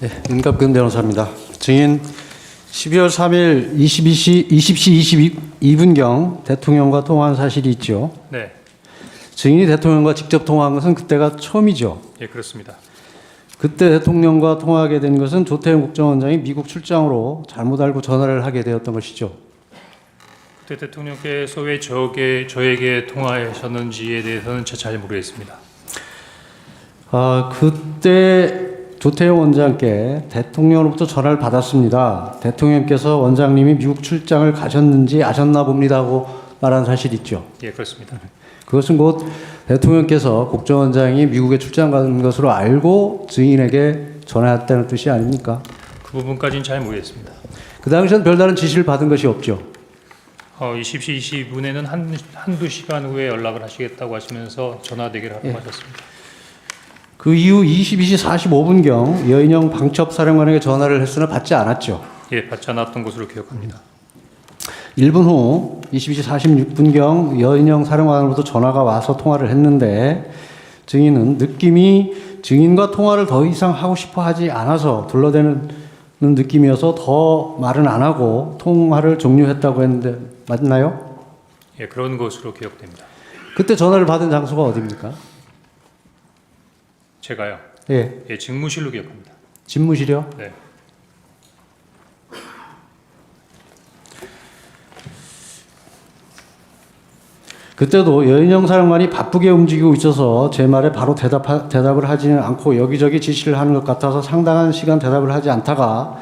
네, 윤갑근 변호사입니다. 증인 12월 3일 20시 22분경 대통령과 통화한 사실이 있죠. 네, 증인이 대통령과 직접 통화한 것은 그때가 처음이죠. 예, 그렇습니다. 그때 대통령과 통화하게 된 것은 조태용 국정원장이 미국 출장으로 잘못 알고 전화를 하게 되었던 것이죠. 그때 대통령께서 왜 저에게 통화하셨는지에 대해서는 잘 모르겠습니다. 그때 조태용 원장께 대통령으로부터 전화를 받았습니다. 대통령께서 원장님이 미국 출장을 가셨는지 아셨나 봅니다 하고 말한 사실이 있죠. 예, 그렇습니다. 그것은 곧 대통령께서 국정원장이 미국에 출장 가는 것으로 알고 증인에게 전화했다는 뜻이 아닙니까? 그 부분까지는 잘 모르겠습니다. 그 당시엔 별다른 지시를 받은 것이 없죠. 20시 22분에는 한두 시간 후에 연락을 하시겠다고 하시면서 전화 대기를 하고 하셨습니다. 그 이후 22시 45분경 여인영 방첩사령관에게 전화를 했으나 받지 않았죠. 예, 받지 않았던 것으로 기억합니다. 1분 후 22시 46분경 여인영 사령관으로부터 전화가 와서 통화를 했는데 증인은 느낌이 증인과 통화를 더 이상 하고 싶어 하지 않아서 둘러대는 느낌이어서 더 말은 안 하고 통화를 종료했다고 했는데 맞나요? 예, 그런 것으로 기억됩니다. 그때 전화를 받은 장소가 어디입니까? 제가요. 예, 예, 직무실로 기억합니다. 집무실이요? 네. 그때도 여인영 사령관이 바쁘게 움직이고 있어서 제 말에 바로 대답을 하지는 않고 여기저기 지시를 하는 것 같아서 상당한 시간 대답을 하지 않다가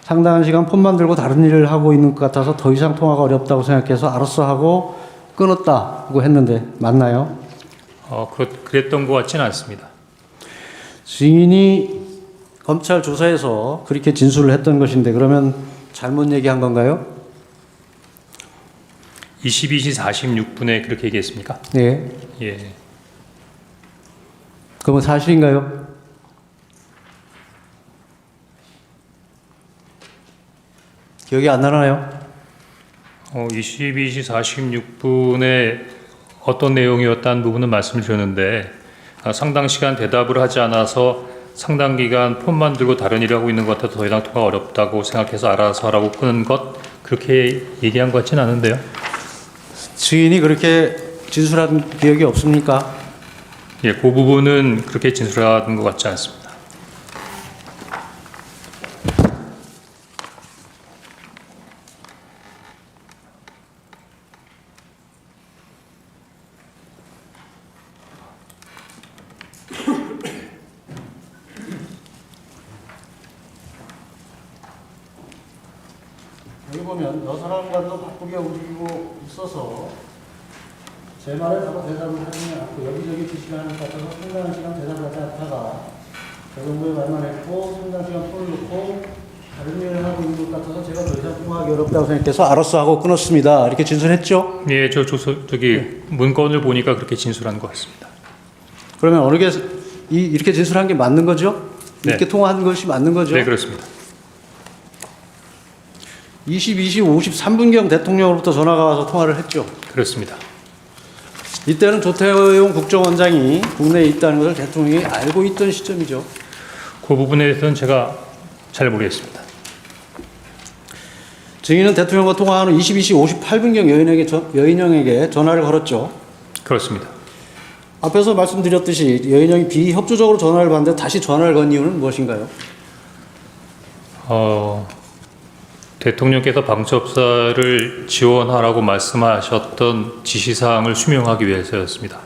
상당한 시간 폰만 들고 다른 일을 하고 있는 것 같아서 더 이상 통화가 어렵다고 생각해서 알았어 하고 끊었다고 했는데 맞나요? 그랬던 것 같지는 않습니다. 증인이 검찰 조사에서 그렇게 진술을 했던 것인데 그러면 잘못 얘기한 건가요? 22시 46분에 그렇게 얘기했습니까? 네. 예. 그건 사실인가요? 기억이 안 나나요? 22시 46분에 어떤 내용이었다는 부분은 말씀을 드렸는데 상당 시간 대답을 하지 않아서 상당 기간 폰만 들고 다른 일을 하고 있는 것 같아서 더 이상 통화가 어렵다고 생각해서 알아서 하라고 끊은 것 그렇게 얘기한 것 같지는 않은데요. 증인이 그렇게 진술한 기억이 없습니까? 예, 그 부분은 그렇게 진술한 것 같지 않습니다. 여기 보면 여사람과도 바쁘게 움직이고 있어서 제 말에 바로 대답을 하지는 않고 여기저기 지시를 하는 것 같아서 상당한 시간 대답을 하지 않다가 저 정도의 말만 했고 상당한 시간 폰을 놓고 다른 일을 하고 있는 것 같아서 제가 더 이상 통화하기 어렵다고 생각해서 알았어 하고 끊었습니다. 이렇게 진술했죠? 예, 문건을 보니까 그렇게 진술한 것 같습니다. 그러면 이렇게 진술한 게 맞는 거죠? 네. 이렇게 통화한 것이 맞는 거죠? 네, 그렇습니다. 22시 53분경 대통령으로부터 전화가 와서 통화를 했죠. 그렇습니다. 이때는 조태용 국정원장이 국내에 있다는 것을 대통령이 알고 있던 시점이죠. 그 부분에 대해서는 제가 잘 모르겠습니다. 증인은 대통령과 통화한 후 22시 58분경 여인영에게 전화를 걸었죠. 그렇습니다. 앞에서 말씀드렸듯이 여인영이 비협조적으로 전화를 받는데 다시 전화를 건 이유는 무엇인가요? 대통령께서 방첩사를 지원하라고 말씀하셨던 지시사항을 수명하기 위해서였습니다.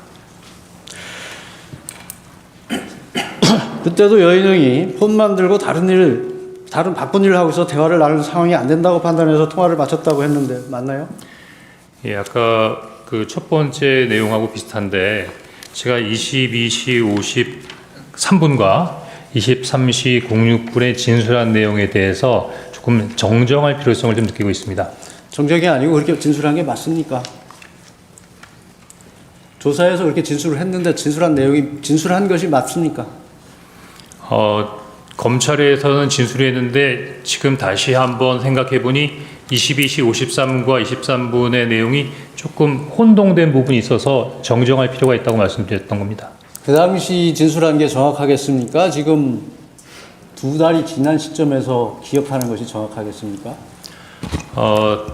그때도 여인영이 폰만 들고 다른 바쁜 일을 하고 있어 대화를 나눌 상황이 안 된다고 판단해서 통화를 마쳤다고 했는데 맞나요? 예, 아까 그 첫 번째 내용하고 비슷한데 제가 22시 53분과 23시 06분에 진술한 내용에 대해서 조금 정정할 필요성을 좀 느끼고 있습니다. 정정이 아니고 그렇게 진술한 게 맞습니까? 조사에서 그렇게 진술을 했는데 진술한 것이 맞습니까? 검찰에서는 진술했는데 지금 다시 한번 생각해 보니 22시 53분과 23분의 내용이 조금 혼동된 부분이 있어서 정정할 필요가 있다고 말씀드렸던 겁니다. 그 당시 진술한 게 정확하겠습니까? 지금 두 달이 지난 시점에서 기억하는 것이 정확하겠습니까?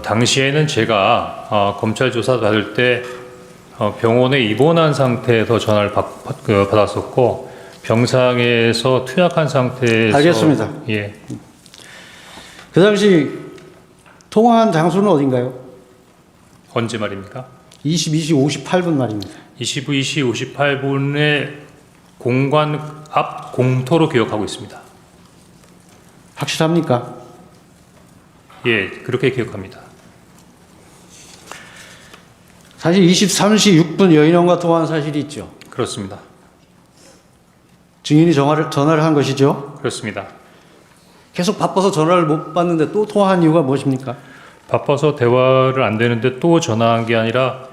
당시에는 제가 검찰 조사 받을 때 병원에 입원한 상태에서 전화를 받았었고 병상에서 투약한 상태에서 알겠습니다. 예, 그 당시 통화한 장소는 어딘가요? 언제 말입니까? 22시 58분 말입니다. 22시 58분에 공관 앞 공터로 기억하고 있습니다. 확실합니까? 예, 그렇게 기억합니다. 사실 23시 6분 여인원과 통화한 사실이 있죠. 그렇습니다. 증인이 전화를 한 것이죠. 그렇습니다. 계속 바빠서 전화를 못 받는데 또 통화한 이유가 무엇입니까? 바빠서 대화를 안 되는데 또 전화한 게 아니라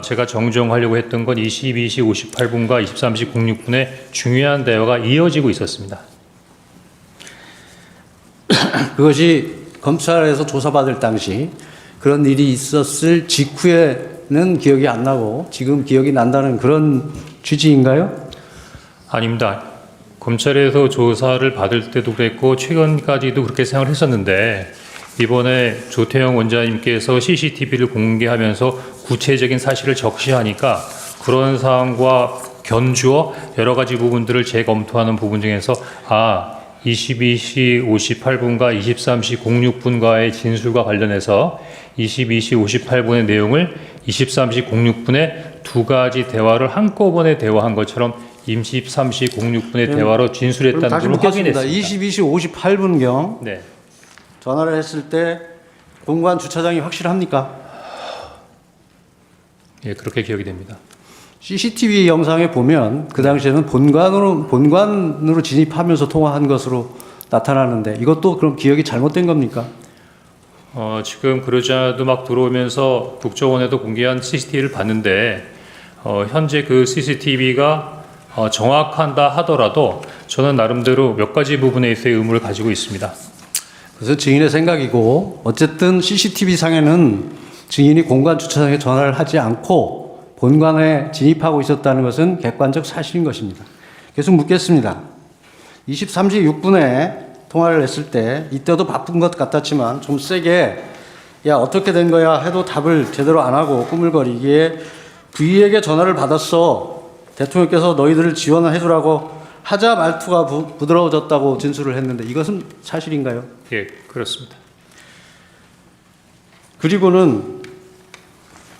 제가 정정하려고 했던 건 22시 58분과 23시 06분에 중요한 대화가 이어지고 있었습니다. 그것이 검찰에서 조사받을 당시 그런 일이 있었을 직후에는 기억이 안 나고 지금 기억이 난다는 그런 취지인가요? 아닙니다. 검찰에서 조사를 받을 때도 그랬고 최근까지도 그렇게 생각을 했었는데 이번에 조태영 원장님께서 CCTV를 공개하면서 구체적인 사실을 적시하니까 그런 사항과 견주어 여러 가지 부분들을 재검토하는 부분 중에서 22시 58분과 23시 06분과의 진술과 관련해서 22시 58분의 내용을 23시 06분에 두 가지 대화를 한꺼번에 대화한 것처럼 23시 06분의 대화로 진술했다는 다시 걸 묻겠습니다. 확인했습니다. 22시 58분경 네, 전화를 했을 때 공관 주차장이 확실합니까? 예, 그렇게 기억이 됩니다. CCTV 영상에 보면 그 당시에는 본관으로 진입하면서 통화한 것으로 나타나는데 이것도 그럼 기억이 잘못된 겁니까? 지금 그러자도 막 들어오면서 국정원에도 공개한 CCTV를 봤는데 현재 그 CCTV가 정확한다 하더라도 저는 나름대로 몇 가지 부분에 있어의 의문을 가지고 있습니다. 그래서 증인의 생각이고 어쨌든 CCTV 상에는 증인이 공관 주차장에 전화를 하지 않고 본관에 진입하고 있었다는 것은 객관적 사실인 것입니다. 계속 묻겠습니다. 23시 6분에 통화를 했을 때 이때도 바쁜 것 같았지만 좀 세게 야 어떻게 된 거야 해도 답을 제대로 안 하고 꾸물거리기에 V에게 전화를 받았어. 대통령께서 너희들을 지원을 해주라고 하자 말투가 부드러워졌다고 진술을 했는데 이것은 사실인가요? 예, 그렇습니다. 그리고는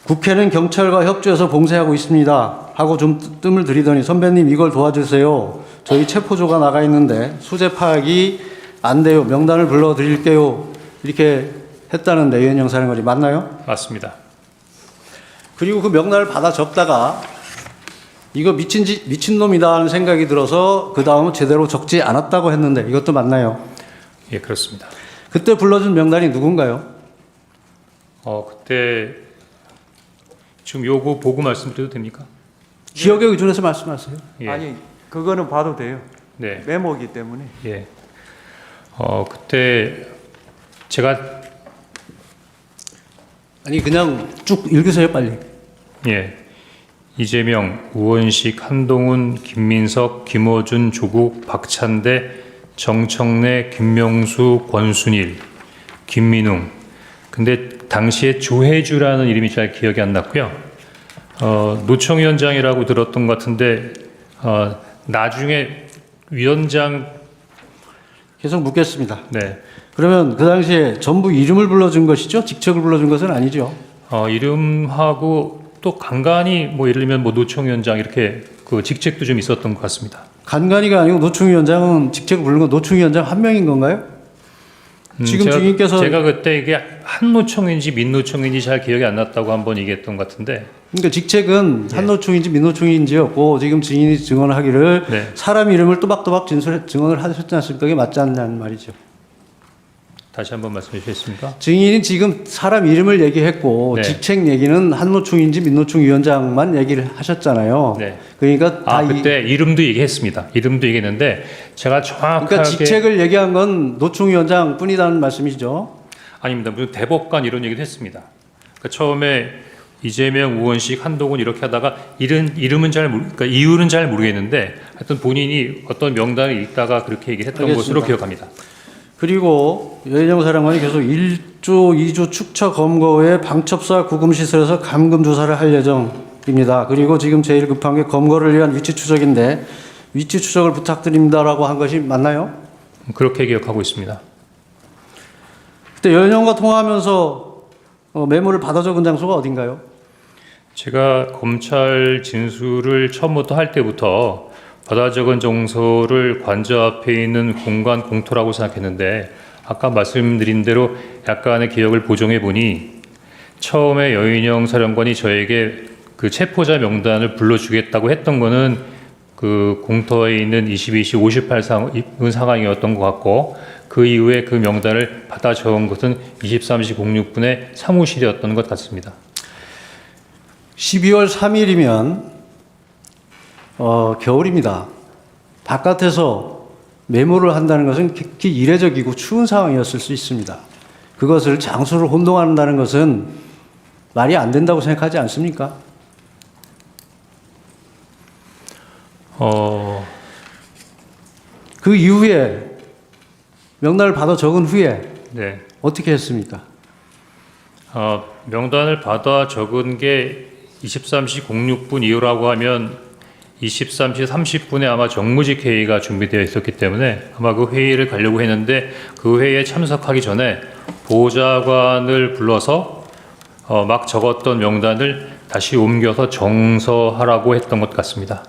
국회는 경찰과 협조해서 봉쇄하고 있습니다 하고 좀 뜸을 들이더니 선배님 이걸 도와주세요. 저희 체포조가 나가 있는데 수재 파악이 안 돼요. 명단을 불러드릴게요. 이렇게 했다는데 유현영 사령관이 맞나요? 맞습니다. 그리고 그 명단을 받아 적다가 이거 미친놈이다 하는 생각이 들어서 그 다음은 제대로 적지 않았다고 했는데 이것도 맞나요? 예, 그렇습니다. 그때 불러준 명단이 누군가요? 그때 지금 요거 보고 말씀드려도 됩니까? 기억에 의존해서 말씀하세요. 예. 아니 그거는 봐도 돼요. 네. 메모기 때문에. 예. 그때 제가 아니 그냥 쭉 읽으세요 빨리. 예. 이재명, 우원식, 한동훈, 김민석, 김어준, 조국, 박찬대, 정청래, 김명수, 권순일, 김민웅. 근데 당시에 조혜주라는 이름이 잘 기억이 안 났고요. 노총위원장이라고 들었던 것 같은데 나중에 위원장. 계속 묻겠습니다. 네. 그러면 그 당시에 전부 이름을 불러준 것이죠? 직책을 불러준 것은 아니죠? 이름하고 또 간간히 뭐 예를 들면 뭐 노총위원장 이렇게 그 직책도 좀 있었던 것 같습니다. 간간이가 아니고 노총위원장은 직책을 부르는 건 노총위원장 한 명인 건가요? 지금 증인께서 제가 그때 이게 한노총인지 민노총인지 잘 기억이 안 났다고 한번 얘기했던 것 같은데. 그러니까 직책은 네. 한노총인지 민노총인지였고 지금 증인이 증언하기를 네. 사람 이름을 또박또박 증언을 하셨지 않습니까? 그게 맞지 않냐는 말이죠. 다시 한번 말씀해 주시겠습니까? 증인이 지금 사람 이름을 얘기했고 네. 직책 얘기는 한노총인지 민노총 위원장만 얘기를 하셨잖아요. 네. 그러니까 다 그때 이름도 얘기했습니다. 이름도 얘기했는데 제가 정확하게 그러니까 직책을 얘기한 건 노총 위원장 뿐이라는 말씀이시죠? 아닙니다. 무슨 대법관 이런 얘기도 했습니다. 그러니까 처음에 이재명, 우원식, 한동훈 이렇게 하다가 이름은 그러니까 이유는 잘 모르겠는데 하여튼 본인이 어떤 명단을 읽다가 그렇게 얘기했던 알겠습니다. 것으로 기억합니다. 그리고 여인영 사령관이 계속 1조, 2조 축처 검거 외에 방첩사 구금시설에서 감금 조사를 할 예정입니다. 그리고 지금 제일 급한 게 검거를 위한 위치 추적인데 위치 추적을 부탁드립니다라고 한 것이 맞나요? 그렇게 기억하고 있습니다. 그때 여인영과 통화하면서 메모를 받아 적은 장소가 어딘가요? 제가 검찰 진술을 처음부터 할 때부터 받아 적은 정서를 관저 앞에 있는 공간 공터라고 생각했는데 아까 말씀드린 대로 약간의 기억을 보정해 보니 처음에 여인영 사령관이 저에게 그 체포자 명단을 불러주겠다고 했던 거는 그 공터에 있는 22시 58분 상황이었던 것 같고 그 이후에 그 명단을 받아 적은 것은 23시 06분에 사무실이었던 것 같습니다. 12월 3일이면 겨울입니다. 바깥에서 메모를 한다는 것은 극히 이례적이고 추운 상황이었을 수 있습니다. 그것을 장소를 혼동한다는 것은 말이 안 된다고 생각하지 않습니까? 그 이후에 명단을 받아 적은 후에 네. 어떻게 했습니까? 명단을 받아 적은 게 23시 06분 이후라고 하면 23시 30분에 아마 정무직 회의가 준비되어 있었기 때문에 아마 그 회의를 가려고 했는데 그 회의에 참석하기 전에 보좌관을 불러서 막 적었던 명단을 다시 옮겨서 정서하라고 했던 것 같습니다.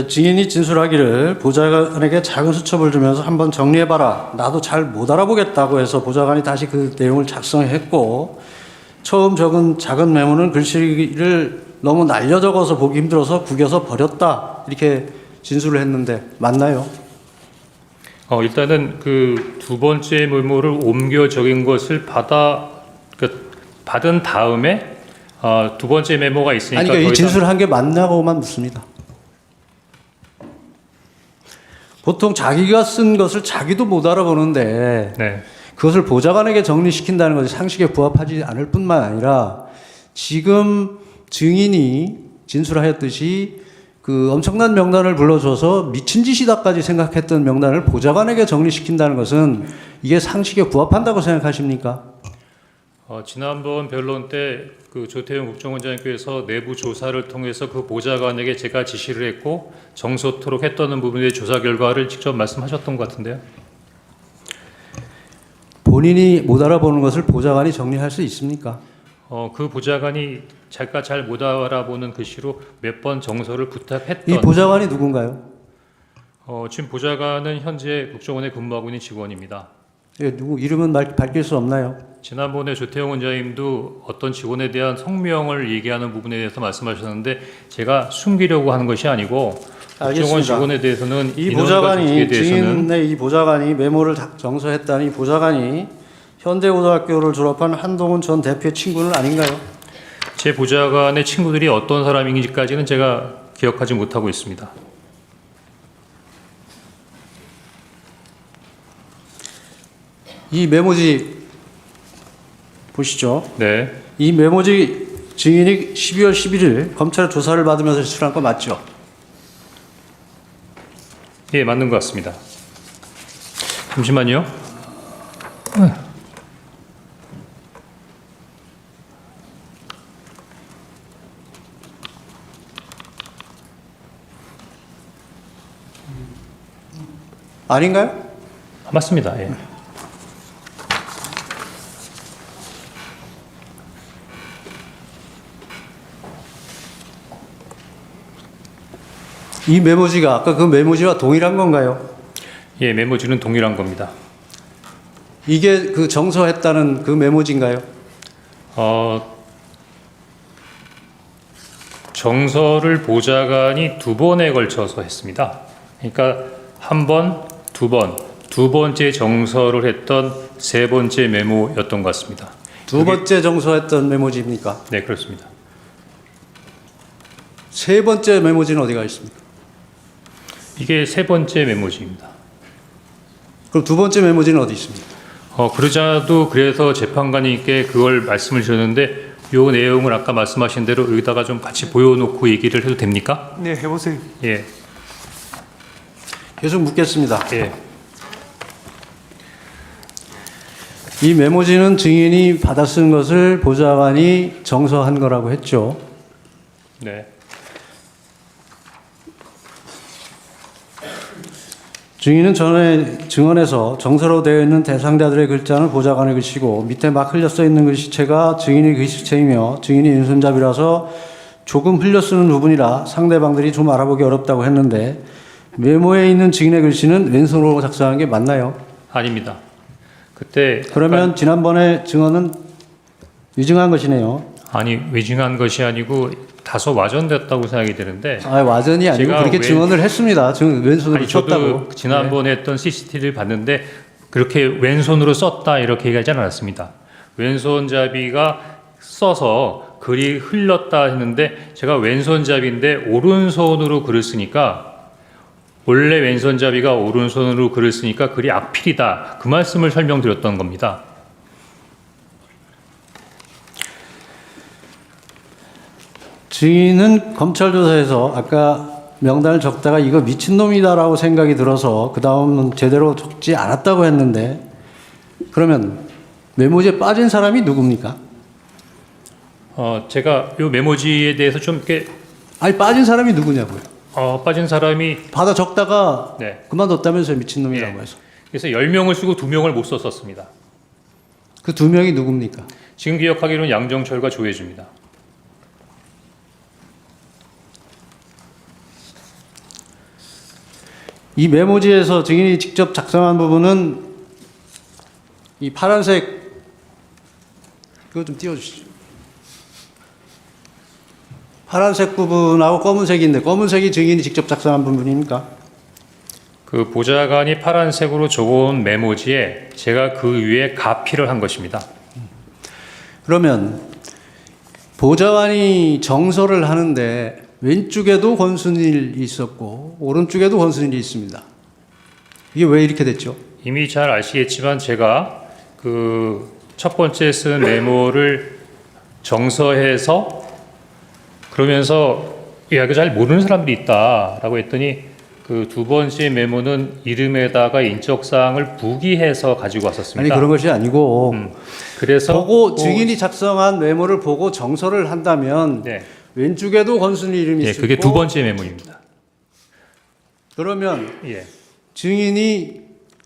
증인이 진술하기를 보좌관에게 작은 수첩을 주면서 한번 정리해봐라. 나도 잘 못 알아보겠다고 해서 보좌관이 다시 그 내용을 작성했고 처음 적은 작은 메모는 글씨를 너무 날려 적어서 보기 힘들어서 구겨서 버렸다. 이렇게 진술을 했는데 맞나요? 일단은 그 두 번째 메모를 옮겨 적은 것을 받은 다음에 두 번째 메모가 있으니까 아니 그러니까 이 더 이상 진술한 게 맞냐고만 묻습니다. 보통 자기가 쓴 것을 자기도 못 알아보는데 네. 그것을 보좌관에게 정리시킨다는 것이 상식에 부합하지 않을 뿐만 아니라 지금 증인이 진술하였듯이 그 엄청난 명단을 불러줘서 미친 짓이다까지 생각했던 명단을 보좌관에게 정리시킨다는 것은 이게 상식에 부합한다고 생각하십니까? 지난번 변론 때 그 조태용 국정원장님께서 내부 조사를 통해서 그 보좌관에게 제가 지시를 했고 정소토록 했다는 부분의 조사 결과를 직접 말씀하셨던 것 같은데요. 본인이 못 알아보는 것을 보좌관이 정리할 수 있습니까? 그 보좌관이 제가 잘 못 알아보는 글씨로 몇 번 정서를 부탁했던 이 보좌관이 누군가요? 지금 보좌관은 현재 국정원에 근무하고 있는 직원입니다. 예, 누구 이름은 밝힐 수 없나요? 지난번에 조태용 원장님도 어떤 직원에 대한 성명을 얘기하는 부분에 대해서 말씀하셨는데 제가 숨기려고 하는 것이 아니고 국정원 알겠습니다. 직원에 대해서는 이 인원과 보좌관이 조직에 대해서는 증인의 이 보좌관이 메모를 정서했다니 이 보좌관이 현대고등학교를 졸업한 한동훈 전 대표의 친구는 아닌가요? 제 보좌관의 친구들이 어떤 사람인지까지는 제가 기억하지 못하고 있습니다. 이 메모지 보시죠. 네, 이 메모지 증인이 12월 11일 검찰 조사를 받으면서 제출한 거 맞죠? 예, 맞는 것 같습니다. 잠시만요. 아닌가요? 맞습니다. 예. 이 메모지가 아까 그 메모지와 동일한 건가요? 예, 메모지는 동일한 겁니다. 이게 그 정서했다는 그 메모지인가요? 정서를 보좌관이 두 번에 걸쳐서 했습니다. 그러니까 한 번, 두 번, 두 번째 정서를 했던 세 번째 메모였던 것 같습니다. 두 번째 정서했던 메모지입니까? 네, 그렇습니다. 세 번째 메모지는 어디가 있습니까? 이게 세 번째 메모지입니다. 그럼 두 번째 메모지는 어디 있습니까? 그러자도 그래서 재판관님께 그걸 말씀을 주셨는데 요 내용을 아까 말씀하신 대로 여기다가 좀 같이 보여놓고 얘기를 해도 됩니까? 네, 해보세요. 예, 계속 묻겠습니다. 예. 이 메모지는 증인이 받아 쓴 것을 보좌관이 정서한 거라고 했죠. 네. 증인은 전에 증언에서 정서로 되어 있는 대상자들의 글자는 보좌관의 글씨고 밑에 막 흘려 써 있는 글씨체가 증인의 글씨체이며 증인이 왼손잡이라서 조금 흘려 쓰는 부분이라 상대방들이 좀 알아보기 어렵다고 했는데 메모에 있는 증인의 글씨는 왼손으로 작성한 게 맞나요? 아닙니다. 그때 그러면 지난번에 증언은 위증한 것이네요. 아니 외증한 것이 아니고 다소 와전됐다고 생각이 되는데 와전이 아니고 제가 그렇게 증언을 했습니다. 왼손으로 아니 저도 썼다고. 지난번에 했던 CCTV를 봤는데 그렇게 왼손으로 썼다 이렇게 얘기하지 않았습니다. 왼손잡이가 써서 글이 흘렀다 했는데 제가 왼손잡이인데 오른손으로 글을 쓰니까 원래 왼손잡이가 오른손으로 글을 쓰니까 글이 악필이다. 그 말씀을 설명드렸던 겁니다. 증인은 검찰 조사에서 아까 명단을 적다가 이거 미친놈이다라고 생각이 들어서 그 다음은 제대로 적지 않았다고 했는데 그러면 메모지에 빠진 사람이 누굽니까? 제가 이 메모지에 대해서 좀 이렇게 아니 빠진 사람이 누구냐고요. 빠진 사람이 받아 적다가 네. 그만뒀다면서요. 미친놈이라고 네. 해서. 그래서 10명을 쓰고 2명을 못 썼었습니다. 그 2명이 누굽니까? 지금 기억하기로는 양정철과 조혜주입니다. 이 메모지에서 증인이 직접 작성한 부분은 이 파란색 이거 좀 띄워주시죠. 파란색 부분하고 검은색인데 검은색이 증인이 직접 작성한 부분입니까? 그 보좌관이 파란색으로 적어온 메모지에 제가 그 위에 가피를 한 것입니다. 그러면 보좌관이 정서를 하는데 왼쪽에도 권순일이 있었고 오른쪽에도 권순일이 있습니다. 이게 왜 이렇게 됐죠? 이미 잘 아시겠지만 제가 그 첫 번째 쓴 메모를 정서해서 그러면서 야, 이거 잘 모르는 사람들이 있다라고 했더니 그 두 번째 메모는 이름에다가 인적사항을 부기해서 가지고 왔었습니다. 아니 그런 것이 아니고 그래서 보고 증인이 작성한 메모를 보고 정서를 한다면 네, 왼쪽에도 권순일 이름이 있고 그게 두 번째 메모입니다. 그러면 예, 증인이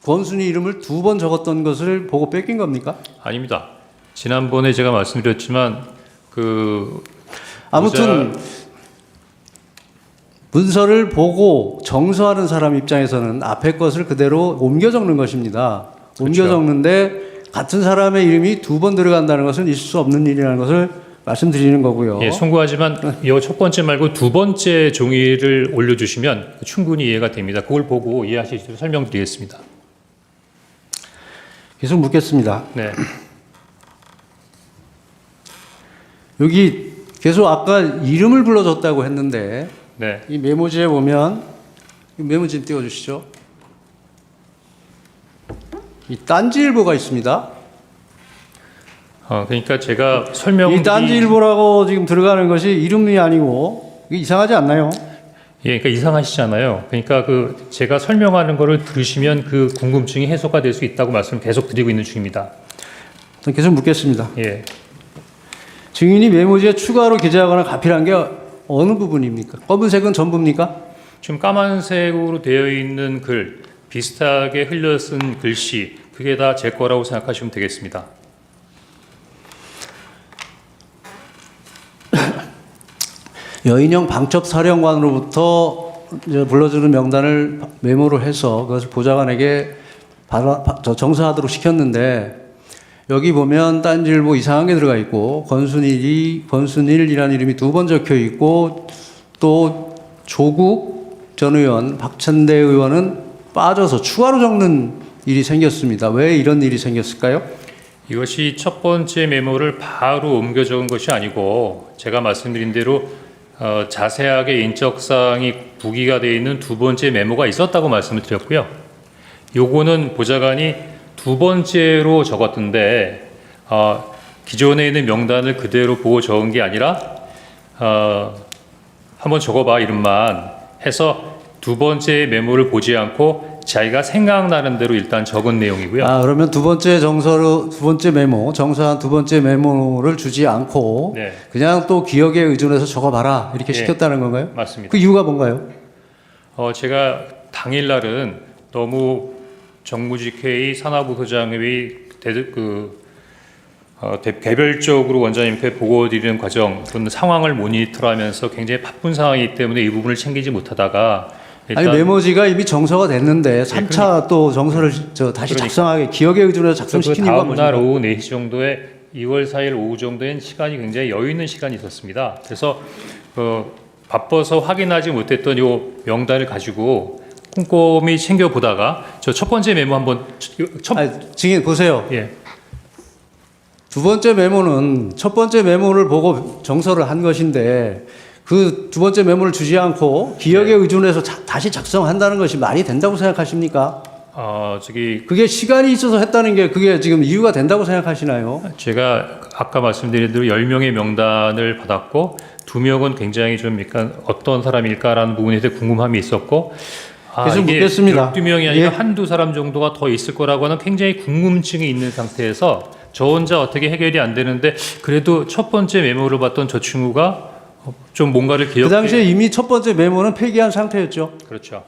권순일 이름을 2번 적었던 것을 보고 뺏긴 겁니까? 아닙니다. 지난번에 제가 말씀드렸지만 그 아무튼 문서를 보고 정서하는 사람 입장에서는 앞에 것을 그대로 옮겨 적는 것입니다. 옮겨 그렇죠. 적는데 같은 사람의 이름이 2번 들어간다는 것은 있을 수 없는 일이라는 것을 말씀드리는 거고요. 예, 송구하지만 이 첫 번째 말고 두 번째 종이를 올려주시면 충분히 이해가 됩니다. 그걸 보고 이해하실 수 있도록 설명드리겠습니다. 계속 묻겠습니다. 네, 여기 계속 아까 이름을 불러줬다고 했는데 네, 이 메모지에 보면 이 메모지 띄워주시죠. 이 딴지일보가 있습니다. 그러니까 제가 설명이 이 딴지일보라고 지금 들어가는 것이 이름이 아니고 이게 이상하지 않나요? 예, 그러니까 이상하시잖아요. 그러니까 그 제가 설명하는 거를 들으시면 그 궁금증이 해소가 될 수 있다고 말씀을 계속 드리고 있는 중입니다. 계속 묻겠습니다. 예, 증인이 메모지에 추가로 기재하거나 가필한 게 어느 부분입니까? 검은색은 전부입니까? 지금 까만색으로 되어 있는 글 비슷하게 흘려 쓴 글씨 그게 다 제 거라고 생각하시면 되겠습니다. 여인영 방첩사령관으로부터 이제 불러주는 명단을 메모로 해서 그것을 보좌관에게 정서하도록 시켰는데 여기 보면 딴지일보 이상한 게 들어가 있고 권순일이라는 이름이 2번 적혀 있고 또 조국 전 의원, 박찬대 의원은 빠져서 추가로 적는 일이 생겼습니다. 왜 이런 일이 생겼을까요? 이것이 첫 번째 메모를 바로 옮겨 적은 것이 아니고 제가 말씀드린 대로 자세하게 인적사항이 부기가 되어 있는 두 번째 메모가 있었다고 말씀을 드렸고요. 요거는 보좌관이 두 번째로 적었던데 기존에 있는 명단을 그대로 보고 적은 게 아니라 한번 적어봐 이름만 해서 두 번째 메모를 보지 않고 자기가 생각나는 대로 일단 적은 내용이고요. 아, 그러면 두 번째 메모, 정서한 두 번째 메모를 주지 않고 네. 그냥 또 기억에 의존해서 적어봐라 이렇게 네. 시켰다는 건가요? 맞습니다. 그 이유가 뭔가요? 제가 당일날은 너무 정무직회의, 산하부소장회의 개별적으로 원장님께 보고드리는 과정, 그런 상황을 모니터하면서 굉장히 바쁜 상황이기 때문에 이 부분을 챙기지 못하다가 일단 아니 메모지가 이미 정서가 됐는데 3차 또 정서를 다시 그러니까. 작성하게 기억에 의존해서 그 작성시킨 이유가 다음 날 뭡니까? 오후 4시 정도에 2월 4일 오후 정도엔 시간이 굉장히 여유 있는 시간이 있었습니다. 그래서 바빠서 확인하지 못했던 요 명단을 가지고 꼼꼼히 챙겨보다가 저 첫 번째 메모 한번 아니, 증인 보세요. 예. 두 번째 메모는 첫 번째 메모를 보고 정서를 한 것인데 그 두 번째 메모를 주지 않고 기억에 의존해서 다시 작성한다는 것이 말이 된다고 생각하십니까? 그게 시간이 있어서 했다는 게 그게 지금 이유가 된다고 생각하시나요? 제가 아까 말씀드린 대로 10명의 명단을 받았고 2명은 굉장히 좀 약간 어떤 사람일까라는 부분에 대해 궁금함이 있었고 계속 이게 묻겠습니다. 12명이 아니라 예. 한두 사람 정도가 더 있을 거라고 하는 굉장히 궁금증이 있는 상태에서 저 혼자 어떻게 해결이 안 되는데 그래도 첫 번째 메모를 봤던 저 친구가 좀 뭔가를 기억해. 그 당시에 이미 첫 번째 메모는 폐기한 상태였죠. 그렇죠.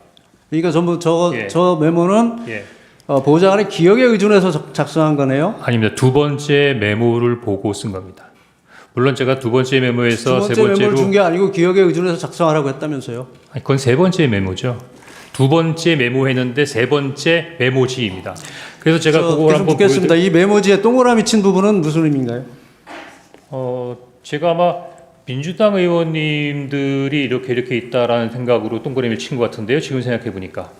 그러니까 전부 예. 저 메모는 예. 보좌관의 기억에 의존해서 작성한 거네요. 아닙니다. 두 번째 메모를 보고 쓴 겁니다. 물론 제가 두 번째 메모에서 두 세 번째 번째로 메모를 준 게 아니고 기억에 의존해서 작성하라고 했다면서요. 아니, 그건 세 번째 메모죠. 두 번째 메모했는데 세 번째 메모지입니다. 그래서 제가 그걸 계속 한번 묻겠습니다. 이 메모지에 동그라미 친 부분은 무슨 의미인가요? 제가 아마 민주당 의원님들이 이렇게 있다라는 생각으로 동그라미를 친 것 같은데요. 지금 생각해 보니까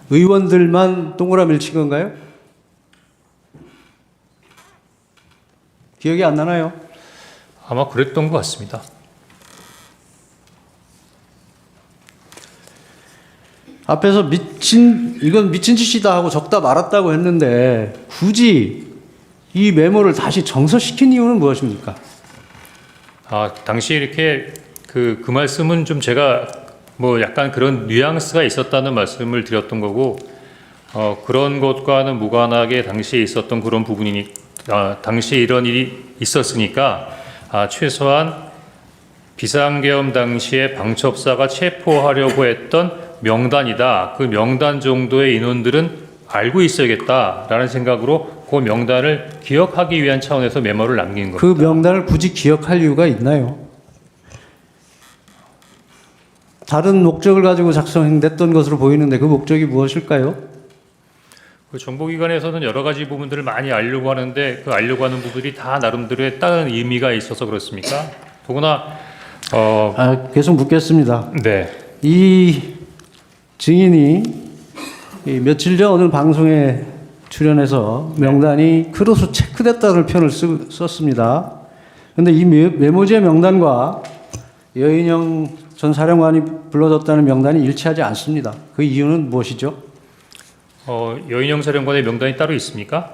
의원들만 동그라미를 친 건가요? 기억이 안 나나요? 아마 그랬던 것 같습니다. 앞에서 이건 미친 짓이다 하고 적다 말았다고 했는데 굳이 이 메모를 다시 정서시킨 이유는 무엇입니까? 당시 이렇게 그 말씀은 좀 제가 뭐 약간 그런 뉘앙스가 있었다는 말씀을 드렸던 거고 그런 것과는 무관하게 당시에 있었던 그런 부분이니 당시에 이런 일이 있었으니까 최소한 비상계엄 당시에 방첩사가 체포하려고 했던 명단이다. 그 명단 정도의 인원들은 알고 있어야겠다라는 생각으로 그 명단을 기억하기 위한 차원에서 메모를 남긴 겁니다. 그 명단을 굳이 기억할 이유가 있나요? 다른 목적을 가지고 작성됐던 것으로 보이는데 그 목적이 무엇일까요? 그 정보기관에서는 여러 가지 부분들을 많이 알려고 하는데 그 알려고 하는 부분들이 다 나름대로의 다른 의미가 있어서 그렇습니까? 더구나 계속 묻겠습니다. 네. 이 증인이 며칠 전 어느 방송에 출연해서 명단이 크로스 체크됐다는 표현을 썼습니다. 그런데 이 메모지의 명단과 여인영 전 사령관이 불러줬다는 명단이 일치하지 않습니다. 그 이유는 무엇이죠? 여인영 사령관의 명단이 따로 있습니까?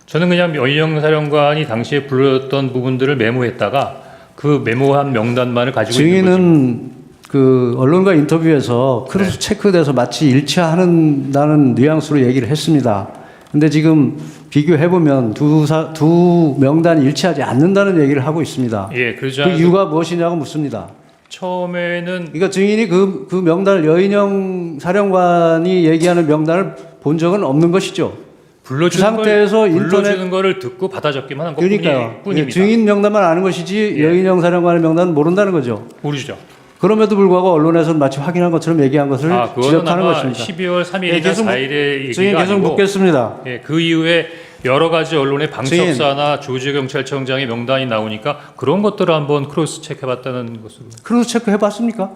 저는 그냥 여인영 사령관이 당시에 불렀던 부분들을 메모했다가 그 메모한 명단만을 가지고 있는 거죠. 증인은 그 언론과 인터뷰에서 크로스 체크돼서 마치 일치한다는 뉘앙스로 얘기를 했습니다. 근데 지금 비교해 보면 두 명단이 일치하지 않는다는 얘기를 하고 있습니다. 예, 그 그러자 이유가 무엇이냐고 묻습니다. 처음에는 그러니까 증인이 그 명단을 여인영 사령관이 얘기하는 명단을 본 적은 없는 것이죠. 불러주는 그 상태에서 불러주는 거를 듣고 받아 적기만 한 그러니까요. 뿐입니다. 증인 명단만 아는 것이지 예. 여인영 사령관의 명단은 모른다는 거죠. 모르죠. 그럼에도 불구하고 언론에서는 마치 확인한 것처럼 얘기한 것을 그거는 지적하는 아마 것입니다. 12월 3일이나 계속 4일의 증인 얘기가 계속 아니고 묻겠습니다. 예, 그 이후에 여러 가지 언론의 방첩사나 조지경찰청장의 명단이 나오니까 그런 것들을 한번 크로스 체크해봤다는 것으로 크로스 체크 해봤습니까?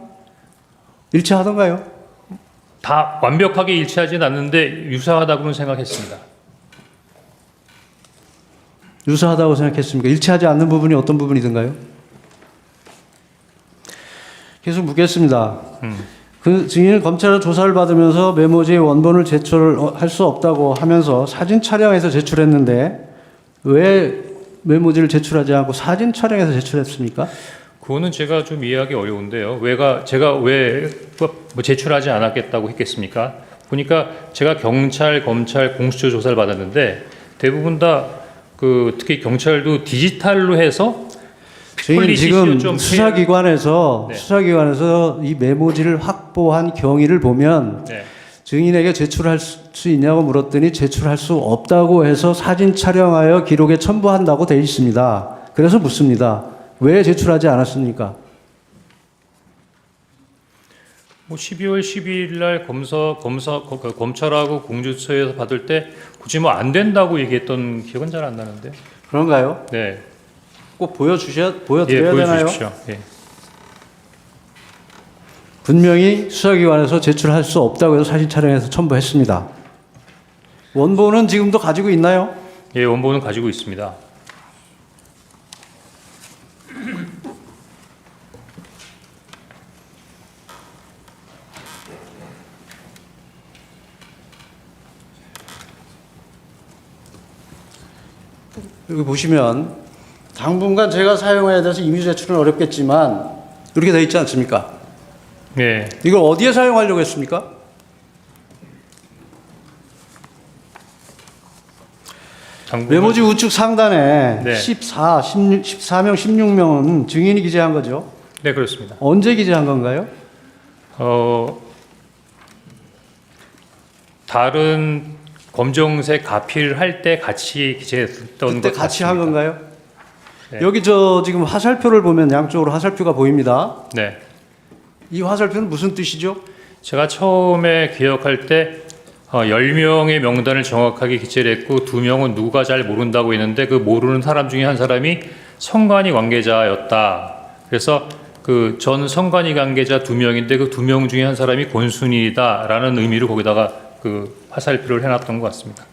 일치하던가요? 다 완벽하게 일치하진 않는데 유사하다고는 생각했습니다. 유사하다고 생각했습니까? 일치하지 않는 부분이 어떤 부분이든가요? 계속 묻겠습니다. 그 증인은 검찰의 조사를 받으면서 메모지의 원본을 제출할 수 없다고 하면서 사진 촬영해서 제출했는데 왜 메모지를 제출하지 않고 사진 촬영해서 제출했습니까? 그거는 제가 좀 이해하기 어려운데요. 제가 왜 뭐 제출하지 않았겠다고 했겠습니까? 보니까 제가 경찰, 검찰 공수처 조사를 받았는데 대부분 다 특히 경찰도 디지털로 해서 저희는 지금 좀 수사기관에서 네. 이 메모지를 확보한 경위를 보면 네. 증인에게 제출할 수 있냐고 물었더니 제출할 수 없다고 해서 사진 촬영하여 기록에 첨부한다고 되어 있습니다. 그래서 묻습니다. 왜 제출하지 않았습니까? 뭐 12월 12일 날 검찰하고 공수처에서 받을 때 굳이 뭐 안 된다고 얘기했던 기억은 잘 안 나는데. 그런가요? 네. 꼭 보여드려야 예, 되나요? 보여주십시오. 예. 분명히 수사기관에서 제출할 수 없다고 해서 사진 촬영해서 첨부했습니다. 원본은 지금도 가지고 있나요? 예, 원본은 가지고 있습니다. 여기 보시면 당분간 제가 사용해야 돼서 임의 제출은 어렵겠지만 이렇게 되어 있지 않습니까? 예. 이걸 어디에 사용하려고 했습니까? 메모지 우측 상단에 네. 14명, 16명은 증인이 기재한 거죠. 네, 그렇습니다. 언제 기재한 건가요? 다른 검정색 가필 할 때 같이 기재했던 그때 것 같이 같습니다. 한 건가요? 네. 여기 지금 화살표를 보면 양쪽으로 화살표가 보입니다. 네. 이 화살표는 무슨 뜻이죠? 제가 처음에 기억할 때 10명의 명단을 정확하게 기재를 했고 2명은 누가 잘 모른다고 했는데 그 모르는 사람 중에 한 사람이 성관이 관계자였다. 그래서 그 전 성관이 관계자 2명인데 그 2명 중에 한 사람이 권순이다라는 의미로 거기다가 그 화살표를 해놨던 것 같습니다.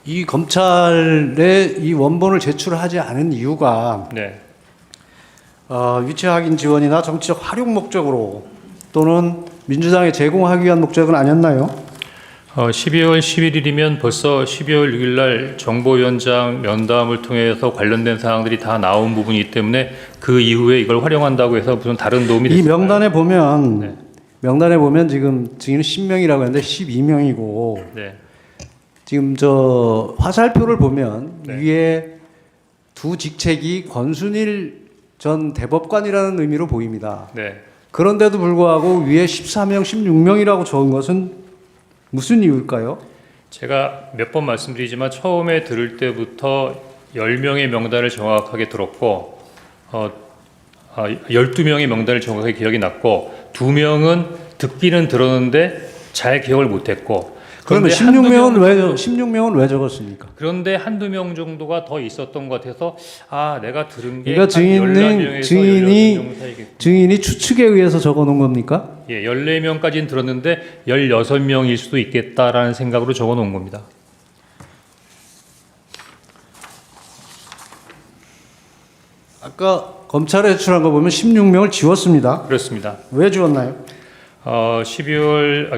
이 검찰에 이 원본을 제출하지 않은 이유가 네. 위치 확인 지원이나 정치적 활용 목적으로 또는 민주당에 제공하기 위한 목적은 아니었나요? 12월 11일이면 벌써 12월 6일 날 정보위원장 면담을 통해서 관련된 사항들이 다 나온 부분이기 때문에 그 이후에 이걸 활용한다고 해서 무슨 다른 도움이 이 됐을까요? 명단에 보면 지금 증인은 10명이라고 했는데 12명이고 네. 지금 화살표를 보면 네. 위에 두 직책이 권순일 전 대법관이라는 의미로 보입니다. 네. 그런데도 불구하고 위에 14명, 16명이라고 적은 것은 무슨 이유일까요? 제가 몇 번 말씀드리지만 처음에 들을 때부터 10명의 명단을 정확하게 들었고 12명의 명단을 정확하게 기억이 났고 2명은 듣기는 들었는데 잘 기억을 못했고 그러면 16명은 왜 적었습니까? 그런데 한두 명 정도가 더 있었던 것 같아서 내가 들은 게 그러니까 증인이 추측에 의해서 적어놓은 겁니까? 예, 14명까지는 들었는데 16명일 수도 있겠다라는 생각으로 적어놓은 겁니다. 아까 검찰에 제출한 거 보면 16명을 지웠습니다. 그렇습니다. 왜 지웠나요? 12월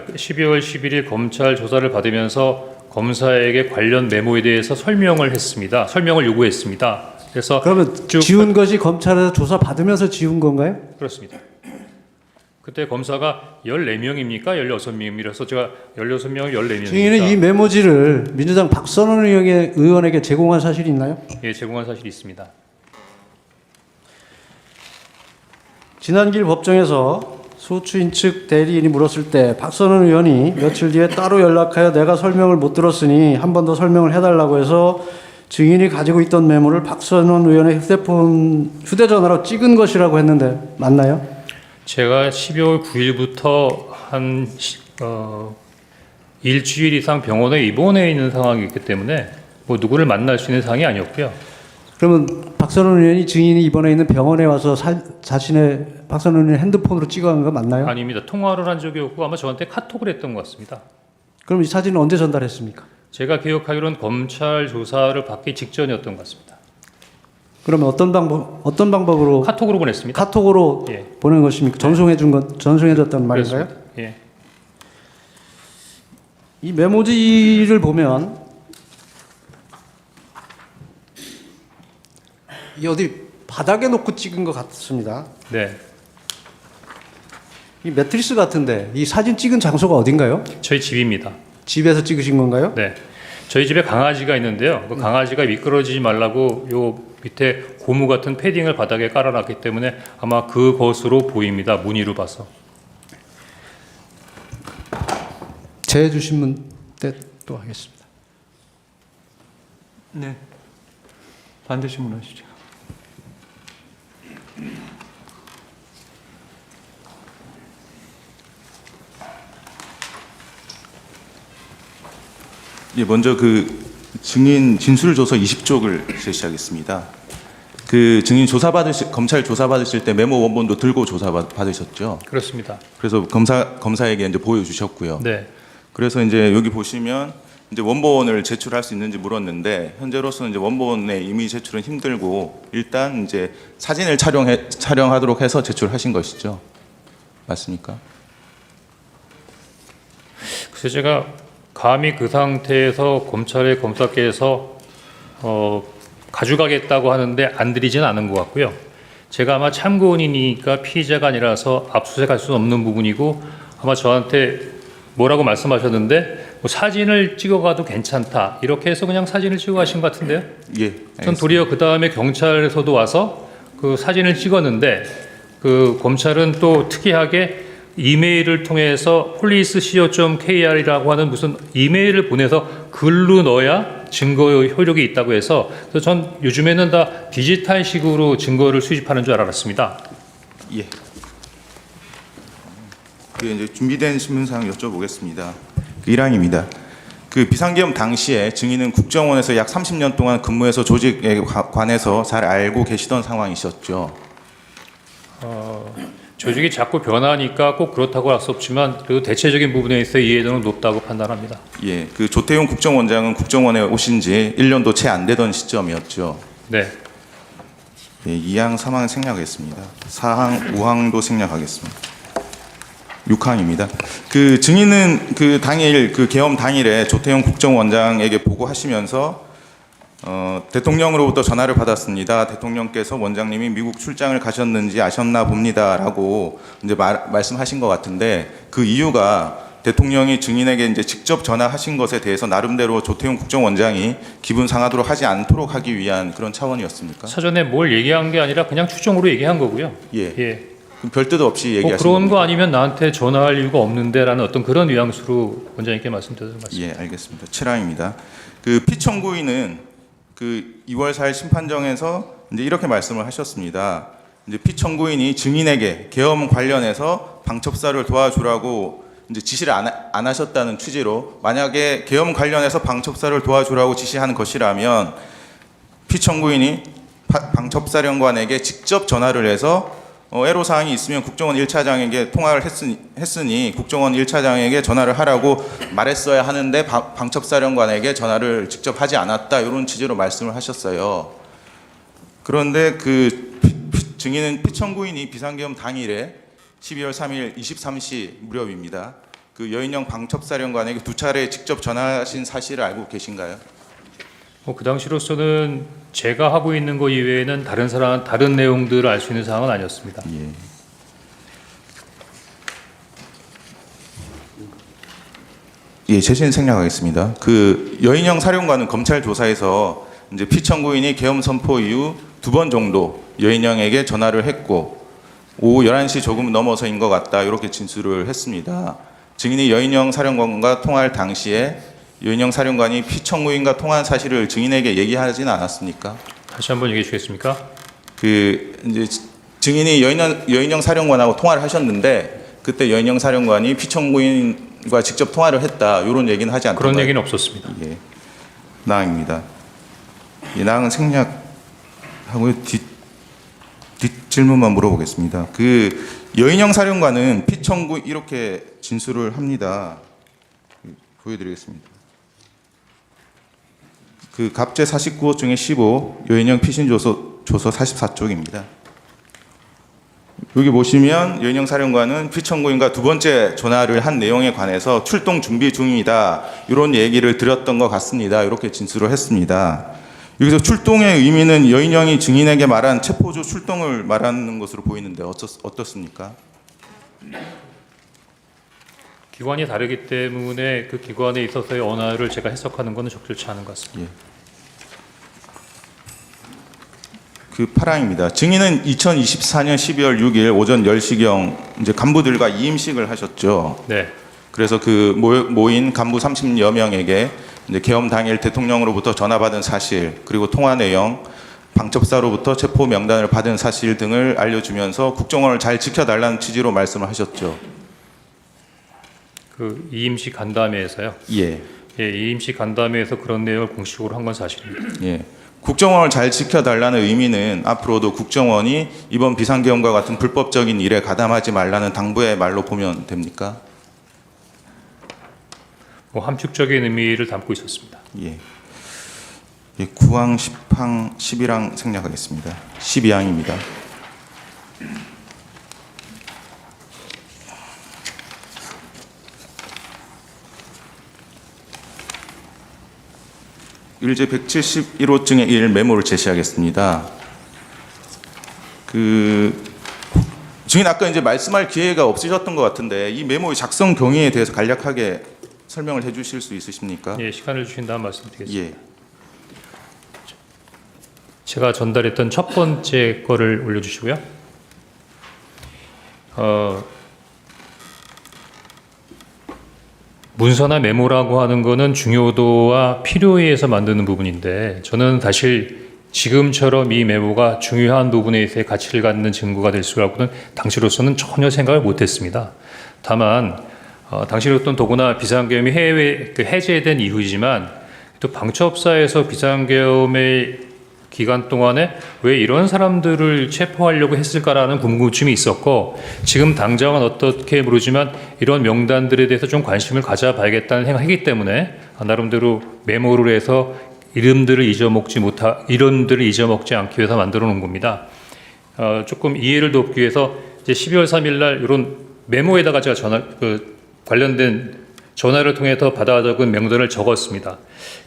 11일 검찰 조사를 받으면서 검사에게 관련 메모에 대해서 설명을 요구했습니다. 그래서 그러면 지운 것이 검찰에서 조사 받으면서 지운 건가요? 그렇습니다. 그때 검사가 14명입니까? 16명이라서 제가 16명을 14명입니다. 증인은 이 메모지를 민주당 박선원 의원에게 제공한 사실이 있나요? 예, 제공한 사실이 있습니다. 지난길 법정에서 소추인 측 대리인이 물었을 때 박선원 의원이 며칠 뒤에 따로 연락하여 내가 설명을 못 들었으니 한 번 더 설명을 해달라고 해서 증인이 가지고 있던 메모를 박선원 의원의 휴대전화로 찍은 것이라고 했는데 맞나요? 제가 12월 9일부터 한 일주일 이상 병원에 입원해 있는 상황이기 때문에 뭐 누구를 만날 수 있는 상황이 아니었고요. 그러면 박선원 의원이 증인이 입원해 있는 병원에 와서 박선원 의원의 핸드폰으로 찍어간 거 맞나요? 아닙니다. 통화를 한 적이 없고 아마 저한테 카톡을 했던 것 같습니다. 그럼 이 사진은 언제 전달했습니까? 제가 기억하기로는 검찰 조사를 받기 직전이었던 것 같습니다. 그러면 어떤 방법으로 카톡으로 보냈습니다. 카톡으로 예. 보낸 것입니까? 전송해줬다는 말인가요? 그렇습니다. 예. 이 메모지를 보면 이 어디 바닥에 놓고 찍은 것 같습니다. 네. 이 매트리스 같은데 이 사진 찍은 장소가 어딘가요? 저희 집입니다. 집에서 찍으신 건가요? 네. 저희 집에 강아지가 있는데요. 그 강아지가 미끄러지지 말라고 요 밑에 고무 같은 패딩을 바닥에 깔아놨기 때문에 아마 그것으로 보입니다. 무늬로 봐서. 제 주신 분 때 또 하겠습니다. 네. 반대 신문하시죠. 예, 먼저 그 증인 진술조서 20쪽을 제시하겠습니다. 그 증인 검찰 조사 받으실 때 메모 원본도 들고 조사 받으셨죠? 그렇습니다. 그래서 검사에게 이제 보여주셨고요. 네. 그래서 이제 여기 보시면 이제 원본을 제출할 수 있는지 물었는데 현재로서는 이제 원본의 이미 제출은 힘들고 일단 이제 사진을 촬영하도록 해서 제출하신 것이죠. 맞습니까? 그래서 제가 감히 그 상태에서 검사께서 가져가겠다고 하는데 안 드리진 않은 것 같고요. 제가 아마 참고인이니까 피의자가 아니라서 압수수색할 수는 없는 부분이고 아마 저한테 뭐라고 말씀하셨는데 뭐 사진을 찍어가도 괜찮다 이렇게 해서 그냥 사진을 찍어 가신 것 같은데요. 예. 전 알겠습니다. 도리어 그 다음에 경찰에서도 와서 그 사진을 찍었는데 그 검찰은 또 특이하게 이메일을 통해서 police.co.kr이라고 하는 무슨 이메일을 보내서 글로 넣어야 증거 효력이 있다고 해서 그래서 전 요즘에는 다 디지털식으로 증거를 수집하는 줄 알았습니다. 예. 그 이제 준비된 신문사항 여쭤보겠습니다. 그 1항입니다. 그 비상계엄 당시에 증인은 국정원에서 약 30년 동안 근무해서 조직에 관해서 잘 알고 계시던 상황이셨죠. 조직이 자꾸 변하니까 꼭 그렇다고 할 수 없지만 그래도 대체적인 부분에 있어 이해도는 높다고 판단합니다. 예, 그 조태용 국정원장은 국정원에 오신 지 1년도 채 안 되던 시점이었죠. 네. 예, 2항, 3항 생략하겠습니다. 4항, 5항도 생략하겠습니다. 6항입니다. 그 증인은 그 당일 그 계엄 당일에 조태용 국정원장에게 보고하시면서 대통령으로부터 전화를 받았습니다. 대통령께서 원장님이 미국 출장을 가셨는지 아셨나 봅니다라고 이제 말씀하신 것 같은데 그 이유가 대통령이 증인에게 이제 직접 전화하신 것에 대해서 나름대로 조태용 국정원장이 기분 상하도록 하지 않도록 하기 위한 그런 차원이었습니까? 사전에 뭘 얘기한 게 아니라 그냥 추정으로 얘기한 거고요. 예. 예. 그럼 별뜻 없이 뭐 얘기하신 그런 겁니까? 거 아니면 나한테 전화할 이유가 없는데라는 어떤 그런 뉘앙스로 원장님께 말씀드리는 말씀. 예, 알겠습니다. 7항입니다. 그 피청구인은 그 2월 4일 심판정에서 이제 이렇게 말씀을 하셨습니다. 이제 피청구인이 증인에게 계엄 관련해서 방첩사를 도와주라고 이제 지시를 안 하셨다는 취지로 만약에 계엄 관련해서 방첩사를 도와주라고 지시한 것이라면 피청구인이 방첩사령관에게 직접 전화를 해서 애로사항이 있으면 국정원 1차장에게 통화를 했으니 국정원 1차장에게 전화를 하라고 말했어야 하는데 방첩사령관에게 전화를 직접 하지 않았다 이런 취지로 말씀을 하셨어요. 그런데 그 증인은 피청구인이 비상계엄 당일에 12월 3일 23시 무렵입니다. 그 여인영 방첩사령관에게 2차례 직접 전화하신 사실을 알고 계신가요? 그 당시로서는 제가 하고 있는 거 이외에는 다른 내용들을 알 수 있는 상황은 아니었습니다. 예. 예, 제시는 생략하겠습니다. 그 여인영 사령관은 검찰 조사에서 이제 피청구인이 계엄 선포 이후 2번 정도 여인영에게 전화를 했고 오후 11시 조금 넘어서인 것 같다 이렇게 진술을 했습니다. 증인이 여인영 사령관과 통화할 당시에 여인영 사령관이 피청구인과 통화한 사실을 증인에게 얘기하지는 않았습니까? 다시 한번 얘기해 주시겠습니까? 그 이제 증인이 여인영 사령관하고 통화를 하셨는데 그때 여인영 사령관이 피청구인과 직접 통화를 했다 이런 얘기는 하지 않던가요? 그런 얘기는 없었습니다. 예, 나항입니다. 이 나항은 생략하고 뒷 질문만 물어보겠습니다. 그 여인영 사령관은 피청구 이렇게 진술을 합니다. 보여드리겠습니다. 그 갑제 49호 중에 15 여인영 피신 조서 44쪽입니다. 여기 보시면 여인영 사령관은 피청구인과 2번째 전화를 한 내용에 관해서 출동 준비 중이다 이런 얘기를 드렸던 것 같습니다. 이렇게 진술을 했습니다. 여기서 출동의 의미는 여인영이 증인에게 말한 체포조 출동을 말하는 것으로 보이는데 어떻습니까? 기관이 다르기 때문에 그 기관에 있어서의 언어를 제가 해석하는 것은 적절치 않은 것 같습니다. 그 8항입니다. 증인은 2024년 12월 6일 오전 10시경 이제 간부들과 이임식을 하셨죠. 네. 그래서 그 모인 간부 30여 명에게 이제 계엄 당일 대통령으로부터 전화받은 사실, 그리고 통화 내용, 방첩사로부터 체포 명단을 받은 사실 등을 알려주면서 국정원을 잘 지켜달라는 취지로 말씀을 하셨죠. 그 이임식 간담회에서요. 예. 예, 이임식 간담회에서 그런 내용을 공식으로 한 건 사실입니다. 예. 국정원을 잘 지켜달라는 의미는 앞으로도 국정원이 이번 비상계엄과 같은 불법적인 일에 가담하지 말라는 당부의 말로 보면 됩니까? 뭐 함축적인 의미를 담고 있었습니다. 예. 예, 9항, 10항, 11항 생략하겠습니다. 12항입니다. 일제 171호증의 1 메모를 제시하겠습니다. 증인 아까 이제 말씀할 기회가 없으셨던 것 같은데 이 메모의 작성 경위에 대해서 간략하게 설명을 해주실 수 있으십니까? 예, 시간을 주신다면 말씀드리겠습니다. 예. 제가 전달했던 첫 번째 거를 올려주시고요. 문서나 메모라고 하는 거는 중요도와 필요에 의해서 만드는 부분인데 저는 사실 지금처럼 이 메모가 중요한 부분에 있어서 가치를 갖는 증거가 될 수라고는 당시로서는 전혀 생각을 못했습니다. 다만 당시로서는 더구나 비상계엄이 해제된 이후이지만 또 방첩사에서 비상계엄의 기간 동안에 왜 이런 사람들을 체포하려고 했을까라는 궁금증이 있었고 지금 당장은 어떻게 모르지만 이런 명단들에 대해서 좀 관심을 가져봐야겠다는 생각이기 때문에 나름대로 메모를 해서 이름들을 잊어먹지 않기 위해서 만들어 놓은 겁니다. 조금 이해를 돕기 위해서 이제 12월 3일 날 이런 메모에다가 제가 관련된 전화를 통해서 받아 적은 명단을 적었습니다.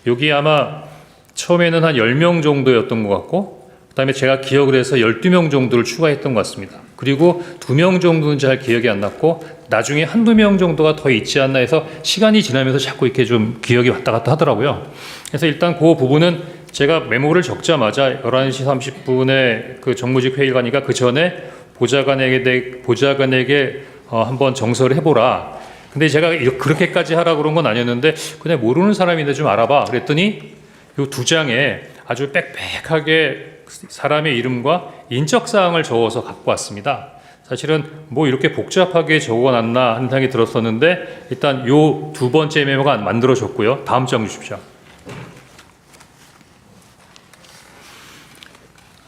여기 아마 처음에는 한 10명 정도였던 것 같고 그다음에 제가 기억을 해서 12명 정도를 추가했던 것 같습니다. 그리고 2명 정도는 잘 기억이 안 났고 나중에 한두 명 정도가 더 있지 않나 해서 시간이 지나면서 자꾸 이렇게 좀 기억이 왔다 갔다 하더라고요. 그래서 일단 그 부분은 제가 메모를 적자마자 11시 30분에 그 정무직 회의를 가니까 그 전에 보좌관에게 한번 정서를 해보라. 근데 제가 그렇게까지 하라고 그런 건 아니었는데 그냥 모르는 사람인데 좀 알아봐. 그랬더니 이 두 장에 아주 빽빽하게 사람의 이름과 인적사항을 적어서 갖고 왔습니다. 사실은 뭐 이렇게 복잡하게 적어놨나 하는 생각이 들었었는데 일단 요 두 번째 메모가 만들어졌고요. 다음 장 주십시오.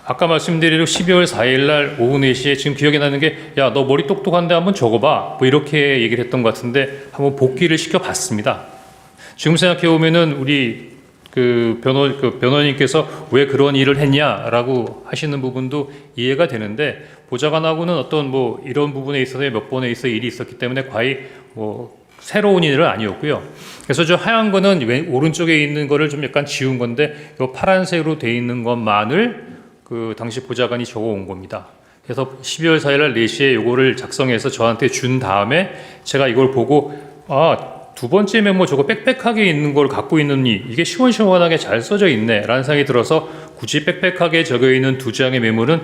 아까 말씀드린 12월 4일 날 오후 4시에 지금 기억이 나는 게 야, 너 머리 똑똑한데 한번 적어봐. 뭐 이렇게 얘기를 했던 것 같은데 한번 복기를 시켜봤습니다. 지금 생각해보면은 우리 변호인께서 왜 그런 일을 했냐라고 하시는 부분도 이해가 되는데 보좌관하고는 어떤 뭐 이런 부분에 있어서 몇 번에 있어 일이 있었기 때문에 거의 뭐 새로운 일은 아니었고요. 그래서 저 하얀 거는 오른쪽에 있는 거를 좀 약간 지운 건데 이 파란색으로 돼 있는 것만을 그 당시 보좌관이 적어온 겁니다. 그래서 12월 4일 날 4시에 요거를 작성해서 저한테 준 다음에 제가 이걸 보고 두 번째 메모 저거 빽빽하게 있는 걸 갖고 있느니 이게 시원시원하게 잘 써져 있네 라는 생각이 들어서 굳이 빽빽하게 적혀있는 두 장의 메모는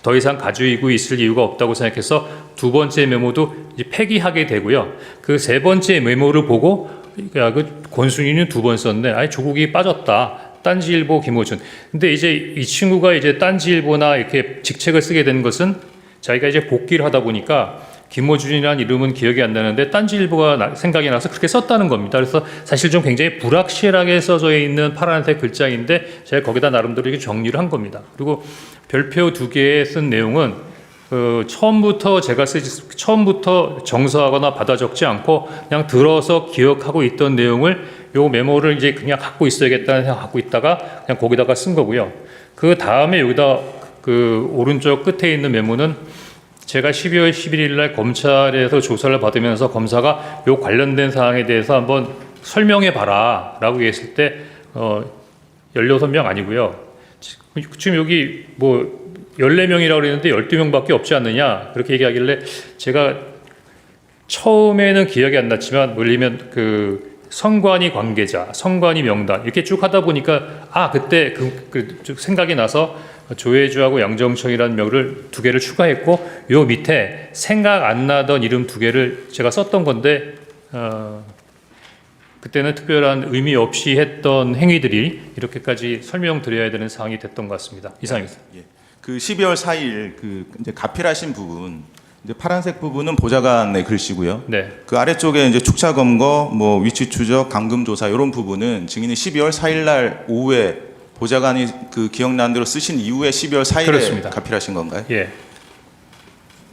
더 이상 가지고 있을 이유가 없다고 생각해서 두 번째 메모도 이제 폐기하게 되고요. 그 세 번째 메모를 보고 야, 그 권순위는 두 번 썼네. 아니 조국이 빠졌다. 딴지일보 김호준. 근데 이제 이 친구가 이제 딴지일보나 이렇게 직책을 쓰게 된 것은 자기가 이제 복귀를 하다 보니까 김호준이라는 이름은 기억이 안 나는데 딴지일보가 생각이 나서 그렇게 썼다는 겁니다. 그래서 사실 좀 굉장히 불확실하게 써져 있는 파란색 글자인데 제가 거기다 나름대로 이렇게 정리를 한 겁니다. 그리고 별표 2개에 쓴 내용은 처음부터 정서하거나 받아 적지 않고 그냥 들어서 기억하고 있던 내용을 요 메모를 이제 그냥 갖고 있어야겠다는 생각 갖고 있다가 그냥 거기다가 쓴 거고요. 그 다음에 여기다 그 오른쪽 끝에 있는 메모는 제가 12월 11일 날 검찰에서 조사를 받으면서 검사가 요 관련된 사항에 대해서 한번 설명해 봐라 라고 했을 때 16명 아니고요. 지금 여기 뭐 14명이라고 그랬는데 12명밖에 없지 않느냐 그렇게 얘기하길래 제가 처음에는 기억이 안 났지만 물리면 그 선관위 관계자, 선관위 명단 이렇게 쭉 하다 보니까 그때 쭉 생각이 나서 조혜주하고 양정청이라는 명을 2개를 추가했고 요 밑에 생각 안 나던 이름 2개를 제가 썼던 건데 그때는 특별한 의미 없이 했던 행위들이 이렇게까지 설명드려야 되는 사항이 됐던 것 같습니다. 이상입니다. 예. 그 12월 4일 그 이제 가필하신 부분, 이제 파란색 부분은 보좌관의 글씨고요. 네, 그 아래쪽에 이제 축차 검거, 뭐 위치 추적, 감금 조사 이런 부분은 증인이 12월 4일 날 오후에 보좌관이 그 기억나는 대로 쓰신 이후에 12월 4일에 그렇습니다. 가필하신 건가요? 예,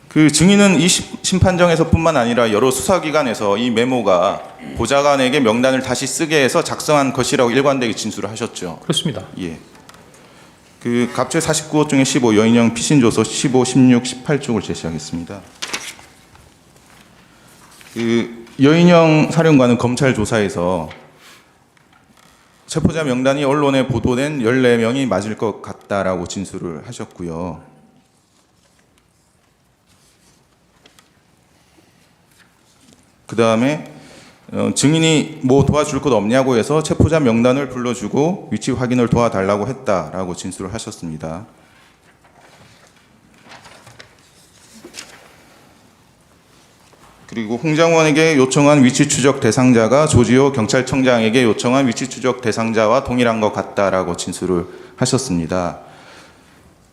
그 증인은 이 심판정에서뿐만 아니라 여러 수사기관에서 이 메모가 보좌관에게 명단을 다시 쓰게 해서 작성한 것이라고 일관되게 진술을 하셨죠. 그렇습니다. 예. 그 갑질 49호 중에 15 여인형 피신조서 15, 16, 18쪽을 제시하겠습니다. 그 여인형 사령관은 검찰 조사에서 체포자 명단이 언론에 보도된 14명이 맞을 것 같다라고 진술을 하셨고요. 그 다음에 증인이 뭐 도와줄 것 없냐고 해서 체포자 명단을 불러주고 위치 확인을 도와달라고 했다라고 진술을 하셨습니다. 그리고 홍장원에게 요청한 위치 추적 대상자가 조지호 경찰청장에게 요청한 위치 추적 대상자와 동일한 것 같다라고 진술을 하셨습니다.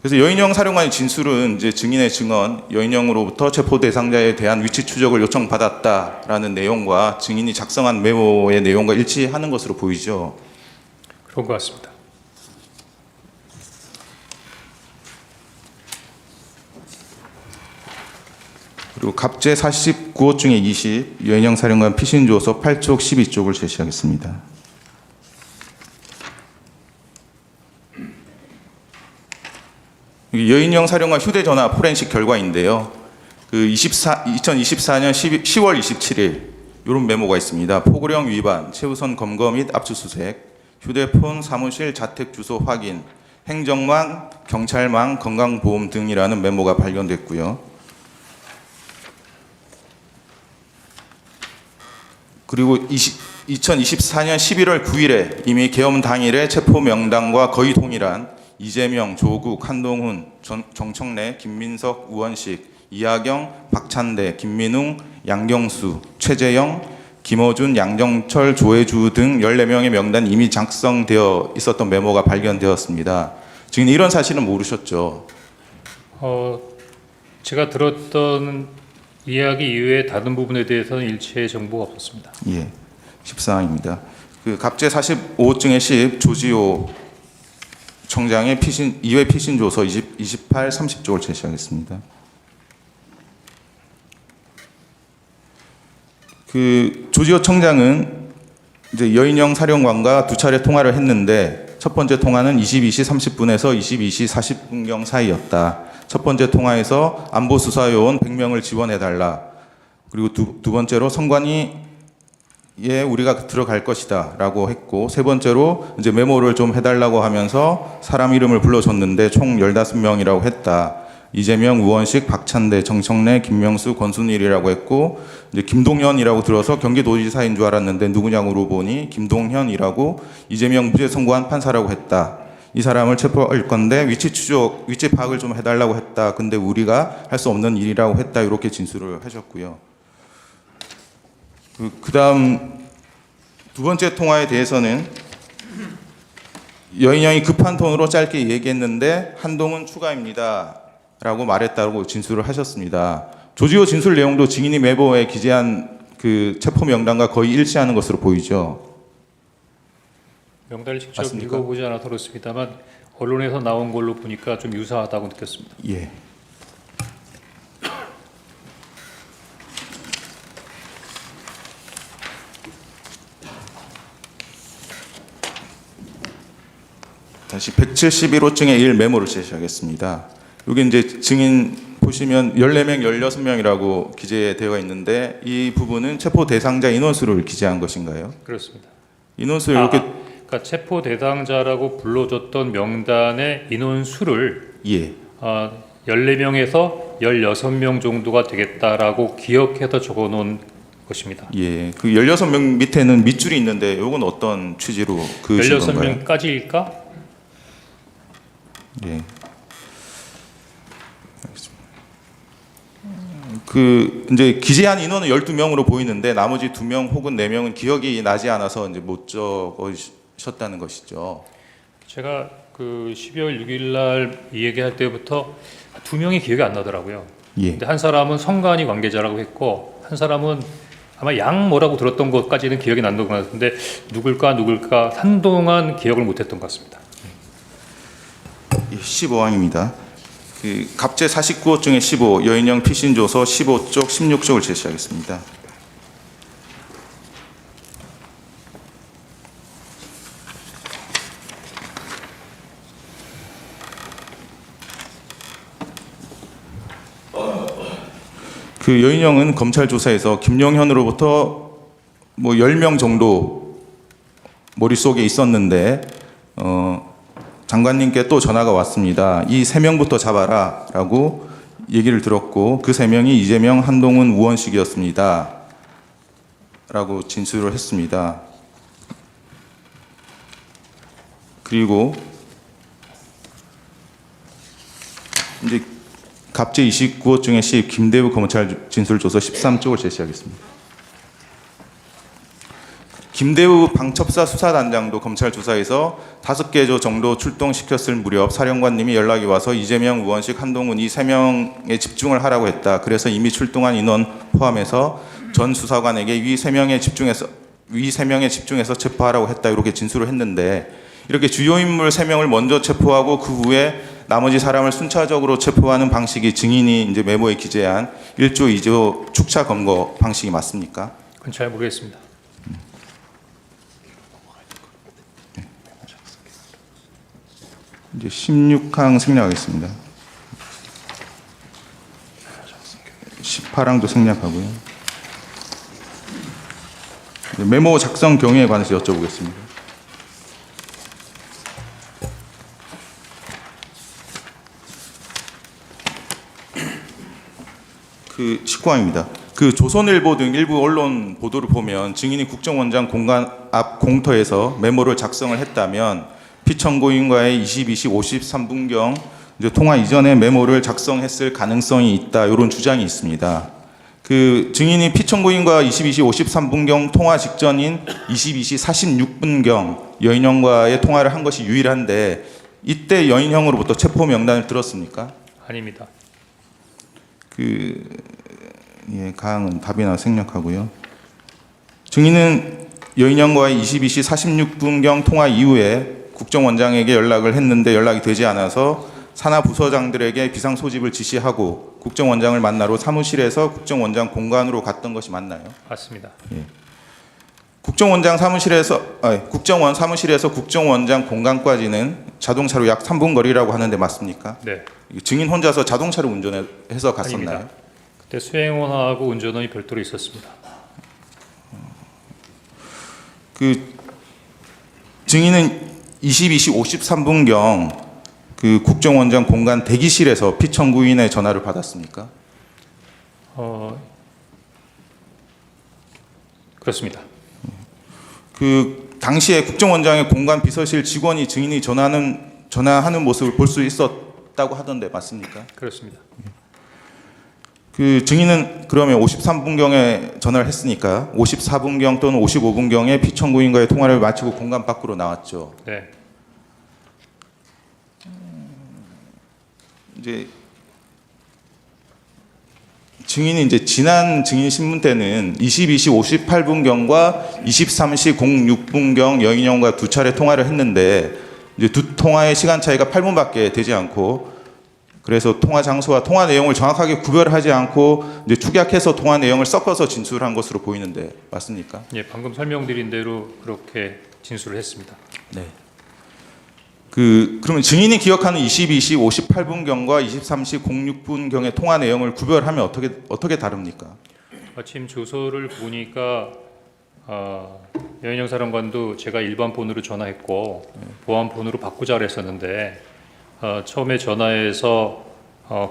그래서 여인형 사령관의 진술은 이제 증인의 증언, 여인형으로부터 체포 대상자에 대한 위치 추적을 요청받았다라는 내용과 증인이 작성한 메모의 내용과 일치하는 것으로 보이죠. 그런 것 같습니다. 그리고 갑제 49호 중에 20 여인형 사령관 피신조서 8쪽 12쪽을 제시하겠습니다. 여인형 사령관 휴대전화 포렌식 결과인데요. 그 2024년 10월 27일 이런 메모가 있습니다. 포고령 위반, 최우선 검거 및 압수수색, 휴대폰 사무실 자택 주소 확인, 행정망, 경찰망, 건강보험 등이라는 메모가 발견됐고요. 그리고 2024년 11월 9일에 이미 계엄 당일에 체포 명단과 거의 동일한 이재명, 조국, 한동훈, 정청래, 김민석, 우원식, 이하경, 박찬대, 김민웅, 양경수, 최재형, 김어준, 양정철, 조혜주 등 14명의 명단이 이미 작성되어 있었던 메모가 발견되었습니다. 지금 이런 사실은 모르셨죠? 제가 들었던 이야기 이외에 다른 부분에 대해서는 일체의 정보가 없었습니다. 예, 14항입니다. 그 갑제 45호 중에 10 조지호 청장의 피신 2회 피신 조서 28, 30쪽을 제시하겠습니다. 그 조지호 청장은 이제 여인형 사령관과 2차례 통화를 했는데 첫 번째 통화는 22시 30분에서 22시 40분경 사이였다. 첫 번째 통화에서 안보 수사요원 100명을 지원해 달라. 그리고 두 번째로 선관위 예, 우리가 들어갈 것이다라고 했고, 세 번째로 이제 메모를 좀 해달라고 하면서 사람 이름을 불러줬는데 총 15명이라고 했다. 이재명, 우원식, 박찬대, 정청래, 김명수, 권순일이라고 했고, 이제 김동현이라고 들어서 경기도지사인 줄 알았는데 누구냐고 물어보니 김동현이라고 이재명 무죄 선고한 판사라고 했다. 이 사람을 체포할 건데 위치 추적, 위치 파악을 좀 해달라고 했다. 근데 우리가 할 수 없는 일이라고 했다. 이렇게 진술을 하셨고요. 그 다음 두 번째 통화에 대해서는 여인형이 급한 톤으로 짧게 얘기했는데 한동훈 추가입니다 라고 말했다고 진술을 하셨습니다. 조지호 진술 내용도 증인이 메모에 기재한 그 체포 명단과 거의 일치하는 것으로 보이죠. 명단을 직접 맞습니까? 읽어보지 않아서 그렇습니다만 언론에서 나온 걸로 보니까 좀 유사하다고 느꼈습니다. 예. 다시 171호증의 1 메모를 제시하겠습니다. 여기 이제 증인 보시면 14명, 16명이라고 기재되어 있는데 이 부분은 체포 대상자 인원수를 기재한 것인가요? 그렇습니다. 인원수를 이렇게 그러니까 체포 대상자라고 불러줬던 명단의 인원 수를 예. 14명에서 16명 정도가 되겠다라고 기억해서 적어놓은 것입니다. 예. 그 16명 밑에는 밑줄이 있는데 이건 어떤 취지로 그으신 건가요? 16명까지일까? 예. 그 이제 기재한 인원은 12명으로 보이는데 나머지 2명 혹은 4명은 기억이 나지 않아서 이제 못 적으셨다는 것이죠. 제가 그 12월 6일 날 이 얘기할 때부터 2명이 기억이 안 나더라고요. 예. 근데 한 사람은 성관이 관계자라고 했고 한 사람은 아마 양 뭐라고 들었던 것까지는 기억이 난다고 하는데 누굴까 한동안 기억을 못했던 것 같습니다. 15항입니다. 그 갑제 49호 중에 15 여인형 피신조서 15쪽 16쪽을 제시하겠습니다. 그 여인형은 검찰 조사에서 김용현으로부터 뭐 10명 정도 머릿속에 있었는데 장관님께 또 전화가 왔습니다. 이 3명부터 잡아라 라고 얘기를 들었고 그 3명이 이재명, 한동훈, 우원식이었습니다. 라고 진술을 했습니다. 그리고 이제 갑제 29호 중에 10 김대우 검찰 진술조서 13쪽을 제시하겠습니다. 김대우 방첩사 수사단장도 검찰 조사에서 5개 정도 출동시켰을 무렵 사령관님이 연락이 와서 이재명, 우원식, 한동훈 이 3명에 집중을 하라고 했다. 그래서 이미 출동한 인원 포함해서 전 수사관에게 위 3명에 집중해서 체포하라고 했다. 이렇게 진술을 했는데 이렇게 주요 인물 3명을 먼저 체포하고 그 후에 나머지 사람을 순차적으로 체포하는 방식이 증인이 이제 메모에 기재한 1조 2조 축차 검거 방식이 맞습니까? 그건 잘 모르겠습니다. 이제 16항 생략하겠습니다. 18항도 생략하고요. 메모 작성 경위에 관해서 여쭤보겠습니다. 그 19항입니다. 그 조선일보 등 일부 언론 보도를 보면 증인이 국정원장 공간 앞 공터에서 메모를 작성을 했다면 피청구인과의 22시 53분경 이제 통화 이전에 메모를 작성했을 가능성이 있다. 이런 주장이 있습니다. 그 증인이 피청구인과 22시 53분경 통화 직전인 22시 46분경 여인형과의 통화를 한 것이 유일한데 이때 여인형으로부터 체포 명단을 들었습니까? 아닙니다. 예, 가항은 답이나 생략하고요. 증인은 여인형과의 22시 46분경 통화 이후에 국정원장에게 연락을 했는데 연락이 되지 않아서 산하 부서장들에게 비상 소집을 지시하고 국정원장을 만나러 사무실에서 국정원장 공간으로 갔던 것이 맞나요? 맞습니다. 예. 국정원 사무실에서 국정원장 공간까지는 자동차로 약 3분 거리라고 하는데 맞습니까? 네. 증인 혼자서 자동차를 운전해서 갔었나요? 아닙니다. 그때 수행원하고 운전원이 별도로 있었습니다. 그 증인은 22시 53분경 그 국정원장 공간 대기실에서 피청구인의 전화를 받았습니까? 그렇습니다. 그 당시에 국정원장의 공간 비서실 직원이 증인이 전화하는 모습을 볼 수 있었다고 하던데 맞습니까? 그렇습니다. 그 증인은 그러면 53분경에 전화를 했으니까 54분경 또는 55분경에 피청구인과의 통화를 마치고 공간 밖으로 나왔죠. 네. 이제 증인이 이제 지난 증인 신문 때는 22시 58분경과 23시 06분경 여인형과 2차례 통화를 했는데 이제 두 통화의 시간 차이가 8분밖에 되지 않고 그래서 통화 장소와 통화 내용을 정확하게 구별하지 않고 이제 축약해서 통화 내용을 섞어서 진술한 것으로 보이는데 맞습니까? 예, 방금 설명드린 대로 그렇게 진술을 했습니다. 네. 그러면 증인이 기억하는 22시 58분경과 23시 06분경의 통화 내용을 구별하면 어떻게 다릅니까? 마침 조서를 보니까 여인영 사령관도 제가 일반 폰으로 전화했고 보안 폰으로 바꾸자 그랬었는데 처음에 전화해서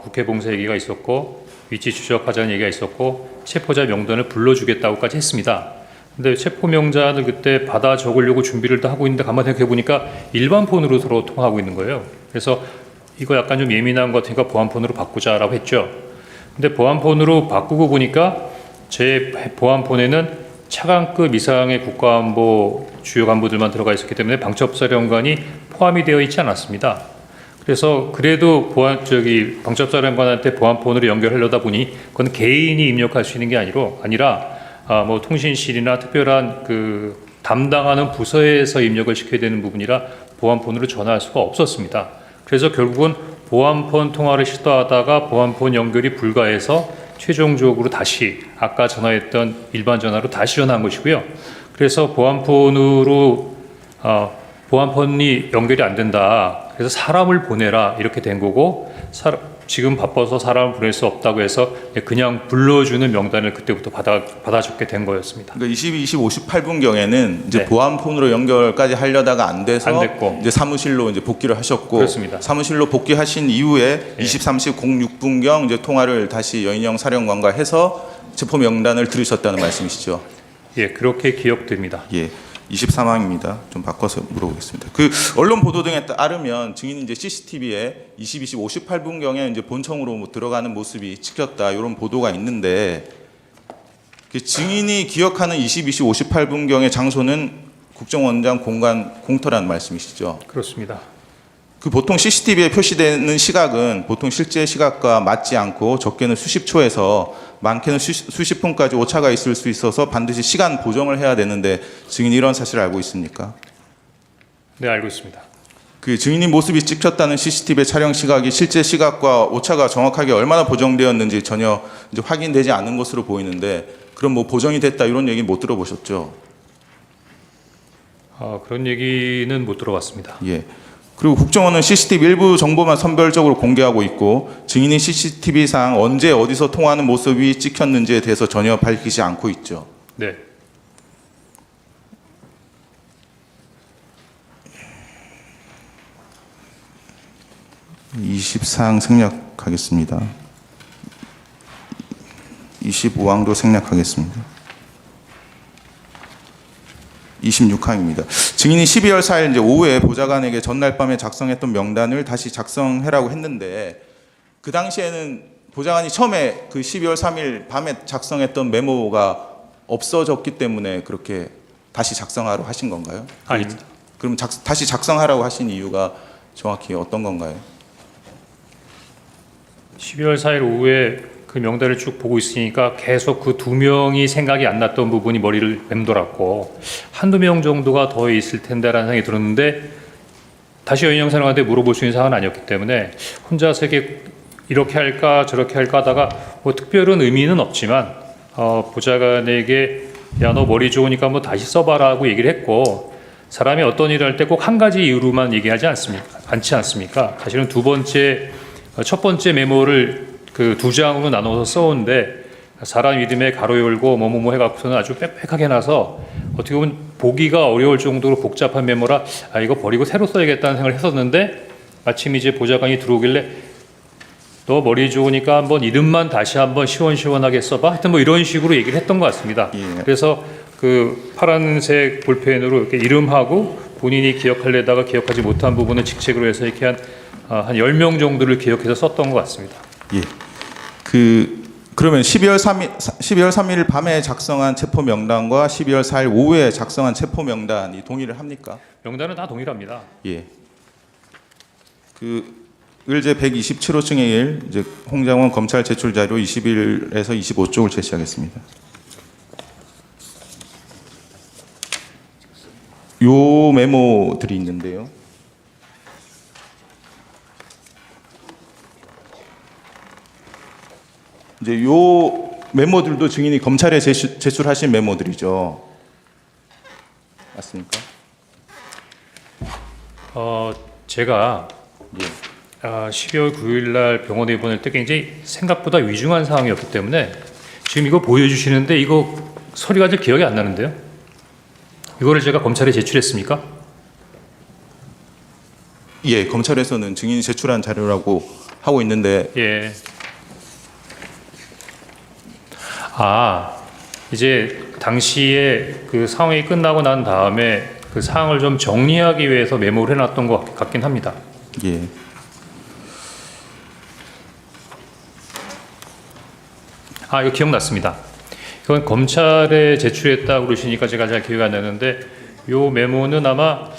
국회 봉쇄 얘기가 있었고 위치 추적하자는 얘기가 있었고 체포자 명단을 불러주겠다고까지 했습니다. 근데 체포 명단을 그때 받아 적으려고 준비를 다 하고 있는데 가만히 생각해 보니까 일반 폰으로 서로 통화하고 있는 거예요. 그래서 이거 약간 좀 예민한 것 같으니까 보안 폰으로 바꾸자라고 했죠. 근데 보안 폰으로 바꾸고 보니까 제 보안 폰에는 차관급 이상의 국가안보 주요 간부들만 들어가 있었기 때문에 방첩사령관이 포함이 되어 있지 않았습니다. 그래서 그래도 방첩사령관한테 보안폰으로 연결하려다 보니 그건 개인이 입력할 수 있는 게 아니라 뭐 통신실이나 특별한 그 담당하는 부서에서 입력을 시켜야 되는 부분이라 보안폰으로 전화할 수가 없었습니다. 그래서 결국은 보안폰 통화를 시도하다가 보안폰 연결이 불가해서 최종적으로 다시 아까 전화했던 일반 전화로 다시 전화한 것이고요. 그래서 보안폰이 연결이 안 된다. 그래서 사람을 보내라 이렇게 된 거고 지금 바빠서 사람을 보낼 수 없다고 해서 그냥 불러주는 명단을 그때부터 받아 적게 된 거였습니다. 그러니까 22, 58분경에는 이제 네. 보안폰으로 연결까지 하려다가 안 돼서 안 됐고. 이제 사무실로 이제 복귀를 하셨고 그렇습니다. 사무실로 복귀하신 이후에 예. 23시 06분경 이제 통화를 다시 여인영 사령관과 해서 체포 명단을 들으셨다는 말씀이시죠? 예, 그렇게 기억됩니다. 예. 23항입니다. 좀 바꿔서 물어보겠습니다. 그 언론 보도 등에 따르면 증인이 이제 CCTV에 22시 58분경에 이제 본청으로 뭐 들어가는 모습이 찍혔다 이런 보도가 있는데 그 증인이 기억하는 22시 58분경의 장소는 국정원장 공간 공터라는 말씀이시죠? 그렇습니다. 그 보통 CCTV에 표시되는 시각은 보통 실제 시각과 맞지 않고 적게는 수십 초에서 많게는 수십 분까지 오차가 있을 수 있어서 반드시 시간 보정을 해야 되는데 증인이 이런 사실을 알고 있습니까? 네, 알고 있습니다. 그 증인이 모습이 찍혔다는 CCTV 촬영 시각이 실제 시각과 오차가 정확하게 얼마나 보정되었는지 전혀 이제 확인되지 않은 것으로 보이는데 그럼 뭐 보정이 됐다 이런 얘기 못 들어보셨죠? 그런 얘기는 못 들어봤습니다. 예. 그리고 국정원은 CCTV 일부 정보만 선별적으로 공개하고 있고 증인이 CCTV상 언제 어디서 통화하는 모습이 찍혔는지에 대해서 전혀 밝히지 않고 있죠. 네. (20사항) 생략하겠습니다. 25항도 생략하겠습니다. 26항입니다. 증인이 12월 4일 이제 오후에 보좌관에게 전날 밤에 작성했던 명단을 다시 작성해라고 했는데 그 당시에는 보좌관이 처음에 그 12월 3일 밤에 작성했던 메모가 없어졌기 때문에 그렇게 다시 작성하라고 하신 건가요? 아닙니다. 그럼 다시 작성하라고 하신 이유가 정확히 어떤 건가요? 12월 4일 오후에 그 명단을 쭉 보고 있으니까 계속 그 두 명이 생각이 안 났던 부분이 머리를 맴돌았고 한두 명 정도가 더 있을 텐데라는 생각이 들었는데 다시 여인영 사령한테 물어볼 수 있는 사안은 아니었기 때문에 혼자서 이렇게 할까 저렇게 할까 하다가 뭐 특별한 의미는 없지만 보좌관에게 야, 너 머리 좋으니까 뭐 다시 써봐라 하고 얘기를 했고 사람이 어떤 일을 할 때 꼭 한 가지 이유로만 얘기하지 않지 않습니까? 사실은 첫 번째 메모를 그 두 장으로 나눠서 써오는데 사람 이름에 가로 열고 뭐뭐뭐 해갖고서는 아주 빽빽하게 나서 어떻게 보면 보기가 어려울 정도로 복잡한 메모라 이거 버리고 새로 써야겠다는 생각을 했었는데 마침 이제 보좌관이 들어오길래 너 머리 좋으니까 한번 이름만 다시 한번 시원시원하게 써봐 하여튼 뭐 이런 식으로 얘기를 했던 것 같습니다. 예. 그래서 그 파란색 볼펜으로 이렇게 이름하고 본인이 기억하려다가 기억하지 못한 부분을 직책으로 해서 이렇게 한 10명 정도를 기억해서 썼던 것 같습니다. 예. 그러면 12월 3일 밤에 작성한 체포 명단과 12월 4일 오후에 작성한 체포 명단이 동일을 합니까? 명단은 다 동일합니다. 예. 의제 127호증의 1, 이제 홍장원 검찰 제출 자료 21에서 25쪽을 제시하겠습니다. 요 메모들이 있는데요. 이제 요 메모들도 증인이 검찰에 제출하신 메모들이죠. 맞습니까? 제가 예. 12월 9일 날 병원에 입원할 때 굉장히 생각보다 위중한 상황이었기 때문에 지금 이거 보여주시는데 이거 서류가 잘 기억이 안 나는데요. 이거를 제가 검찰에 제출했습니까? 예, 검찰에서는 증인이 제출한 자료라고 하고 있는데 예. 이제 당시에 그 상황이 끝나고 난 다음에 그 사항을 좀 정리하기 위해서 메모를 해놨던 것 같긴 합니다. 예. 이거 기억났습니다. 이건 검찰에 제출했다고 그러시니까 제가 잘 기억이 안 나는데 요 메모는 아마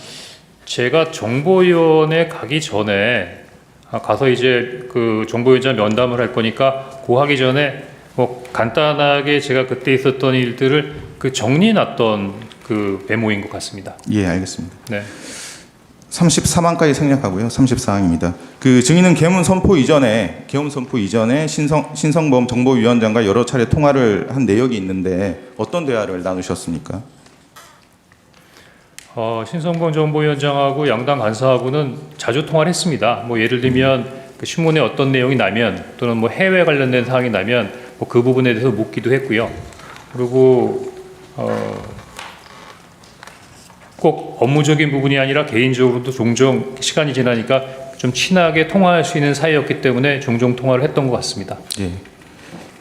제가 정보위원회 가기 전에 가서 이제 그 정보위원장 면담을 할 거니까 그 하기 전에 뭐 간단하게 제가 그때 있었던 일들을 그 정리해놨던 그 메모인 것 같습니다. 예, 알겠습니다. 네. 34만까지 생략하고요. 34항입니다. 그 증인은 계엄 선포 이전에 신성범 정보위원장과 여러 차례 통화를 한 내역이 있는데 어떤 대화를 나누셨습니까? 신성범 정보위원장하고 양당 간사하고는 자주 통화를 했습니다. 뭐 예를 들면 그 신문에 어떤 내용이 나면 또는 뭐 해외 관련된 사항이 나면 뭐 그 부분에 대해서 묻기도 했고요. 그리고 꼭 업무적인 부분이 아니라 개인적으로도 종종 시간이 지나니까 좀 친하게 통화할 수 있는 사이였기 때문에 종종 통화를 했던 것 같습니다. 예.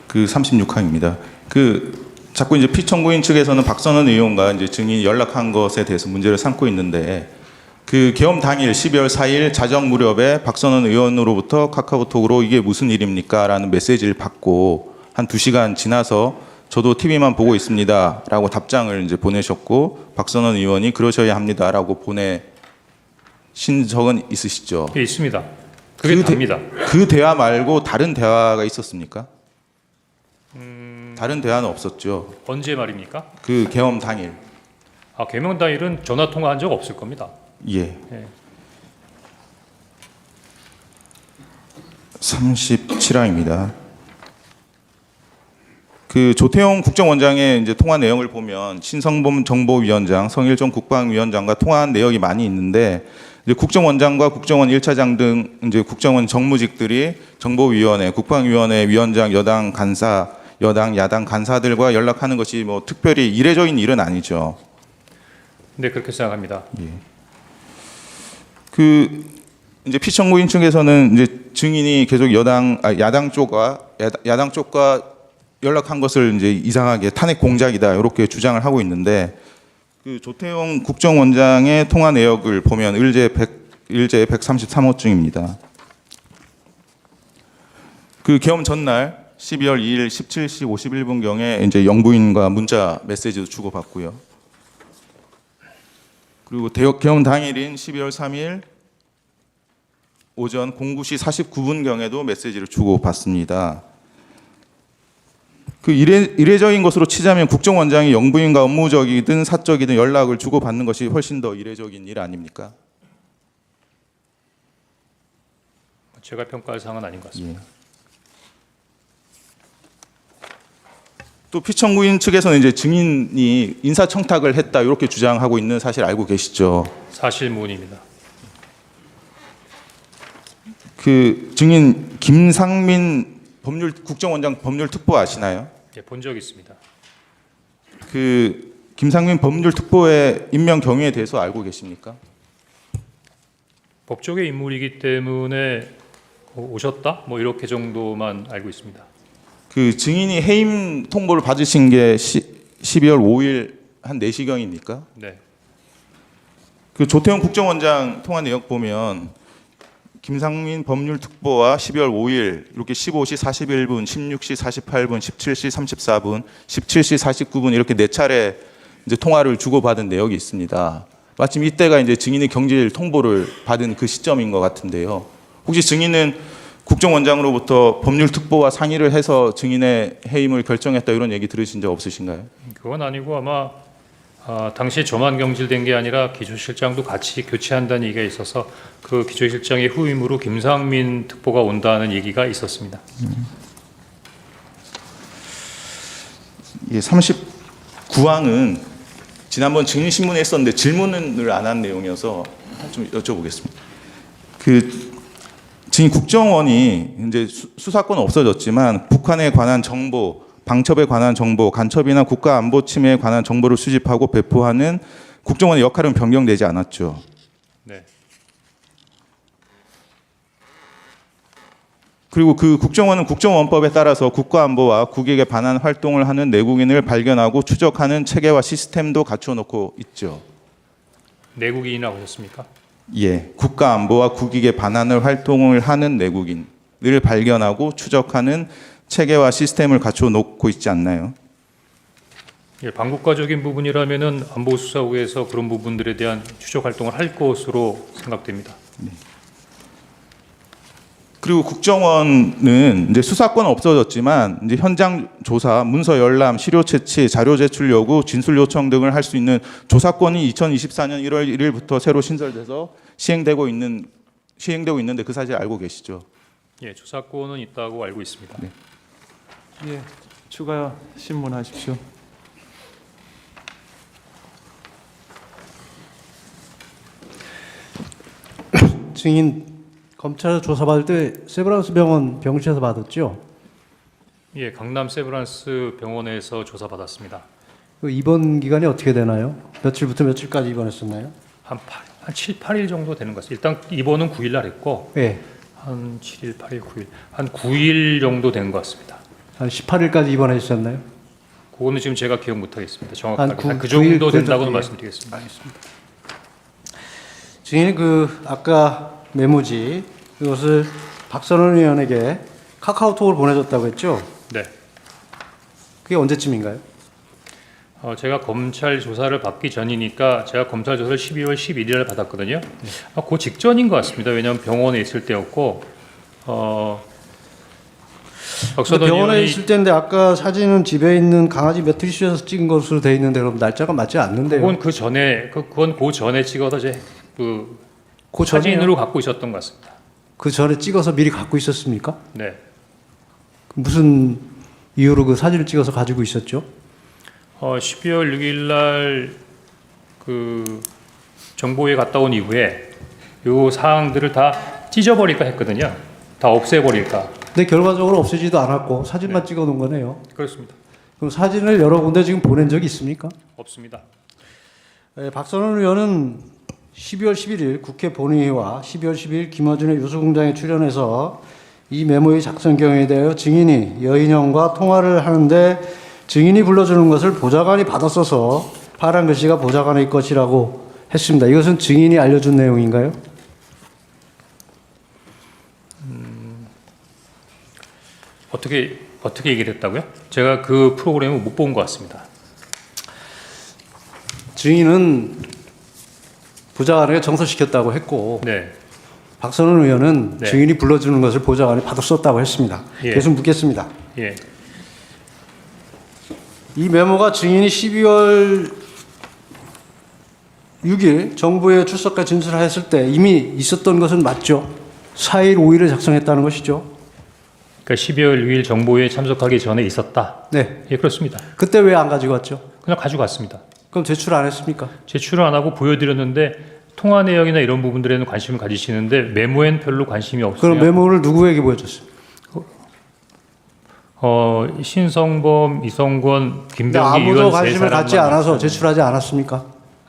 그 36항입니다. 그 자꾸 이제 피청구인 측에서는 박선원 의원과 이제 증인이 연락한 것에 대해서 문제를 삼고 있는데 그 계엄 당일 12월 4일 자정 무렵에 박선원 의원으로부터 카카오톡으로 이게 무슨 일입니까? 라는 메시지를 받고 한 2시간 지나서 저도 TV만 보고 있습니다. 라고 답장을 이제 보내셨고 박선원 의원이 그러셔야 합니다. 라고 보내신 적은 있으시죠? 예, 있습니다. 그게 답니다. 그 대화 말고 다른 대화가 있었습니까? 다른 대화는 없었죠. 언제 말입니까? 그 계엄 당일. 개명 당일은 전화 통화한 적 없을 겁니다. 예. 예. 37항입니다. 그 조태용 국정원장의 이제 통화 내용을 보면 신성범 정보위원장, 성일종 국방위원장과 통화한 내역이 많이 있는데 이제 국정원장과 국정원 1차장 등 이제 국정원 정무직들이 정보위원회, 국방위원회 위원장, 여당 간사, 여당, 야당 간사들과 연락하는 것이 뭐 특별히 이례적인 일은 아니죠. 네, 그렇게 생각합니다. 예. 그 이제 피청구인 측에서는 이제 증인이 계속 야당 쪽과 연락한 것을 이제 이상하게 탄핵 공작이다 이렇게 주장을 하고 있는데 그 조태용 국정원장의 통화 내역을 보면 의제 133호증입니다. 그 계엄 전날 12월 2일 17시 51분경에 이제 영부인과 문자 메시지도 주고받고요. 그리고 계엄 당일인 12월 3일 오전 09시 49분경에도 메시지를 주고받습니다. 그 이례적인 것으로 치자면 국정원장이 영부인과 업무적이든 사적이든 연락을 주고받는 것이 훨씬 더 이례적인 일 아닙니까? 제가 평가할 사항은 아닌 것 같습니다. 예. 또 피청구인 측에서는 이제 증인이 인사청탁을 했다 이렇게 주장하고 있는 사실 알고 계시죠? 사실무근입니다. 그 증인 김상민 국정원장 법률특보 아시나요? 예, 본 적 있습니다. 그 김상민 법률특보의 임명 경위에 대해서 알고 계십니까? 법조계 인물이기 때문에 오셨다? 뭐 이렇게 정도만 알고 있습니다. 그 증인이 해임 통보를 받으신 게 12월 5일 한 4시경입니까? 네. 그 조태용 국정원장 통화 내역 보면 김상민 법률특보와 12월 5일 이렇게 15시 41분, 16시 48분, 17시 34분, 17시 49분 이렇게 4차례 이제 통화를 주고받은 내역이 있습니다. 마침 이때가 이제 증인의 경질 통보를 받은 그 시점인 것 같은데요. 혹시 증인은 국정원장으로부터 법률특보와 상의를 해서 증인의 해임을 결정했다 이런 얘기 들으신 적 없으신가요? 그건 아니고 아마 당시 저만 경질된 게 아니라 기조실장도 같이 교체한다는 얘기가 있어서 그 기조실장의 후임으로 김상민 특보가 온다는 얘기가 있었습니다. 예, 39항은 지난번 증인신문에 했었는데 질문을 안 한 내용이어서 좀 여쭤보겠습니다. 그 증인 국정원이 이제 수사권은 없어졌지만 북한에 관한 정보, 방첩에 관한 정보, 간첩이나 국가 안보 침해에 관한 정보를 수집하고 배포하는 국정원의 역할은 변경되지 않았죠. 네. 그리고 그 국정원은 국정원법에 따라서 국가안보와 국익에 반한 활동을 하는 내국인을 발견하고 추적하는 체계와 시스템도 갖춰놓고 있죠. 내국인이라고 하셨습니까? 예, 국가안보와 국익에 반하는 활동을 하는 내국인을 발견하고 추적하는 체계와 시스템을 갖춰놓고 있지 않나요? 예, 반국가적인 부분이라면은 안보수사국에서 그런 부분들에 대한 추적 활동을 할 것으로 생각됩니다. 그리고 국정원은 이제 수사권은 없어졌지만 이제 현장 조사, 문서 열람, 시료 채취, 자료 제출 요구, 진술 요청 등을 할 수 있는 조사권이 2024년 1월 1일부터 새로 신설돼서 시행되고 있는데 그 사실 알고 계시죠? 예, 조사권은 있다고 알고 있습니다. 네. 예, 추가 신문하십시오. 증인 검찰 조사받을 때 세브란스 병원 병실에서 받았죠? 예, 강남 세브란스 병원에서 조사받았습니다. 그 입원 기간이 어떻게 되나요? 며칠부터 며칠까지 입원했었나요? 한 7, 8일 정도 되는 것 같습니다. 일단 입원은 9일 날 했고 네. 한 7일, 8일, 9일, 한 9일 정도 된 것 같습니다. 한 18일까지 입원하셨나요? 그거는 지금 제가 기억 못하겠습니다. 정확하게 한 그 정도 9일 된다고는 예. 말씀드리겠습니다. 알겠습니다. 증인이 그 아까 메모지 이것을 박선원 의원에게 카카오톡을 보내줬다고 했죠? 네. 그게 언제쯤인가요? 제가 검찰 조사를 받기 전이니까 제가 검찰 조사를 12월 11일에 받았거든요. 그 직전인 것 같습니다. 왜냐하면 병원에 있을 때였고 박선원 병원에 의원이 있을 때인데 아까 사진은 집에 있는 강아지 매트리스에서 찍은 것으로 돼 있는데 그럼 날짜가 맞지 않는데요? 그건 그 전에 그건 그 전에 찍어서 그 그 전에요? 사진으로 갖고 있었던 것 같습니다. 그 전에 찍어서 미리 갖고 있었습니까? 네. 무슨 이유로 그 사진을 찍어서 가지고 있었죠? 12월 6일 날 그 정보에 갔다 온 이후에 요 사항들을 다 찢어버릴까 했거든요. 다 없애버릴까. 근데 결과적으로 없애지도 않았고 사진만 찍어 놓은 거네요. 그렇습니다. 그럼 사진을 여러 군데 지금 보낸 적이 있습니까? 없습니다. 박선원 의원은 12월 11일 국회 본회의와 12월 12일 김어준의 유수공장에 출연해서 이 메모의 작성 경위에 대하여 증인이 여인형과 통화를 하는데 증인이 불러주는 것을 보좌관이 받았어서 파란 글씨가 보좌관의 것이라고 했습니다. 이것은 증인이 알려준 내용인가요? 어떻게 얘기를 했다고요? 제가 그 프로그램을 못 본 것 같습니다. 증인은 보좌관에게 정서시켰다고 했고 네. 박선원 의원은 네. 증인이 불러주는 것을 보좌관이 받았었다고 했습니다. 예. 계속 묻겠습니다. 예. 이 메모가 증인이 12월 6일 정부에 출석과 진술했을 때 이미 있었던 것은 맞죠? 4일, 5일에 작성했다는 것이죠? 그러니까 12월 6일 정보에 참석하기 전에 있었다. 네. 예, 그렇습니다. 그때 왜 안 가지고 왔죠? 그냥 가져갔습니다. 그럼 제출 안 했습니까? 제출을 안 하고 보여드렸는데 통화 내역이나 이런 부분들에는 관심을 가지시는데 메모엔 별로 관심이 없어요. 그럼 메모를 누구에게 보여줬습니까? 신성범, 이성권, 근데 김병기 아무도 의원 세 관심을 갖지 사람만 않아서 제출하지 않았습니까?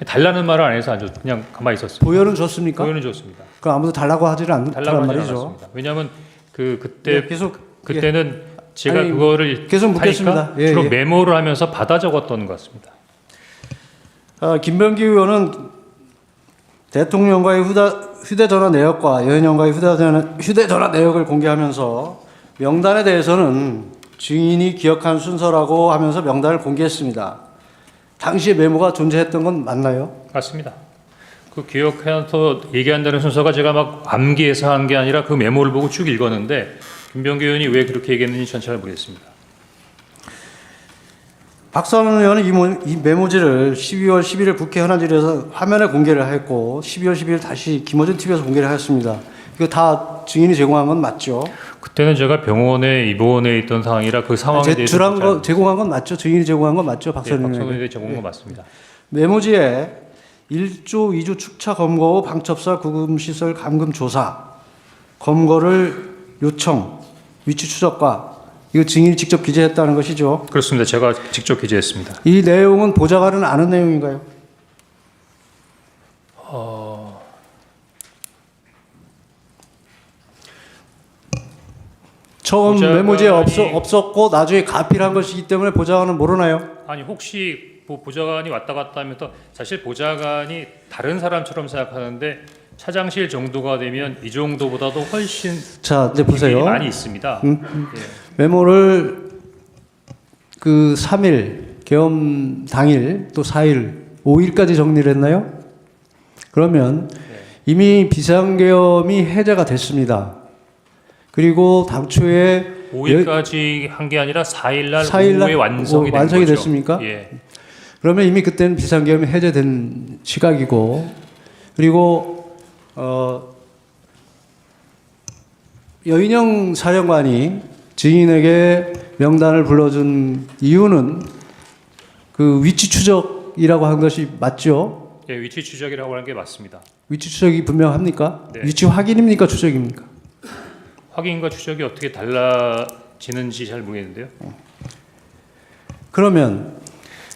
달라는 말을 안 해서 안 줬, 그냥 가만히 있었습니다. 보여는 줬습니까? 보여는 줬습니다. 그럼 아무도 달라고 하지는 달라고 않단 하지 말이죠. 않았습니다. 왜냐하면 그때 네, 계속 그때는 제가 아니, 그거를 계속 묻겠습니다. 하니까 예, 주로 예. 메모를 하면서 받아 적었던 것 같습니다. 김병기 의원은 대통령과의 휴대전화 내역과 여인형과의 휴대전화 내역을 공개하면서 명단에 대해서는 증인이 기억한 순서라고 하면서 명단을 공개했습니다. 당시에 메모가 존재했던 건 맞나요? 맞습니다. 그 기억해서 얘기한다는 순서가 제가 막 암기해서 한 게 아니라 그 메모를 보고 쭉 읽었는데 김병기 의원이 왜 그렇게 얘기했는지 전 잘 모르겠습니다. 박선원 의원은 이 메모지를 12월 11일 국회 현안질에서 화면에 공개를 했고 12월 12일 다시 김어준 TV에서 공개를 하였습니다. 이거 다 증인이 제공한 건 맞죠? 그때는 제가 병원에 입원해 있던 상황이라 그 상황에 대해서 제공한 건 맞죠? 증인이 제공한 건 맞죠? 박선원 의원에게. 박선원에게 제공한 건 맞습니다. 메모지에 1조 2조 축차 검거 후 방첩사 구금시설 감금 조사 검거를 요청 위치 추적과 이거 증인이 직접 기재했다는 것이죠. 그렇습니다. 제가 직접 기재했습니다. 이 내용은 보좌관은 아는 내용인가요? 처음 보좌관이- 메모지에 없었고 나중에 가필한 것이기 때문에 보좌관은 모르나요? 아니 혹시 보좌관이 왔다 갔다 하면서 사실 보좌관이 다른 사람처럼 생각하는데 차장실 정도가 되면 이 정도보다도 훨씬 자, 이제 일이 보세요. 많이 있습니다. 예. 메모를 그 3일 계엄 당일 또 4일 5일까지 정리를 했나요? 그러면 이미 비상계엄이 해제가 됐습니다. 그리고 당초에 5일까지 한 게 아니라 4일날 4일 날 오후에 완성이 된 완성이 거죠. 됐습니까? 예. 그러면 이미 그때는 비상계엄이 해제된 시각이고, 그리고 여인영 사령관이 증인에게 명단을 불러준 이유는 그 위치 추적이라고 한 것이 맞죠? 예, 위치 추적이라고 하는 게 맞습니다. 위치 추적이 분명합니까? 네. 위치 확인입니까? 추적입니까? 확인과 추적이 어떻게 달라지는지 잘 모르겠는데요. 그러면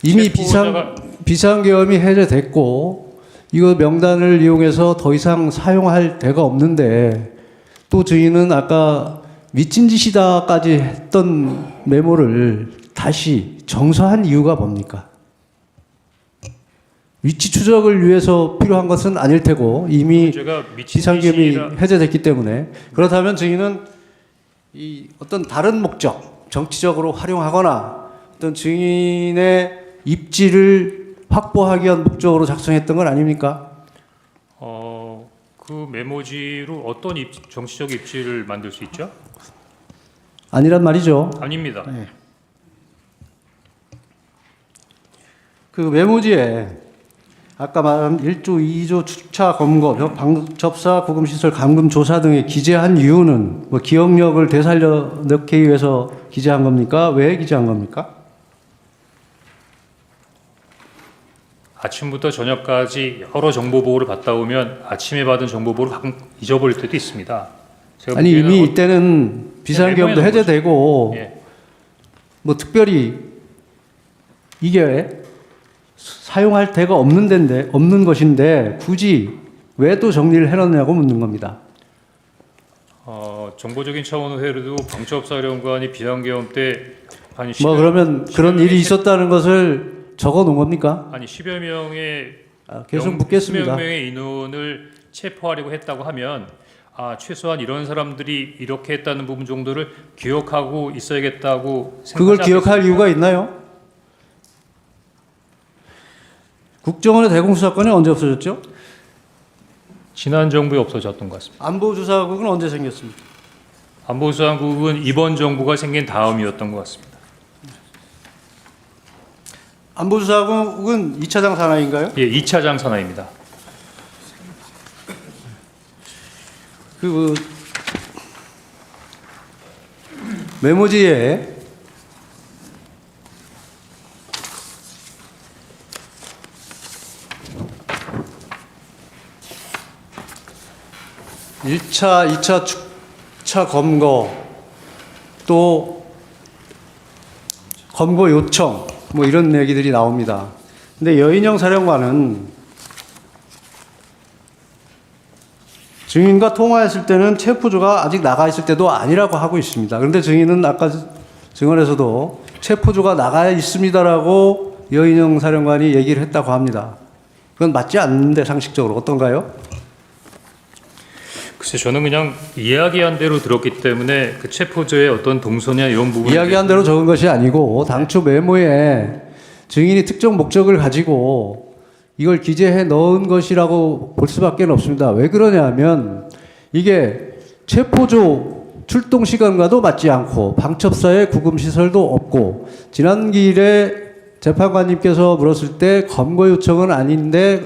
이미 체포자가- 비상계엄이 해제됐고 이거 명단을 이용해서 더 이상 사용할 데가 없는데 또 증인은 아까 미친 짓이다까지 했던 메모를 다시 정서한 이유가 뭡니까? 위치 추적을 위해서 필요한 것은 아닐 테고 이미 제가 미친 비상계엄이 짓이라 해제됐기 때문에 그렇다면 증인은 이 어떤 다른 목적, 정치적으로 활용하거나 어떤 증인의 입지를 확보하기 위한 목적으로 작성했던 건 아닙니까? 그 메모지로 어떤 정치적 입지를 만들 수 있죠? 아니란 말이죠. 아닙니다. 그 메모지에 아까 말한 1조, 2조 추차 검거, 방접사, 구금시설, 감금조사 등에 기재한 이유는 뭐 기억력을 되살려 넣기 위해서 기재한 겁니까? 왜 기재한 겁니까? 아침부터 저녁까지 여러 정보 보고를 받다 보면 아침에 받은 정보 보고를 가끔 잊어버릴 때도 있습니다. 제가 아니 보기에는 이미 이때는 비상계엄도 메모해 놓은 해제되고 예. 뭐 특별히 이게 사용할 데가 없는 것인데 굳이 왜 또 정리를 해놨냐고 묻는 겁니다. 정보적인 차원으로 해도 방첩사령관이 비상계엄 때한 뭐 그러면 그런 일이 있었다는 것을 적어 놓은 겁니까? 아니 10여 명의 계속 묻겠습니다. 10여 명의 인원을 체포하려고 했다고 하면 최소한 이런 사람들이 이렇게 했다는 부분 정도를 기억하고 있어야겠다고 그걸 생각하지 기억할 않겠습니까? 이유가 있나요? 국정원의 대공수사권이 언제 없어졌죠? 지난 정부에 없어졌던 것 같습니다. 안보조사국은 언제 생겼습니까? 안보수사국은 이번 정부가 생긴 다음이었던 것 같습니다. 안보조사국은 2차장 산하인가요? 예, 2차장 산하입니다. 그 메모지에 (1차) (2차) 축차 검거 또 검거 요청 뭐 이런 얘기들이 나옵니다. 근데 여인영 사령관은 증인과 통화했을 때는 체포조가 아직 나가 있을 때도 아니라고 하고 있습니다. 그런데 증인은 아까 증언에서도 체포조가 나가 있습니다라고 여인영 사령관이 얘기를 했다고 합니다. 그건 맞지 않는데 상식적으로 어떤가요? 글쎄 저는 그냥 이야기한 대로 들었기 때문에 그 체포조의 어떤 동선이나 이런 부분 이야기한 대로 적은 것이 아니고 당초 메모에 증인이 특정 목적을 가지고 이걸 기재해 넣은 것이라고 볼 수밖에 없습니다. 왜 그러냐면 이게 체포조 출동 시간과도 맞지 않고 방첩사의 구금시설도 없고 지난 기일에 재판관님께서 물었을 때 검거 요청은 아닌데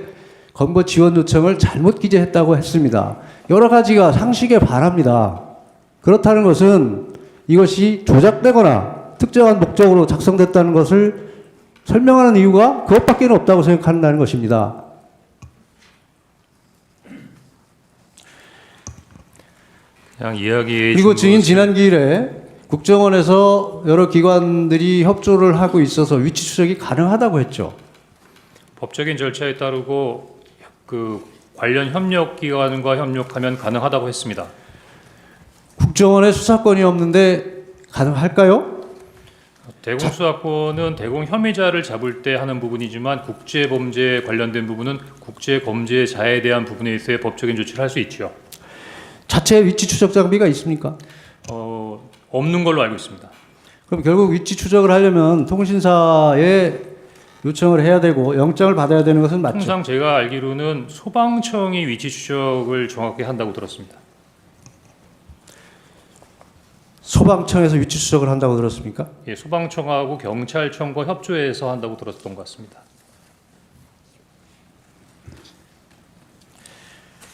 검거 지원 요청을 잘못 기재했다고 했습니다. 여러 가지가 상식에 반합니다. 그렇다는 것은 이것이 조작되거나 특정한 목적으로 작성됐다는 것을 설명하는 이유가 그것밖에 없다고 생각한다는 것입니다. 그냥 이야기 그리고 증인 지난 기일에 국정원에서 여러 기관들이 협조를 하고 있어서 위치 추적이 가능하다고 했죠. 법적인 절차에 따르고 그 관련 협력 기관과 협력하면 가능하다고 했습니다. 국정원에 수사권이 없는데 가능할까요? 대공수사권은 대공 혐의자를 잡을 때 하는 부분이지만 국제범죄에 관련된 부분은 국제범죄자에 대한 부분에 있어야 법적인 조치를 할 수 있죠. 자체 위치 추적 장비가 있습니까? 없는 걸로 알고 있습니다. 그럼 결국 위치 추적을 하려면 통신사에 요청을 해야 되고 영장을 받아야 되는 것은 맞죠? 통상 제가 알기로는 소방청이 위치 추적을 정확히 한다고 들었습니다. 소방청에서 위치 추적을 한다고 들었습니까? 예, 소방청하고 경찰청과 협조해서 한다고 들었던 것 같습니다.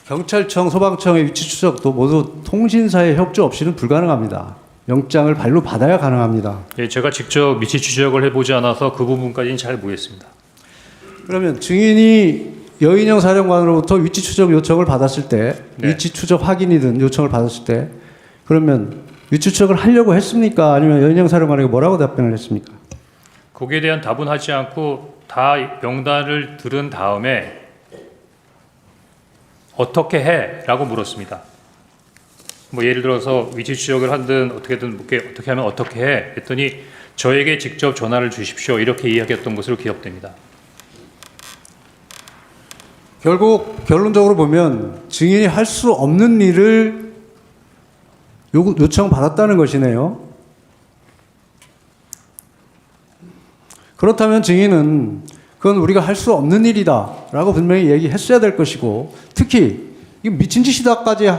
경찰청, 소방청의 위치 추적도 모두 통신사의 협조 없이는 불가능합니다. 영장을 발로 받아야 가능합니다. 예, 제가 직접 위치 추적을 해보지 않아서 그 부분까지는 잘 모르겠습니다. 그러면 증인이 여인영 사령관으로부터 위치 추적 요청을 받았을 때, 네. 위치 추적 확인이든 요청을 받았을 때, 그러면 위치 추적을 하려고 했습니까? 아니면 여인영 사령관에게 뭐라고 답변을 했습니까? 거기에 대한 답은 하지 않고 다 명단을 들은 다음에 어떻게 해? 라고 물었습니다. 뭐 예를 들어서 위치 추적을 하든 어떻게든 어떻게 하면 어떻게 해? 했더니 저에게 직접 전화를 주십시오. 이렇게 이야기했던 것으로 기억됩니다. 결국 결론적으로 보면 증인이 할 수 없는 일을 요청받았다는 것이네요. 그렇다면 증인은 그건 우리가 할 수 없는 일이다 라고 분명히 얘기했어야 될 것이고, 특히 이거 미친 짓이다까지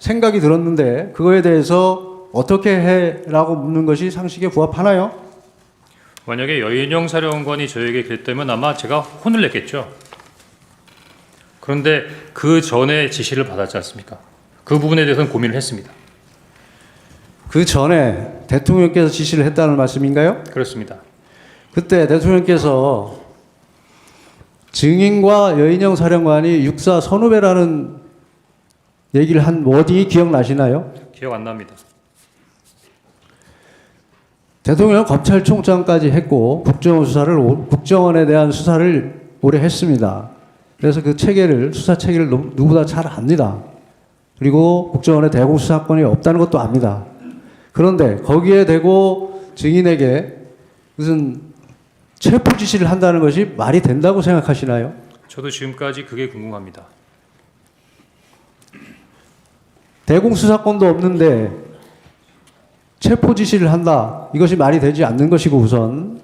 생각이 들었는데 그거에 대해서 어떻게 해? 라고 묻는 것이 상식에 부합하나요? 만약에 여인영 사령관이 저에게 그랬다면 아마 제가 혼을 냈겠죠. 그런데 그 전에 지시를 받았지 않습니까? 그 부분에 대해서는 고민을 했습니다. 그 전에 대통령께서 지시를 했다는 말씀인가요? 그렇습니다. 그때 대통령께서 증인과 여인영 사령관이 육사 선후배라는 얘기를 한 워딩이 기억나시나요? 기억 안 납니다. 대통령은 검찰총장까지 했고 국정원에 대한 수사를 오래 했습니다. 그래서 그 체계를, 수사 체계를 누구보다 잘 압니다. 그리고 국정원에 대공수사권이 없다는 것도 압니다. 그런데 거기에 대고 증인에게 무슨 체포 지시를 한다는 것이 말이 된다고 생각하시나요? 저도 지금까지 그게 궁금합니다. 대공수사권도 없는데 체포 지시를 한다. 이것이 말이 되지 않는 것이고, 우선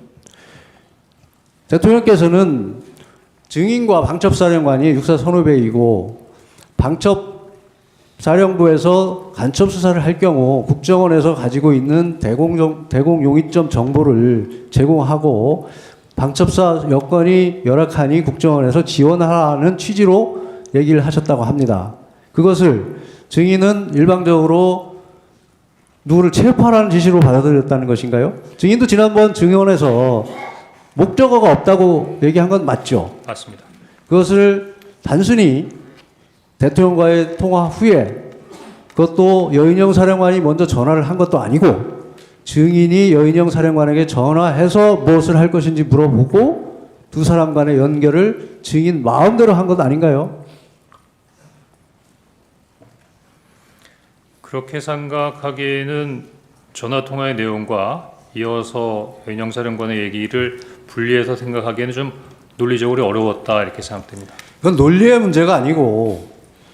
대통령께서는 증인과 방첩사령관이 육사 선후배이고 방첩사령부에서 간첩 수사를 할 경우 국정원에서 가지고 있는 대공 용의점 정보를 제공하고 방첩사 여건이 열악하니 국정원에서 지원하라는 취지로 얘기를 하셨다고 합니다. 그것을 증인은 일방적으로 누구를 체포하라는 지시로 받아들였다는 것인가요? 증인도 지난번 증언에서 목적어가 없다고 얘기한 건 맞죠? 맞습니다. 그것을 단순히 대통령과의 통화 후에, 그것도 여인영 사령관이 먼저 전화를 한 것도 아니고 증인이 여인영 사령관에게 전화해서 무엇을 할 것인지 물어보고 두 사람 간의 연결을 증인 마음대로 한 것 아닌가요? 그렇게 생각하기에는 전화통화의 내용과 이어서 여인영 사령관의 얘기를 분리해서 생각하기에는 좀 논리적으로 어려웠다 이렇게 생각됩니다. 그건 논리의 문제가 아니고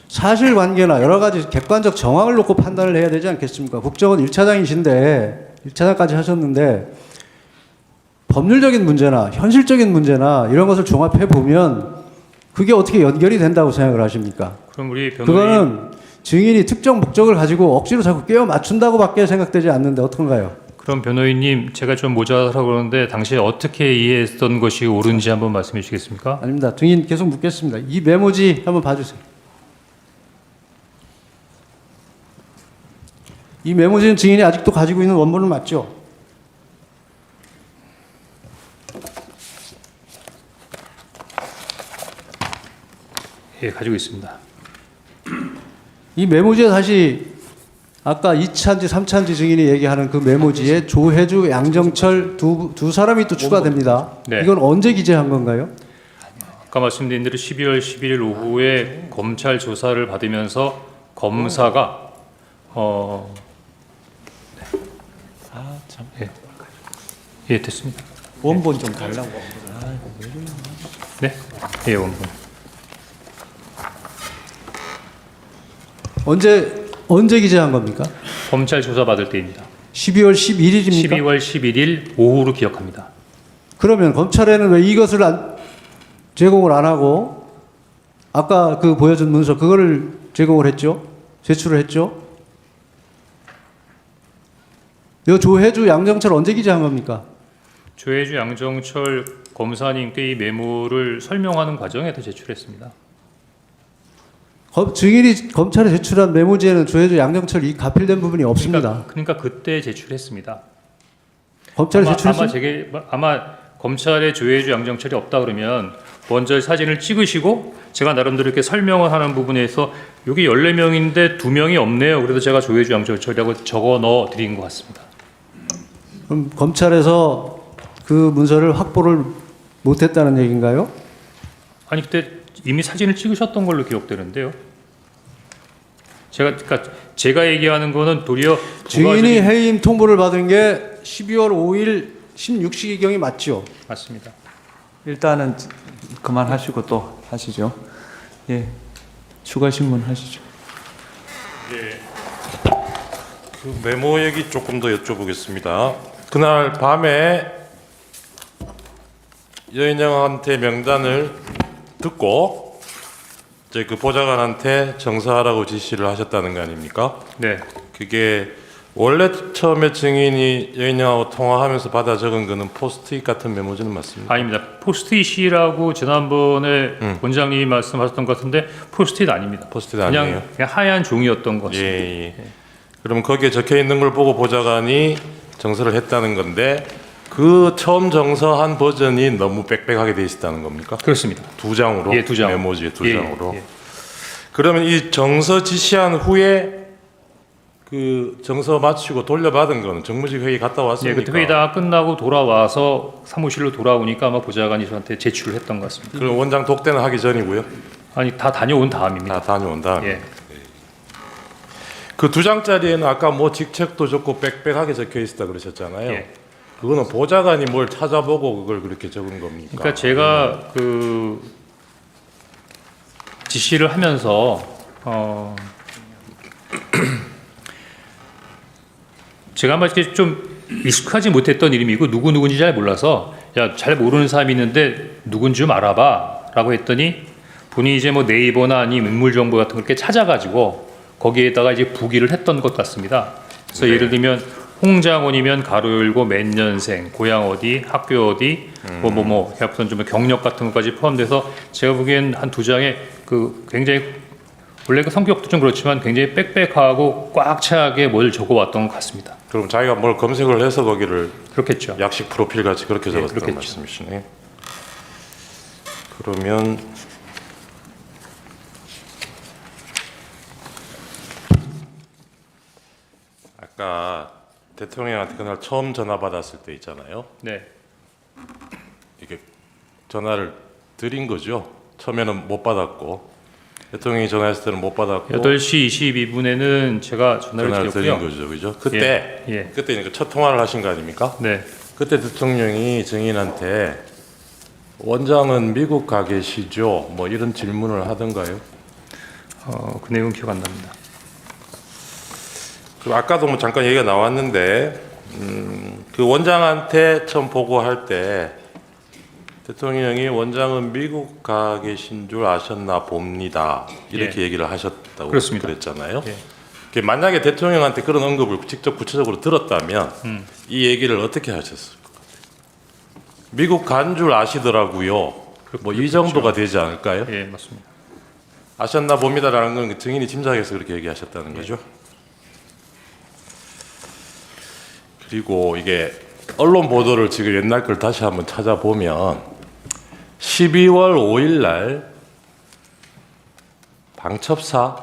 사실관계나 여러 가지 객관적 정황을 놓고 판단을 해야 되지 않겠습니까? 국정원 1차장이신데 1차장까지 하셨는데 법률적인 문제나 현실적인 문제나 이런 것을 종합해 보면 그게 어떻게 연결이 된다고 생각을 하십니까? 그럼 우리 변호인 그거는 증인이 특정 목적을 가지고 억지로 자꾸 끼워 맞춘다고밖에 생각되지 않는데 어떤가요? 그럼 변호인님 제가 좀 모자라서 그러는데 당시에 어떻게 이해했던 것이 옳은지 한번 말씀해 주시겠습니까? 아닙니다. 증인 계속 묻겠습니다. 이 메모지 한번 봐주세요. 이 메모지는 증인이 아직도 가지고 있는 원본은 맞죠? 예, 가지고 있습니다. 이 메모지에 다시 아까 2차인지 3차인지 증인이 얘기하는 그 메모지에 조혜주, 양정철 두 사람이 또 추가됩니다. 네. 이건 언제 기재한 건가요? 아까 말씀드린 대로 12월 11일 오후에 검찰 조사를 받으면서 검사가 예, 됐습니다. 원본 좀 달라고. 네, 예, 원본. 언제 기재한 겁니까? 검찰 조사 받을 때입니다. 12월 11일입니까? 12월 11일 오후로 기억합니다. 그러면 검찰에는 왜 이것을 제공을 안 하고 아까 그 보여준 문서 그거를 제공을 했죠? 제출을 했죠? 이 조혜주, 양정철 언제 기재한 겁니까? 조혜주, 양정철 검사님께 이 메모를 설명하는 과정에서 제출했습니다. 증인이 검찰에 제출한 메모지에는 조혜주, 양정철 이 가필된 부분이 없습니다. 그러니까 그때 제출했습니다. 검찰에 아마 검찰에 조혜주, 양정철이 없다 그러면 먼저 사진을 찍으시고 제가 나름대로 이렇게 설명을 하는 부분에서 여기 14명인데 2명이 없네요. 그래서 제가 조혜주, 양정철이라고 적어 넣어 드린 것 같습니다. 그럼 검찰에서 그 문서를 확보를 못했다는 얘기인가요? 아니 그때 이미 사진을 찍으셨던 걸로 기억되는데요. 제가 얘기하는 거는 도리어 증인이 해임 통보를 받은 게 12월 5일 16시경이 맞죠? 맞습니다. 일단은 그만하시고 또 하시죠. 예, 추가 신문 하시죠. 예, 그 메모 얘기 조금 더 여쭤보겠습니다. 그날 밤에 여인영한테 명단을 듣고 이제 그 보좌관한테 정사하라고 지시를 하셨다는 거 아닙니까? 네, 그게 원래 처음에 증인이 여인영하고 통화하면서 받아 적은 거는 포스트잇 같은 메모지는 맞습니까? 아닙니다. 포스트잇이라고 지난번에 원장님이 말씀하셨던 것 같은데 포스트잇 아닙니다. 포스트잇 아니에요? 그냥 하얀 종이였던 것 같습니다. 예. 그러면 거기에 적혀 있는 걸 보고 보좌관이 정서를 했다는 건데 그 처음 정서한 버전이 너무 빽빽하게 돼 있었다는 겁니까? 그렇습니다. 2장으로? 예, 2장. 메모지에 2장으로. 예. 그러면 이 정서 지시한 후에 그 정서 마치고 돌려받은 거는 정무직 회의 갔다 예, 왔습니까? 그때 회의 다 끝나고 돌아와서 사무실로 돌아오니까 아마 보좌관이 저한테 제출을 했던 것 같습니다. 그럼 원장 독대는 하기 전이고요? 아니 다 다녀온 다음입니다. 다 다녀온 다음. 예. 그 2장짜리에는 아까 뭐 직책도 적고 빽빽하게 적혀 있었다 그러셨잖아요. 예. 그거는 보좌관이 뭘 찾아보고 그걸 그렇게 적은 겁니까? 그러니까 제가 그 지시를 하면서 제가 아마 이렇게 좀 익숙하지 못했던 이름이고 누구인지 잘 몰라서 야, 잘 모르는 사람이 있는데 누군지 좀 알아봐라고 했더니 본인이 이제 뭐 네이버나 아니면 인물 정보 같은 걸 이렇게 찾아가지고 거기에다가 이제 부기를 했던 것 같습니다. 그래서 네. 예를 들면 홍장원이면 가로 열고 몇 년생, 고향 어디, 학교 어디, 해갖고선 좀 경력 같은 것까지 포함돼서 제가 보기엔 한 2장에 그 굉장히 원래 그 성격도 좀 그렇지만 굉장히 빽빽하고 꽉 차게 뭘 적어왔던 것 같습니다. 그럼 자기가 뭘 검색을 해서 거기를 그렇겠죠. 약식 프로필 같이 그렇게 예, 적었다는 그렇겠죠. 말씀이시네. 그러면 아까 대통령한테 그날 처음 전화 받았을 때 있잖아요. 네, 이게 전화를 드린 거죠. 처음에는 못 받았고 대통령이 전화했을 때는 못 받았고 8시 22분에는 제가 전화를 드린 드렸고요. 거죠, 그죠? 그때 예. 그때 첫 통화를 하신 거 아닙니까? 네, 그때 대통령이 증인한테 원장은 미국 가 계시죠? 뭐 이런 질문을 하던가요? 그 내용은 기억 안 납니다. 그 아까도 뭐 잠깐 얘기가 나왔는데 그 원장한테 처음 보고할 때 대통령이 원장은 미국 가 계신 줄 아셨나 봅니다. 이렇게 얘기를 하셨다고 그렇습니다. 그랬잖아요. 예. 그 만약에 대통령한테 그런 언급을 직접 구체적으로 들었다면 이 얘기를 어떻게 하셨을까? 미국 간 줄 아시더라고요. 뭐 이 정도가 되지 않을까요? 예, 맞습니다. 아셨나 봅니다라는 건 증인이 짐작해서 그렇게 얘기하셨다는 거죠. 그리고 이게 언론 보도를 지금 옛날 걸 다시 한번 찾아보면 12월 5일 날 방첩사는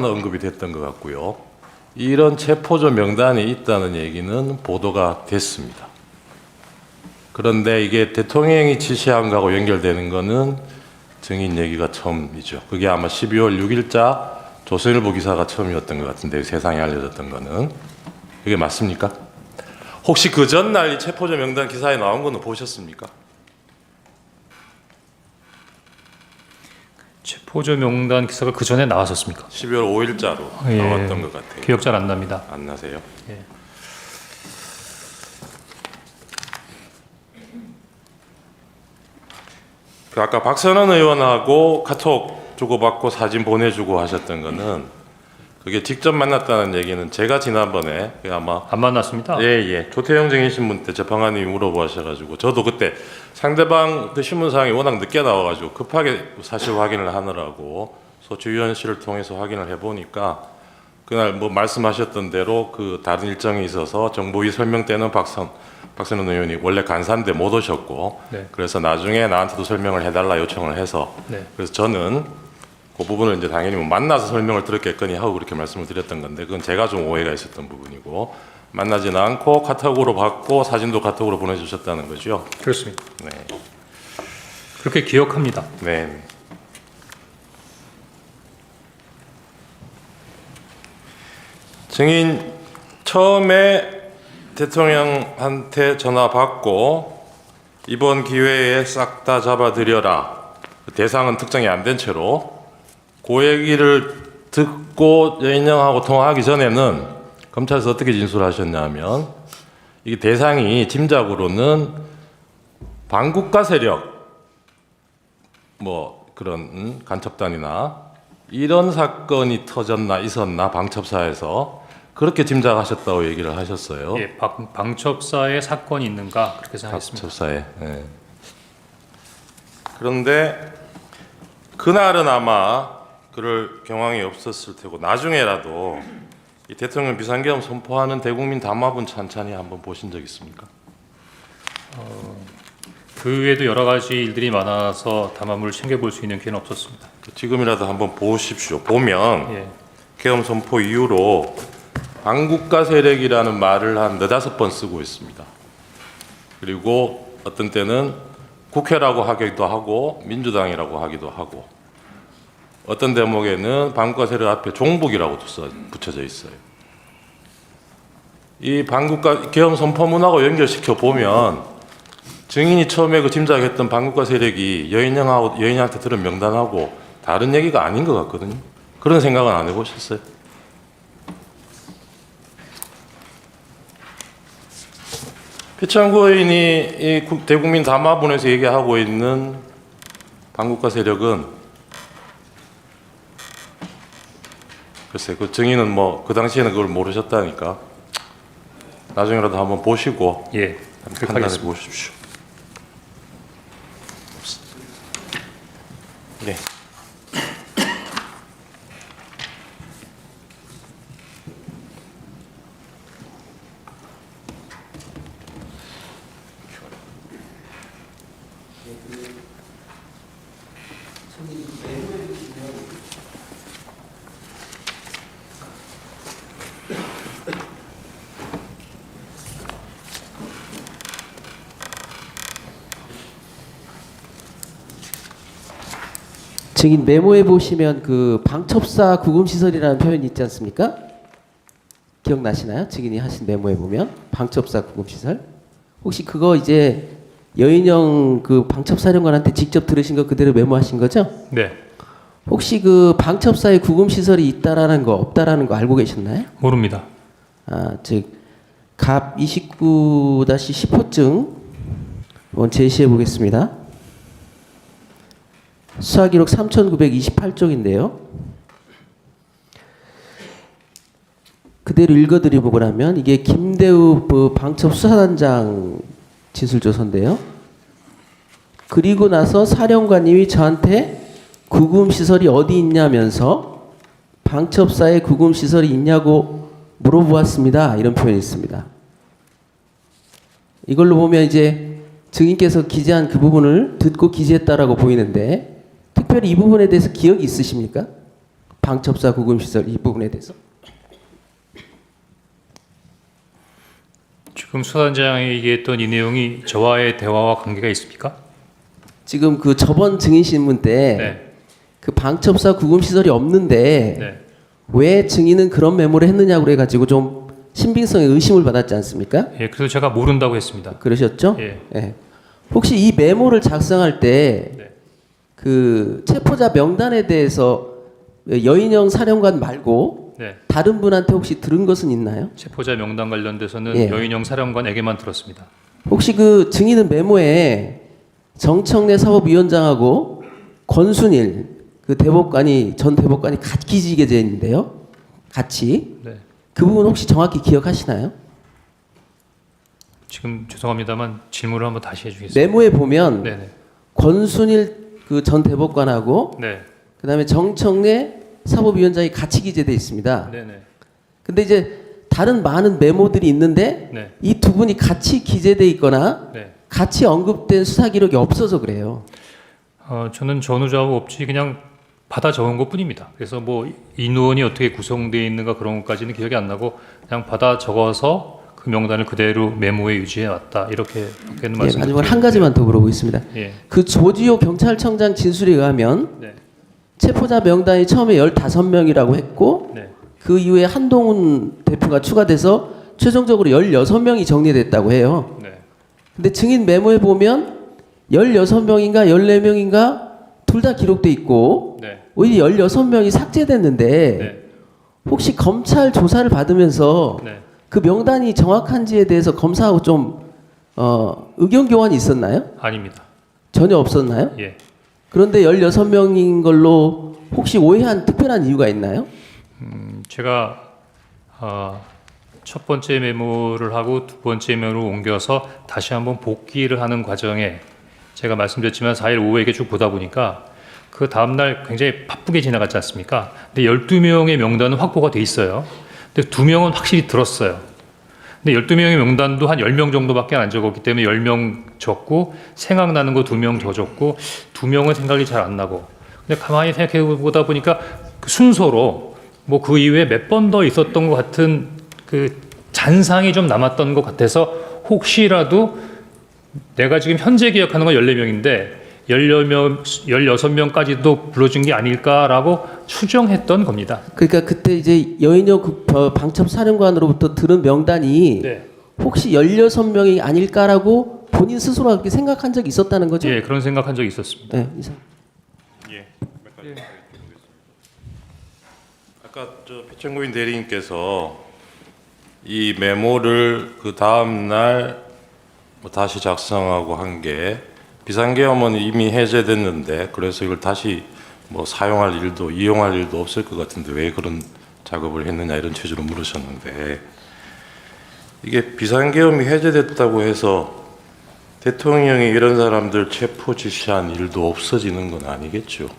언급이 됐던 것 같고요. 이런 체포조 명단이 있다는 얘기는 보도가 됐습니다. 그런데 이게 대통령이 지시한 거하고 연결되는 거는 증인 얘기가 처음이죠. 그게 아마 12월 6일자 조선일보 기사가 처음이었던 것 같은데 세상에 알려졌던 거는 그게 맞습니까? 혹시 그 전날 이 체포자 명단 기사에 나온 거는 보셨습니까? 체포조 명단 기사가 그 전에 나왔었습니까? 12월 5일자로 예, 나왔던 것 같아요. 기억 잘 안 납니다. 안 나세요? 예. 그 아까 박선원 의원하고 카톡 주고받고 사진 보내주고 하셨던 거는 그게 직접 만났다는 얘기는 제가 지난번에 아마 안 만났습니다. 예. 조태영 증인신문 때 재판관님이 물어보셔가지고 저도 그때 상대방 그 신문사항이 워낙 늦게 나와가지고 급하게 사실 확인을 하느라고 소추위원실을 통해서 확인을 해보니까 그날 뭐 말씀하셨던 대로 그 다른 일정이 있어서 정보위 설명 때는 박선원 의원이 원래 간사인데 못 오셨고 네. 그래서 나중에 나한테도 설명을 해달라 요청을 해서 네. 그래서 저는 그 부분을 이제 당연히 뭐 만나서 설명을 들었겠거니 하고 그렇게 말씀을 드렸던 건데 그건 제가 좀 오해가 있었던 부분이고 만나지는 않고 카톡으로 받고 사진도 카톡으로 보내주셨다는 거죠. 그렇습니다. 네. 그렇게 기억합니다. 네. 증인 처음에 대통령한테 전화 받고 이번 기회에 싹 다 잡아들여라. 대상은 특정이 안 된 채로 그 얘기를 듣고 여인영하고 통화하기 전에는 검찰에서 어떻게 진술하셨냐면 이게 대상이 짐작으로는 반국가 세력 뭐 그런 간첩단이나 이런 사건이 터졌나 있었나 방첩사에서 그렇게 짐작하셨다고 얘기를 하셨어요. 예, 방첩사에 사건이 있는가 그렇게 생각했습니다. 방첩사에. 예. 그런데 그날은 아마 그럴 경황이 없었을 테고 나중에라도 이 대통령 비상계엄 선포하는 대국민 담화문 찬찬히 한번 보신 적 있습니까? 그 외에도 여러 가지 일들이 많아서 담화물을 챙겨볼 수 있는 기회는 없었습니다. 지금이라도 한번 보십시오. 보면 예, 계엄 선포 이후로 반국가 세력이라는 말을 한 4-5번 쓰고 있습니다. 그리고 어떤 때는 국회라고 하기도 하고 민주당이라고 하기도 하고 어떤 대목에는 반국가 세력 앞에 종북이라고 붙여져 있어요. 이 반국가 계엄 선포문하고 연결시켜 보면 증인이 처음에 그 짐작했던 반국가 세력이 여인영한테 들은 명단하고 다른 얘기가 아닌 것 같거든요. 그런 생각은 안 해보셨어요? 피창구 의원이 이 대국민 담화문에서 얘기하고 있는 반국가 세력은 글쎄 그 증인은 뭐 그 당시에는 그걸 모르셨다니까 나중에라도 한번 보시고 예, 그렇게 판단해 하겠습니다. 보십시오. 네. 증인 메모에 보시면 그 방첩사 구금시설이라는 표현이 있지 않습니까? 기억나시나요? 증인이 하신 메모에 보면 방첩사 구금시설. 혹시 그거 이제 여인영 그 방첩사령관한테 직접 들으신 거 그대로 메모하신 거죠? 네, 혹시 그 방첩사에 구금시설이 있다라는 거 없다라는 거 알고 계셨나요? 모릅니다. 즉 갑 29-10호증 한번 제시해 보겠습니다. 수사기록 3928쪽인데요. 그대로 읽어드리고 나면 이게 김대우 방첩 수사단장 진술조서인데요. 그리고 나서 사령관님이 저한테 구금시설이 어디 있냐면서 방첩사에 구금시설이 있냐고 물어보았습니다. 이런 표현이 있습니다. 이걸로 보면 이제 증인께서 기재한 그 부분을 듣고 기재했다라고 보이는데 특별히 이 부분에 대해서 기억이 있으십니까? 방첩사 구금시설 이 부분에 대해서. 지금 수사단장이 얘기했던 이 내용이 저와의 대화와 관계가 있습니까? 지금 그 저번 증인신문 때 네, 그 방첩사 구금시설이 없는데 네. 왜 증인은 그런 메모를 했느냐고 그래가지고 좀 신빙성에 의심을 받았지 않습니까? 예, 그래서 제가 모른다고 했습니다. 그러셨죠? 예. 예. 혹시 이 메모를 작성할 때 네. 그 체포자 명단에 대해서 여인영 사령관 말고 네. 다른 분한테 혹시 들은 것은 있나요? 체포자 명단 관련돼서는 예. 여인영 사령관에게만 들었습니다. 혹시 그 증인은 메모에 정청래 사법위원장하고 권순일 그 대법관이 전 대법관이 같이 지게돼 있는데요. 같이 네. 그 부분 혹시 정확히 기억하시나요? 지금 죄송합니다만 질문을 한번 다시 해주겠습니다. 메모에 보면 네네. 권순일 그 전 대법관하고 네. 그다음에 정청래 사법위원장이 같이 기재돼 있습니다. 네네. 근데 이제 다른 많은 메모들이 있는데 네. 이 두 분이 같이 기재돼 있거나 네. 같이 언급된 수사 기록이 없어서 그래요. 저는 전후좌우 없이 그냥 받아 적은 것뿐입니다. 그래서 뭐 인원이 어떻게 구성되어 있는가 그런 것까지는 기억이 안 나고 그냥 받아 적어서 그 명단을 그대로 메모에 유지해 왔다 이렇게는 예, 말씀드립니다. 마지막으로 한 가지만 더 물어보겠습니다. 예. 그 조지호 경찰청장 진술에 의하면 네. 체포자 명단이 처음에 15명이라고 했고 네. 그 이후에 한동훈 대표가 추가돼서 최종적으로 16명이 정리됐다고 해요. 네. 근데 증인 메모에 보면 16명인가 14명인가 둘 다 기록돼 있고 네. 오히려 16명이 삭제됐는데 네. 혹시 검찰 조사를 받으면서 네. 그 명단이 정확한지에 대해서 검사하고 좀 의견 교환이 있었나요? 아닙니다. 전혀 없었나요? 예. 그런데 16명인 걸로 혹시 오해한 특별한 이유가 있나요? 제가 첫 번째 메모를 하고 두 번째 메모를 옮겨서 다시 한번 복기를 하는 과정에 제가 말씀드렸지만 4일 오후에 이렇게 쭉 보다 보니까 그 다음날 굉장히 바쁘게 지나갔지 않습니까? 근데 12명의 명단은 확보가 돼 있어요. 근데 2명은 확실히 들었어요. 근데 12명의 명단도 한 10명 정도밖에 안 적었기 때문에 10명 적고 생각나는 거 2명 더 적고 2명은 생각이 잘 안 나고 근데 가만히 생각해 보다 보니까 그 순서로 뭐 그 이후에 몇 번 더 있었던 것 같은 그 잔상이 좀 남았던 것 같아서 혹시라도 내가 지금 현재 기억하는 건 14명인데 16명까지도 불러준 게 아닐까라고 추정했던 겁니다. 그러니까 그때 이제 여인영 방첩 사령관으로부터 들은 명단이 네. 혹시 16명이 아닐까라고 본인 스스로 그렇게 생각한 적이 있었다는 거죠? 예, 그런 생각한 적이 있었습니다. 네, 이상. 아까 저 피천구인 대리님께서 이 메모를 그 다음 날 뭐 다시 작성하고 한 게 비상계엄은 이미 해제됐는데 그래서 이걸 다시 뭐 사용할 일도 이용할 일도 없을 것 같은데 왜 그런 작업을 했느냐 이런 취지로 물으셨는데 이게 비상계엄이 해제됐다고 해서 대통령이 이런 사람들 체포 지시한 일도 없어지는 건 아니겠죠.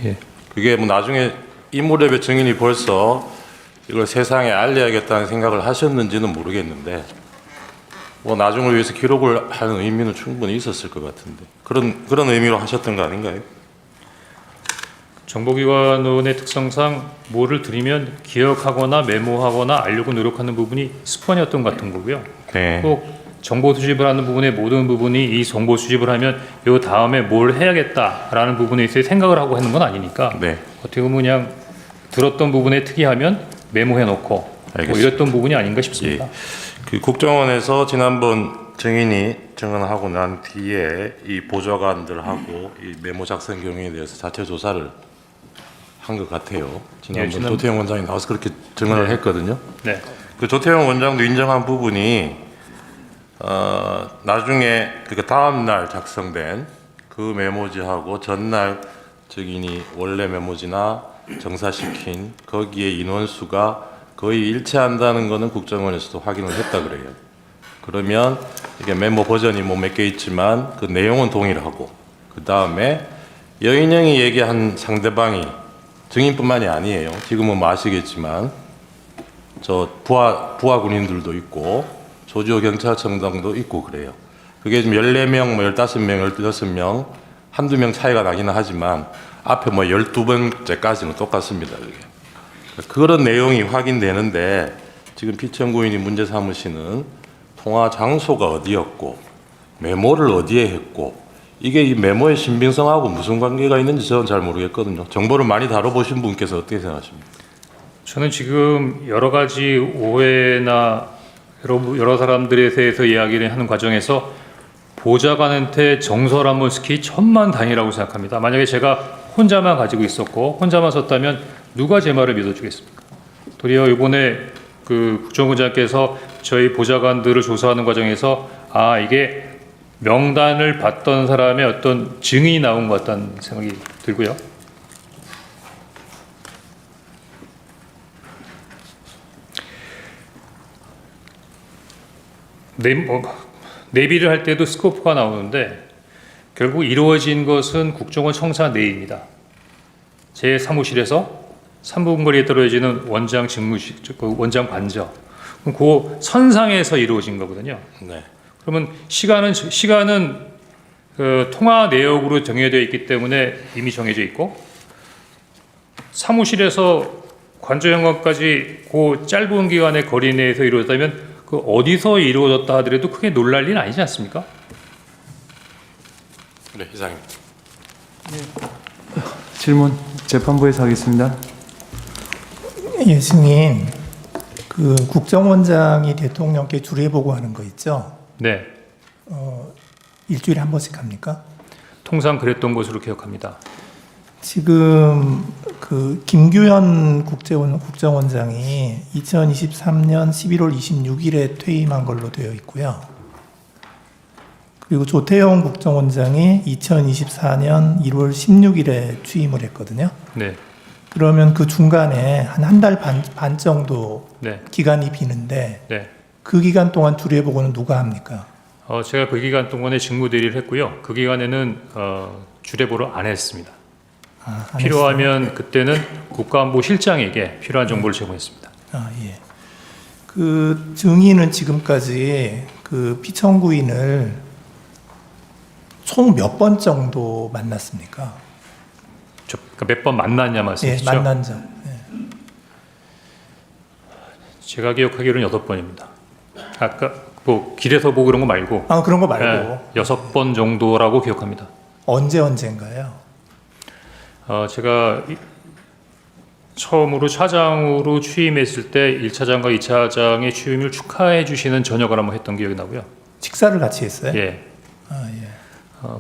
예. 그게 뭐 나중에 이무렵의 증인이 벌써 이걸 세상에 알려야겠다는 생각을 하셨는지는 모르겠는데 뭐 나중을 위해서 기록을 하는 의미는 충분히 있었을 것 같은데 그런 의미로 하셨던 거 아닌가요? 정보기관원의 특성상 뭐를 드리면 기억하거나 메모하거나 알려고 노력하는 부분이 습관이었던 것 같은 거고요. 네. 꼭 정보 수집을 하는 부분의 모든 부분이 이 정보 수집을 하면 요 다음에 뭘 해야겠다라는 부분에 있어 생각을 하고 하는 건 아니니까 네. 어떻게 보면 그냥 들었던 부분에 특이하면 메모해 놓고 뭐 알겠습니다. 이랬던 부분이 아닌가 싶습니다. 예. 그 국정원에서 지난번 증인이 증언하고 난 뒤에 이 보좌관들하고 이 메모 작성 경위에 대해서 자체 조사를 한 것 같아요. 지난번 지난- 조태영 원장이 나와서 그렇게 증언을 네. 했거든요. 네. 그 조태영 원장도 인정한 부분이 나중에 그 다음 날 작성된 그 메모지하고 전날 증인이 원래 메모지나 정사시킨 거기에 인원수가 거의 일치한다는 것은 국정원에서도 확인을 했다 그래요. 그러면 이게 메모 버전이 뭐 몇 개 있지만 그 내용은 동일하고 그 다음에 여인영이 얘기한 상대방이 증인뿐만이 아니에요. 지금은 뭐 아시겠지만 저 부하 군인들도 있고 조지호 경찰청장도 있고 그래요. 그게 지금 14명, 뭐 15명, 16명 한두 명 차이가 나기는 하지만 앞에 뭐 12번째까지는 똑같습니다. 그게. 그런 내용이 확인되는데 지금 피천구인이 문제 삼으시는 통화 장소가 어디였고 메모를 어디에 했고 이게 이 메모의 신빙성하고 무슨 관계가 있는지 저는 잘 모르겠거든요. 정보를 많이 다뤄보신 분께서 어떻게 생각하십니까? 저는 지금 여러 가지 오해나 여러 사람들에 대해서 이야기를 하는 과정에서 보좌관한테 정설한 모습이 천만다행이라고 생각합니다. 만약에 제가 혼자만 가지고 있었고 혼자만 썼다면 누가 제 말을 믿어주겠습니까? 도리어 이번에 그 국정원장께서 저희 보좌관들을 조사하는 과정에서 이게 명단을 받던 사람의 어떤 증인이 나온 것 같다는 생각이 들고요. 내비를 할 때도 스코프가 나오는데 결국 이루어진 것은 국정원 청사 내입니다. 제 사무실에서 3분 거리에 떨어지는 원장 직무실, 그 원장 관저, 그 선상에서 이루어진 거거든요. 네. 그러면 시간은 그 통화 내역으로 정해져 있기 때문에 이미 정해져 있고 사무실에서 관저현관까지 그 짧은 기간의 거리 내에서 이루어졌다면 그 어디서 이루어졌다 하더라도 크게 놀랄 일은 아니지 않습니까? 네, 이상입니다. 질문 재판부에서 하겠습니다. 예, 승인. 그 국정원장이 대통령께 주례보고하는 거 있죠? 네, 일주일에 한 번씩 합니까? 통상 그랬던 것으로 기억합니다. 지금 그 김규현 국정원장이 2023년 11월 26일에 퇴임한 걸로 되어 있고요. 그리고 조태용 국정원장이 2024년 1월 16일에 취임을 했거든요. 네, 그러면 그 중간에 한 달 반 정도 네, 기간이 비는데 네. 그 기간 동안 주례보고는 누가 합니까? 제가 그 기간 동안에 직무 대리를 했고요. 그 기간에는 주례보를 안 했습니다. 안 필요하면 그때는 국가안보실장에게 필요한 정보를 제공했습니다. 예. 그 증인은 지금까지 그 피청구인을 총 몇 번 정도 만났습니까? 그러니까 몇 번 만났냐 예, 말씀이시죠? 만난 적. 예. 제가 기억하기로는 8번입니다. 아까 뭐 길에서 보고 그런 거 말고 그런 거 말고 6번 정도라고 기억합니다. 언제인가요? 제가 처음으로 차장으로 취임했을 때 1차장과 2차장의 취임을 축하해 주시는 저녁을 한번 했던 기억이 나고요. 식사를 같이 했어요? 예. 예.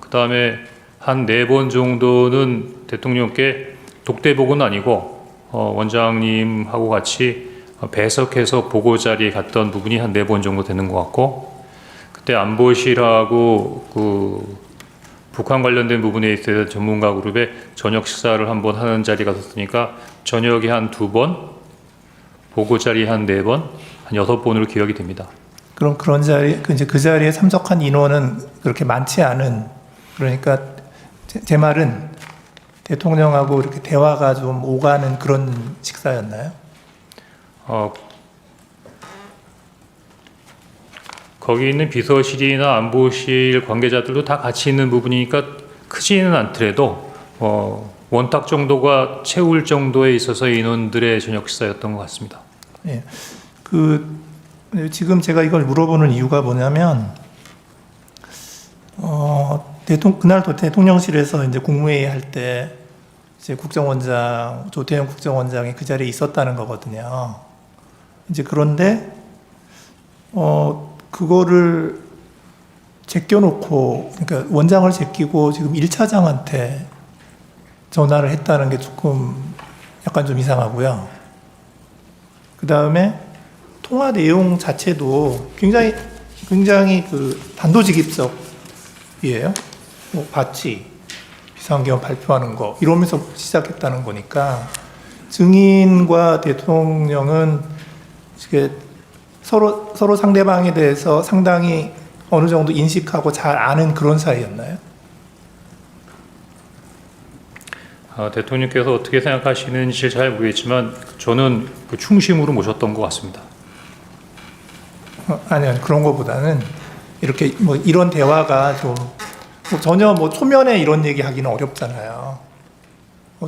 그 다음에 한 4번 정도는 대통령께 독대복은 아니고 원장님하고 같이 배석해서 보고 자리에 갔던 부분이 한 4번 정도 되는 것 같고 그때 안보실하고 그 북한 관련된 부분에 있어서 전문가 그룹의 저녁 식사를 한번 하는 자리가 있었으니까 저녁에 한 2번, 보고 자리 한 4번, 한 6번으로 기억이 됩니다. 그럼 그런 자리 그 자리에 참석한 인원은 그렇게 많지 않은 그러니까 제 말은 대통령하고 이렇게 대화가 좀 오가는 그런 식사였나요? 거기 있는 비서실이나 안보실 관계자들도 다 같이 있는 부분이니까 크지는 않더라도 원탁 정도가 채울 정도에 있어서 인원들의 저녁 식사였던 것 같습니다. 예. 지금 제가 이걸 물어보는 이유가 뭐냐면 그날 대통령실에서 이제 국무회의 할 때 이제 조태용 국정원장이 그 자리에 있었다는 거거든요. 이제 그런데 그거를 제껴놓고 그러니까 원장을 제끼고 지금 1차장한테 전화를 했다는 게 조금 약간 좀 이상하고요. 그 다음에 통화 내용 자체도 굉장히 그 단도직입적이에요. 뭐 바치, 비상계엄 발표하는 거 이러면서 시작했다는 거니까 증인과 대통령은 이게 서로 상대방에 대해서 상당히 어느 정도 인식하고 잘 아는 그런 사이였나요? 대통령께서 어떻게 생각하시는지 잘 모르겠지만 저는 그 충심으로 모셨던 것 같습니다. 아니요, 그런 것보다는 이렇게 뭐 이런 대화가 좀 전혀 뭐 초면에 이런 얘기 하기는 어렵잖아요.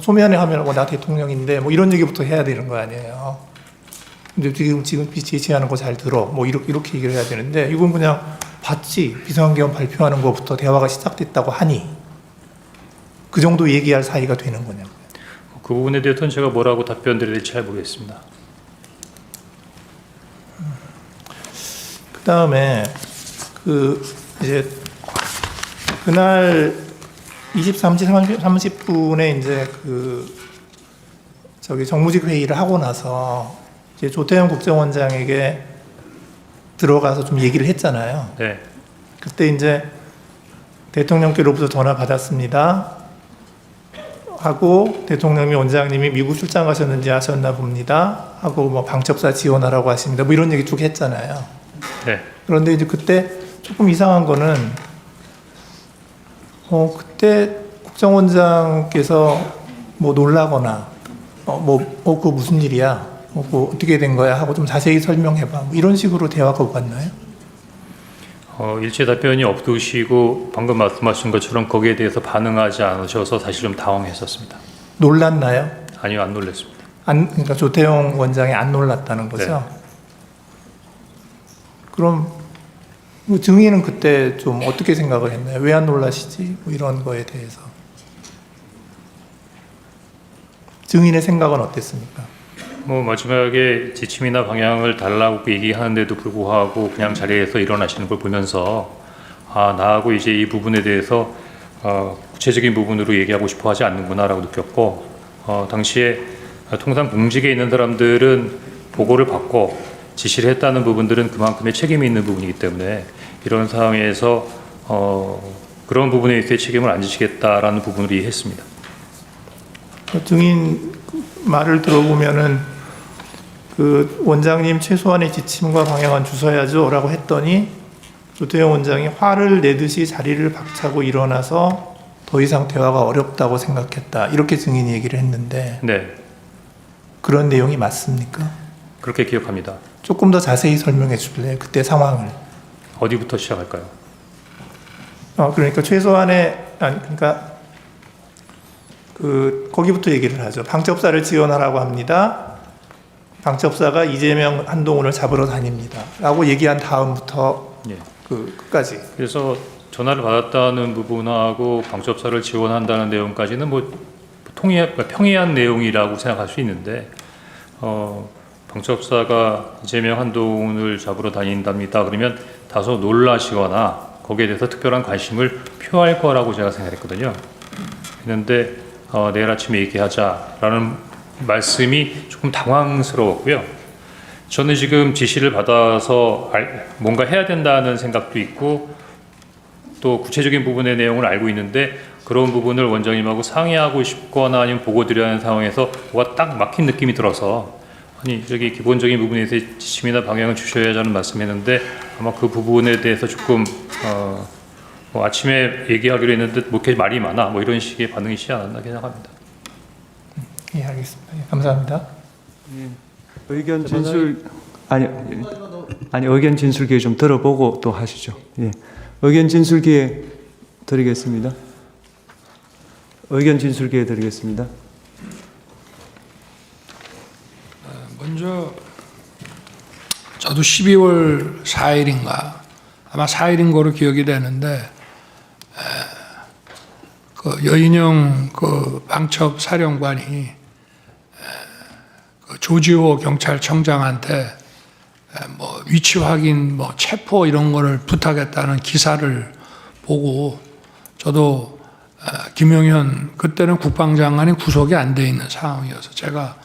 초면에 하면 나 대통령인데 뭐 이런 얘기부터 해야 되는 거 아니에요. 근데 지금 제시하는 거 잘 들어. 뭐 이렇게 얘기를 해야 되는데 이건 그냥 봤지. 비상계엄 발표하는 것부터 대화가 시작됐다고 하니 그 정도 얘기할 사이가 되는 거냐고요. 그 부분에 대해서는 제가 뭐라고 답변 드려야 될지 잘 모르겠습니다. 그다음에 이제 그날 23시 30분에 이제 저기 정무직 회의를 하고 나서 이제 조태현 국정원장에게 들어가서 좀 얘기를 했잖아요. 네. 그때 이제 대통령께로부터 전화 받았습니다 하고, 대통령이 원장님이 미국 출장 가셨는지 아셨나 봅니다 하고, 뭐 방첩사 지원하라고 하십니다, 뭐 이런 얘기 쭉 했잖아요. 네. 그런데 이제 그때 조금 이상한 거는 그때 국정원장께서 뭐 놀라거나 그거 무슨 일이야, 그거 어떻게 된 거야 하고 좀 자세히 설명해봐, 뭐 이런 식으로 대화가 오갔나요? 일체 답변이 없으시고 방금 말씀하신 것처럼 거기에 대해서 반응하지 않으셔서 사실 좀 당황했었습니다. 놀랐나요? 아니요, 안 놀랐습니다. 그러니까 조태용 원장이 안 놀랐다는 거죠? 네. 그럼 뭐 증인은 그때 좀 어떻게 생각을 했나요? 왜 안 놀라시지? 뭐 이런 거에 대해서 증인의 생각은 어땠습니까? 마지막에 지침이나 방향을 달라고 얘기하는데도 불구하고 그냥 자리에서 일어나시는 걸 보면서 나하고 이제 이 부분에 대해서 구체적인 부분으로 얘기하고 싶어 하지 않는구나라고 느꼈고, 당시에 통상 공직에 있는 사람들은 보고를 받고 지시를 했다는 부분들은 그만큼의 책임이 있는 부분이기 때문에 이런 상황에서 그런 부분에 있어서 책임을 안 지시겠다라는 부분을 이해했습니다. 증인 말을 들어보면은 원장님 최소한의 지침과 방향은 주셔야죠 라고 했더니 조태영 원장이 화를 내듯이 자리를 박차고 일어나서 더 이상 대화가 어렵다고 생각했다, 이렇게 증인이 얘기를 했는데, 네, 그런 내용이 맞습니까? 그렇게 기억합니다. 조금 더 자세히 설명해 줄래요? 그때 상황을. 어디부터 시작할까요? 그러니까 최소한의, 그러니까 거기부터 얘기를 하죠. 방첩사를 지원하라고 합니다. 방첩사가 이재명, 한동훈을 잡으러 다닙니다 라고 얘기한 다음부터 예. 끝까지. 그래서 전화를 받았다는 부분하고 방첩사를 지원한다는 내용까지는 평이한 내용이라고 생각할 수 있는데, 방첩사가 이재명, 한동훈을 잡으러 다닌답니다 그러면 다소 놀라시거나 거기에 대해서 특별한 관심을 표할 거라고 제가 생각했거든요. 그런데 내일 아침에 얘기하자라는 말씀이 조금 당황스러웠고요. 저는 지금 지시를 받아서 뭔가 해야 된다는 생각도 있고 또 구체적인 부분의 내용을 알고 있는데, 그런 부분을 원장님하고 상의하고 싶거나 아니면 보고 드려야 하는 상황에서 뭐가 딱 막힌 느낌이 들어서, 아니 저기 기본적인 부분에 대해서 지침이나 방향을 주셔야자는 말씀했는데 아마 그 부분에 대해서 조금 아침에 얘기하기로 했는데 뭐 이렇게 말이 많아, 뭐 이런 식의 반응이시지 않았나 생각합니다. 예, 알겠습니다. 예, 감사합니다. 의견 진술 의견 진술 기회 좀 들어보고 또 하시죠. 예. 의견 진술 기회 드리겠습니다. 의견 진술 기회 드리겠습니다. 먼저 저도 12월 4일인가 아마 4일인 거로 기억이 되는데, 여인영 방첩 사령관이 조지호 경찰청장한테 위치 확인, 체포 이런 거를 부탁했다는 기사를 보고, 저도 김용현 그때는 국방장관이 구속이 안 돼 있는 상황이어서 제가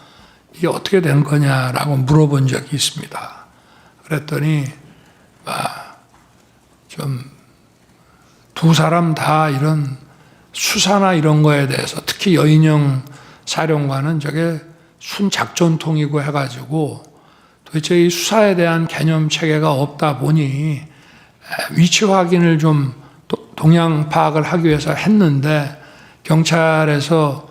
이게 어떻게 된 거냐라고 물어본 적이 있습니다. 그랬더니 좀 두 사람 다 이런 수사나 이런 거에 대해서, 특히 여인영 사령관은 저게 순작전통이고 해가지고 도대체 이 수사에 대한 개념 체계가 없다 보니 위치 확인을 좀 동향 파악을 하기 위해서 했는데, 경찰에서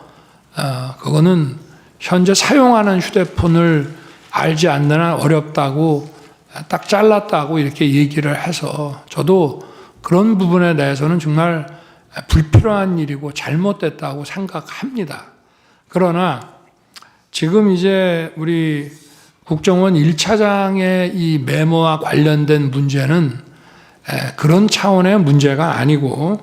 그거는 현재 사용하는 휴대폰을 알지 않는 한 어렵다고 딱 잘랐다고 이렇게 얘기를 해서, 저도 그런 부분에 대해서는 정말 불필요한 일이고 잘못됐다고 생각합니다. 그러나 지금 이제 우리 국정원 1차장의 이 메모와 관련된 문제는 그런 차원의 문제가 아니고,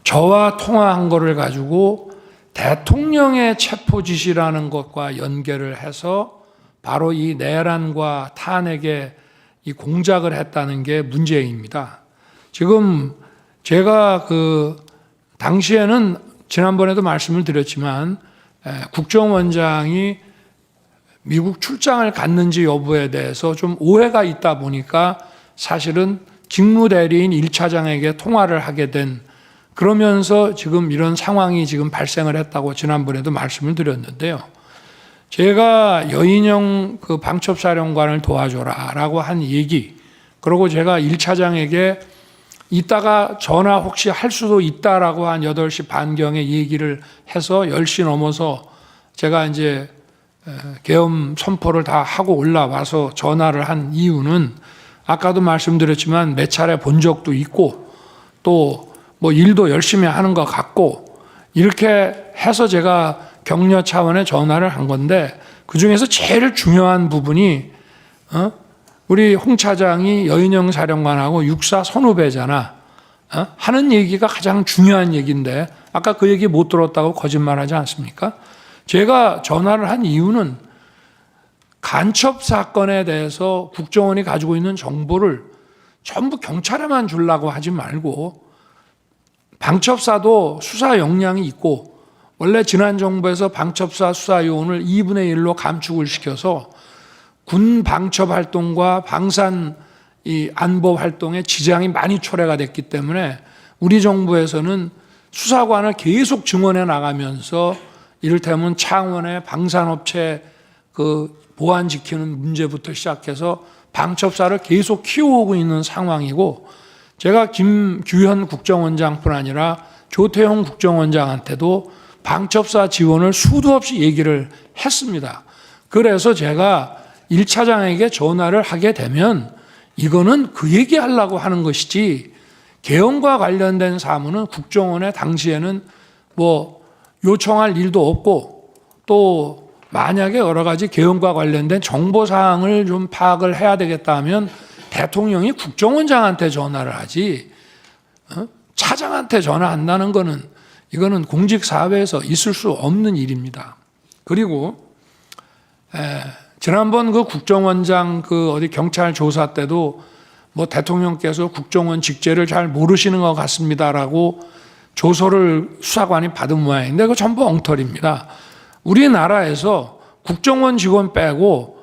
저와 통화한 거를 가지고 대통령의 체포 지시라는 것과 연결을 해서 바로 이 내란과 탄핵의 이 공작을 했다는 게 문제입니다. 지금 제가 그 당시에는 지난번에도 말씀을 드렸지만 국정원장이 미국 출장을 갔는지 여부에 대해서 좀 오해가 있다 보니까 사실은 직무대리인 1차장에게 통화를 하게 된, 그러면서 지금 이런 상황이 지금 발생을 했다고 지난번에도 말씀을 드렸는데요. 제가 여인영 그 방첩사령관을 도와줘라라고 한 얘기, 그리고 제가 1차장에게 이따가 전화 혹시 할 수도 있다라고 한 8시 반경에 얘기를 해서 10시 넘어서 제가 이제 계엄 선포를 다 하고 올라와서 전화를 한 이유는 아까도 말씀드렸지만 몇 차례 본 적도 있고 또 뭐 일도 열심히 하는 것 같고 이렇게 해서 제가 격려 차원의 전화를 한 건데, 그중에서 제일 중요한 부분이 우리 홍 차장이 여인영 사령관하고 육사 선후배잖아 하는 얘기가 가장 중요한 얘기인데, 아까 그 얘기 못 들었다고 거짓말하지 않습니까? 제가 전화를 한 이유는 간첩 사건에 대해서 국정원이 가지고 있는 정보를 전부 경찰에만 주려고 하지 말고, 방첩사도 수사 역량이 있고, 원래 지난 정부에서 방첩사 수사 요원을 2분의 1로 감축을 시켜서 군 방첩 활동과 방산 이 안보 활동에 지장이 많이 초래가 됐기 때문에 우리 정부에서는 수사관을 계속 증원해 나가면서 이를테면 창원의 방산업체 그 보안 지키는 문제부터 시작해서 방첩사를 계속 키워오고 있는 상황이고, 제가 김규현 국정원장뿐 아니라 조태용 국정원장한테도 방첩사 지원을 수도 없이 얘기를 했습니다. 그래서 제가 1차장에게 전화를 하게 되면 이거는 그 얘기하려고 하는 것이지, 계엄과 관련된 사무는 국정원에 당시에는 뭐 요청할 일도 없고, 또 만약에 여러 가지 계엄과 관련된 정보사항을 좀 파악을 해야 되겠다 하면 대통령이 국정원장한테 전화를 하지 차장한테 전화한다는 거는 이거는 공직사회에서 있을 수 없는 일입니다. 그리고 지난번 그 국정원장 그 어디 경찰 조사 때도 뭐 대통령께서 국정원 직제를 잘 모르시는 것 같습니다라고 조서를 수사관이 받은 모양인데 그거 전부 엉터리입니다. 우리나라에서 국정원 직원 빼고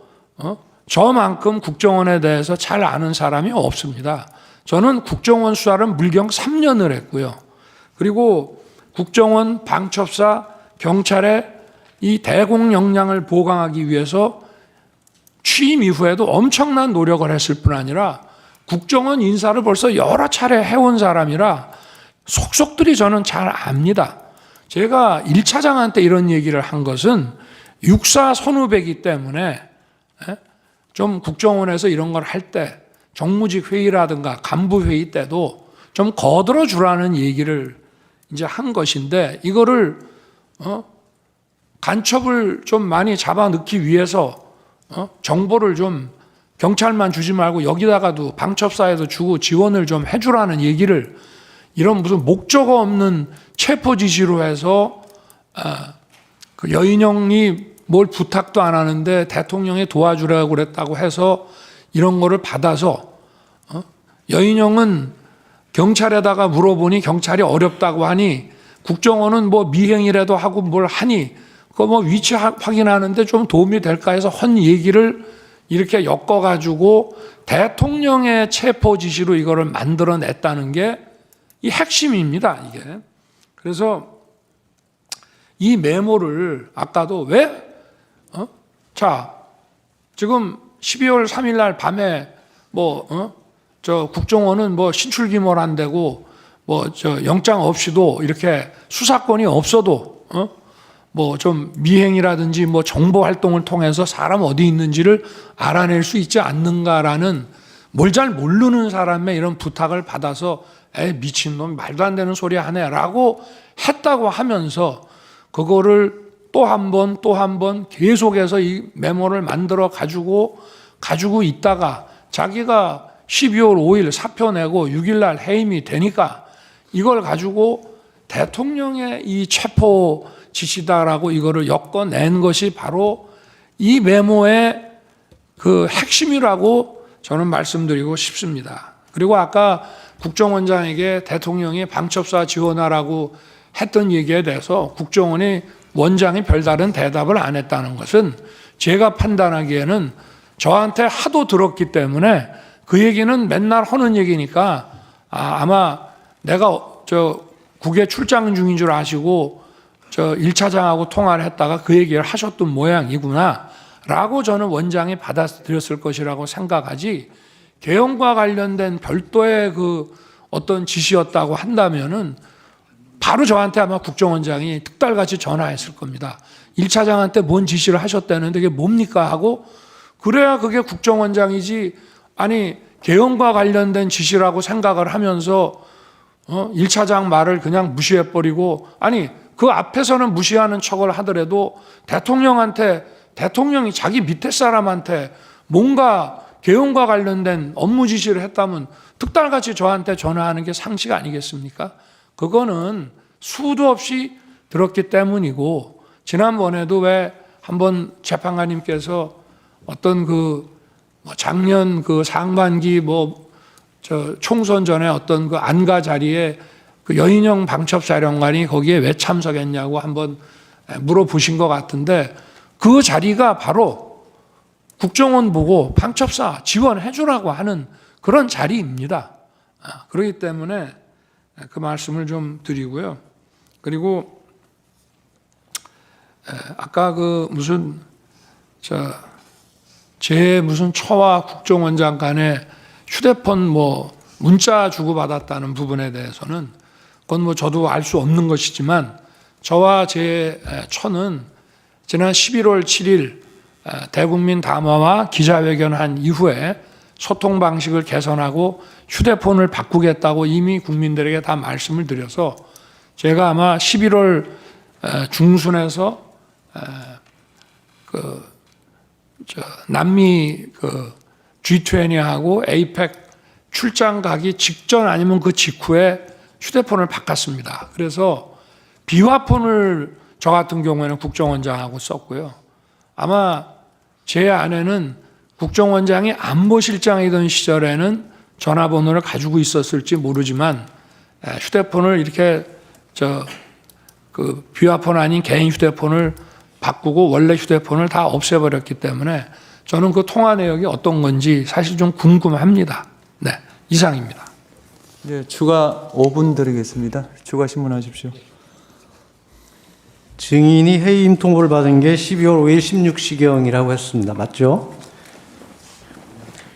저만큼 국정원에 대해서 잘 아는 사람이 없습니다. 저는 국정원 수사를 물경 3년을 했고요. 그리고 국정원, 방첩사, 경찰의 이 대공 역량을 보강하기 위해서 취임 이후에도 엄청난 노력을 했을 뿐 아니라 국정원 인사를 벌써 여러 차례 해온 사람이라 속속들이 저는 잘 압니다. 제가 1차장한테 이런 얘기를 한 것은 육사 선후배이기 때문에 좀 국정원에서 이런 걸 할 때 정무직 회의라든가 간부 회의 때도 좀 거들어 주라는 얘기를 이제 한 것인데, 이거를 간첩을 좀 많이 잡아 넣기 위해서 정보를 좀 경찰만 주지 말고 여기다가도 방첩사에도 주고 지원을 좀 해주라는 얘기를 이런 무슨 목적 없는 체포 지시로 해서 그 여인영이 뭘 부탁도 안 하는데 대통령이 도와주라고 그랬다고 해서 이런 거를 받아서 여인영은 경찰에다가 물어보니 경찰이 어렵다고 하니 국정원은 뭐 미행이라도 하고 뭘 하니 그거 뭐 위치 확인하는데 좀 도움이 될까 해서 헌 얘기를 이렇게 엮어가지고 대통령의 체포 지시로 이거를 만들어냈다는 게 이 핵심입니다, 이게. 그래서 이 메모를 아까도 왜 자, 지금 12월 3일 날 밤에 저 국정원은 뭐 신출귀몰한다고 뭐 저 영장 없이도 이렇게 수사권이 없어도 뭐 좀 미행이라든지 뭐 정보 활동을 통해서 사람 어디 있는지를 알아낼 수 있지 않는가라는 뭘 잘 모르는 사람의 이런 부탁을 받아서 미친놈 말도 안 되는 소리 하네라고 했다고 하면서 그거를 또 한 번 계속해서 이 메모를 만들어 가지고 있다가 자기가 12월 5일 사표 내고 6일 날 해임이 되니까 이걸 가지고 대통령의 이 체포 지시다라고 이거를 엮어낸 것이 바로 이 메모의 그 핵심이라고 저는 말씀드리고 싶습니다. 그리고 아까 국정원장에게 대통령이 방첩사 지원하라고 했던 얘기에 대해서 국정원이 원장이 별다른 대답을 안 했다는 것은 제가 판단하기에는 저한테 하도 들었기 때문에 그 얘기는 맨날 하는 얘기니까 아마 내가 저 국외 출장 중인 줄 아시고 저 1차장하고 통화를 했다가 그 얘기를 하셨던 모양이구나 라고 저는 원장이 받아들였을 것이라고 생각하지, 개헌과 관련된 별도의 그 어떤 지시였다고 한다면은 바로 저한테 아마 국정원장이 특달같이 전화했을 겁니다. 1차장한테 뭔 지시를 하셨다는데 그게 뭡니까 하고, 그래야 그게 국정원장이지, 아니 개헌과 관련된 지시라고 생각을 하면서 1차장 말을 그냥 무시해버리고, 아니 그 앞에서는 무시하는 척을 하더라도 대통령이 자기 밑에 사람한테 뭔가 개헌과 관련된 업무 지시를 했다면 특달같이 저한테 전화하는 게 상식 아니겠습니까? 그거는 수도 없이 들었기 때문이고, 지난번에도 왜 한번 재판관님께서 어떤 작년 상반기 총선 전에 어떤 안가 자리에 여인영 방첩사령관이 거기에 왜 참석했냐고 한번 물어보신 것 같은데, 그 자리가 바로 국정원 보고 방첩사 지원해 주라고 하는 그런 자리입니다. 그렇기 때문에 그 말씀을 좀 드리고요. 그리고 아까 제 무슨 처와 국정원장 간에 휴대폰 문자 주고받았다는 부분에 대해서는 그건 저도 알 수 없는 것이지만, 저와 제 처는 지난 11월 7일 대국민 담화와 기자회견한 이후에 소통 방식을 개선하고 휴대폰을 바꾸겠다고 이미 국민들에게 다 말씀을 드려서, 제가 아마 11월 중순에서 남미 G20하고 APEC 출장 가기 직전 아니면 그 직후에 휴대폰을 바꿨습니다. 그래서 비화폰을 저 같은 경우에는 국정원장하고 썼고요. 아마 제 아내는 국정원장이 안보실장이던 시절에는 전화번호를 가지고 있었을지 모르지만 휴대폰을 이렇게 비화폰 아닌 개인 휴대폰을 바꾸고 원래 휴대폰을 다 없애버렸기 때문에 저는 그 통화 내역이 어떤 건지 사실 좀 궁금합니다. 네, 이상입니다. 네, 추가 5분 드리겠습니다. 추가 신문하십시오. 증인이 해임 통보를 받은 게 12월 5일 16시경이라고 했습니다. 맞죠?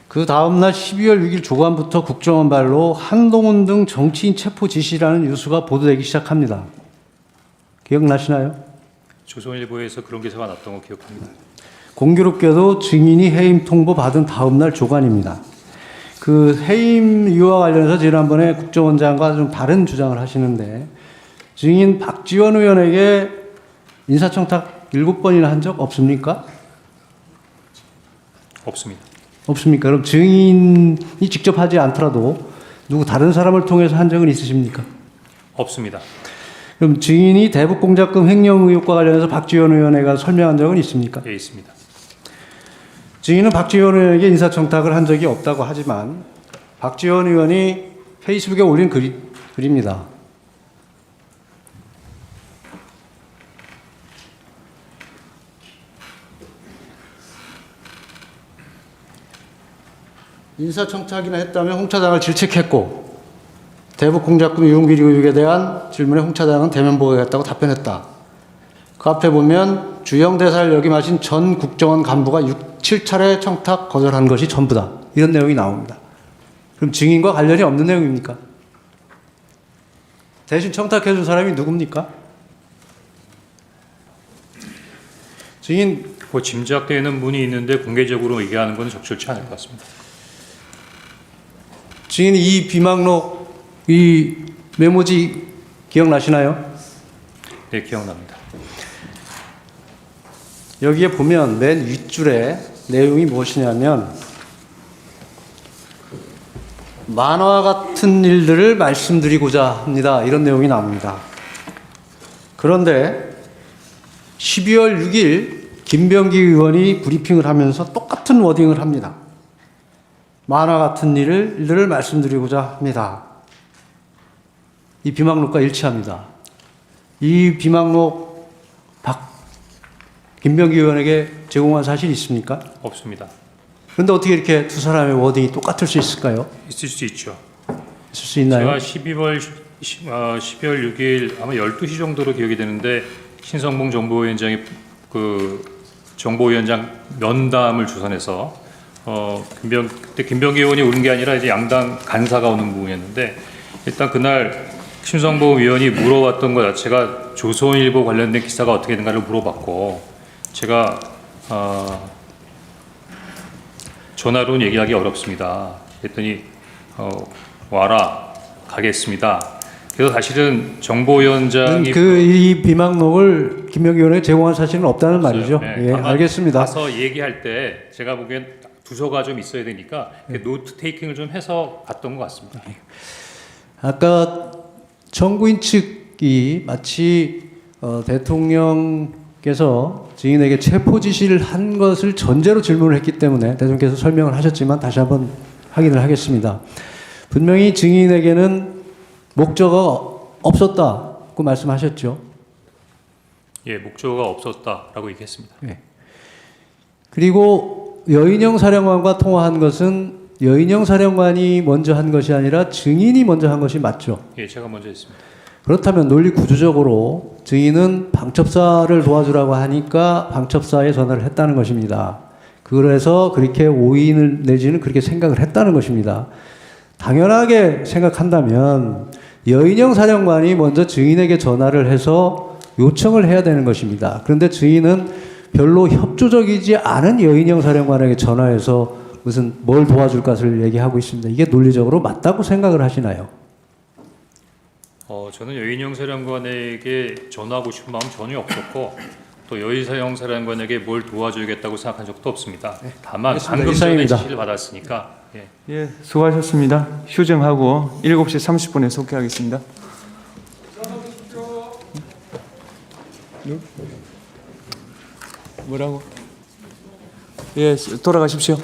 그 다음날 12월 6일 조간부터 국정원 발로 한동훈 등 정치인 체포 지시라는 뉴스가 보도되기 시작합니다. 기억나시나요? 조선일보에서 그런 기사가 났던 거 기억합니다. 공교롭게도 증인이 해임 통보 받은 다음날 조간입니다. 그 해임 이유와 관련해서 지난번에 국정원장과 좀 다른 주장을 하시는데, 증인 박지원 의원에게 인사청탁 7번이나 한 적 없습니까? 없습니다. 없습니까? 그럼 증인이 직접 하지 않더라도 누구 다른 사람을 통해서 한 적은 있으십니까? 없습니다. 그럼 증인이 대북공작금 횡령 의혹과 관련해서 박지원 의원에게 설명한 적은 있습니까? 예, 있습니다. 증인은 박지원 의원에게 인사청탁을 한 적이 없다고 하지만 박지원 의원이 페이스북에 올린 글입니다. 인사청탁이나 했다면 홍 차장을 질책했고, 대북공작금 유용비리 의혹에 대한 질문에 홍 차장은 대면 보고하겠다고 답변했다. 그 앞에 보면 주영 대사를 역임하신 전 국정원 간부가 6, 7차례 청탁 거절한 것이 전부다. 이런 내용이 나옵니다. 그럼 증인과 관련이 없는 내용입니까? 대신 청탁해 준 사람이 누굽니까? 증인 짐작되는 문이 있는데 공개적으로 얘기하는 건 적절치 않을 것 같습니다. 증인 이 비망록, 이 메모지 기억나시나요? 네, 기억납니다. 여기에 보면 맨 윗줄에 내용이 무엇이냐면, 만화 같은 일들을 말씀드리고자 합니다. 이런 내용이 나옵니다. 그런데 12월 6일 김병기 의원이 브리핑을 하면서 똑같은 워딩을 합니다. 만화 같은 일들을 말씀드리고자 합니다. 이 비망록과 일치합니다. 이 비망록 김병기 의원에게 제공한 사실이 있습니까? 없습니다. 그런데 어떻게 이렇게 두 사람의 워딩이 똑같을 수 있을까요? 있을 수 있죠. 있을 수 있나요? 제가 12월 6일 아마 12시 정도로 기억이 되는데 신성봉 정보위원장이 그 정보위원장 면담을 주선해서 그때 김병기 의원이 오는 게 아니라 이제 양당 간사가 오는 부분이었는데 일단 그날 신성봉 위원이 물어봤던 것 자체가 조선일보 관련된 기사가 어떻게 된가를 물어봤고 제가 전화로는 얘기하기 어렵습니다. 그랬더니 와라 가겠습니다. 그래서 사실은 정보위원장이 이 비망록을 김병기 의원에게 제공한 사실은 없다는 말이죠. 네, 예, 다만 알겠습니다. 가서 얘기할 때 제가 보기엔 두서가 좀 있어야 되니까 노트 테이킹을 좀 해서 갔던 것 같습니다. 아까 정부인 측이 마치 대통령께서 증인에게 체포 지시를 한 것을 전제로 질문을 했기 때문에 대통령께서 설명을 하셨지만 다시 한번 확인을 하겠습니다. 분명히 증인에게는 목적어가 없었다고 말씀하셨죠. 예, 목적어가 없었다라고 얘기했습니다. 예. 그리고 여인영 사령관과 통화한 것은 여인영 사령관이 먼저 한 것이 아니라 증인이 먼저 한 것이 맞죠. 예, 제가 먼저 했습니다. 그렇다면 논리 구조적으로 증인은 방첩사를 도와주라고 하니까 방첩사에 전화를 했다는 것입니다. 그래서 그렇게 오인을 내지는 그렇게 생각을 했다는 것입니다. 당연하게 생각한다면 여인영 사령관이 먼저 증인에게 전화를 해서 요청을 해야 되는 것입니다. 그런데 증인은 별로 협조적이지 않은 여인영 사령관에게 전화해서 무슨 뭘 도와줄 것을 얘기하고 있습니다. 이게 논리적으로 맞다고 생각을 하시나요? 저는 여인영 사령관에게 전화하고 싶은 마음 전혀 없었고 또 여인영 사령관에게 뭘 도와줘야겠다고 생각한 적도 없습니다. 다만 알겠습니다. 방금 전에 이상입니다. 지시를 받았으니까 예, 수고하셨습니다. 휴정하고 7시 30분에 속개하겠습니다. 뭐라고? 예, 돌아가십시오.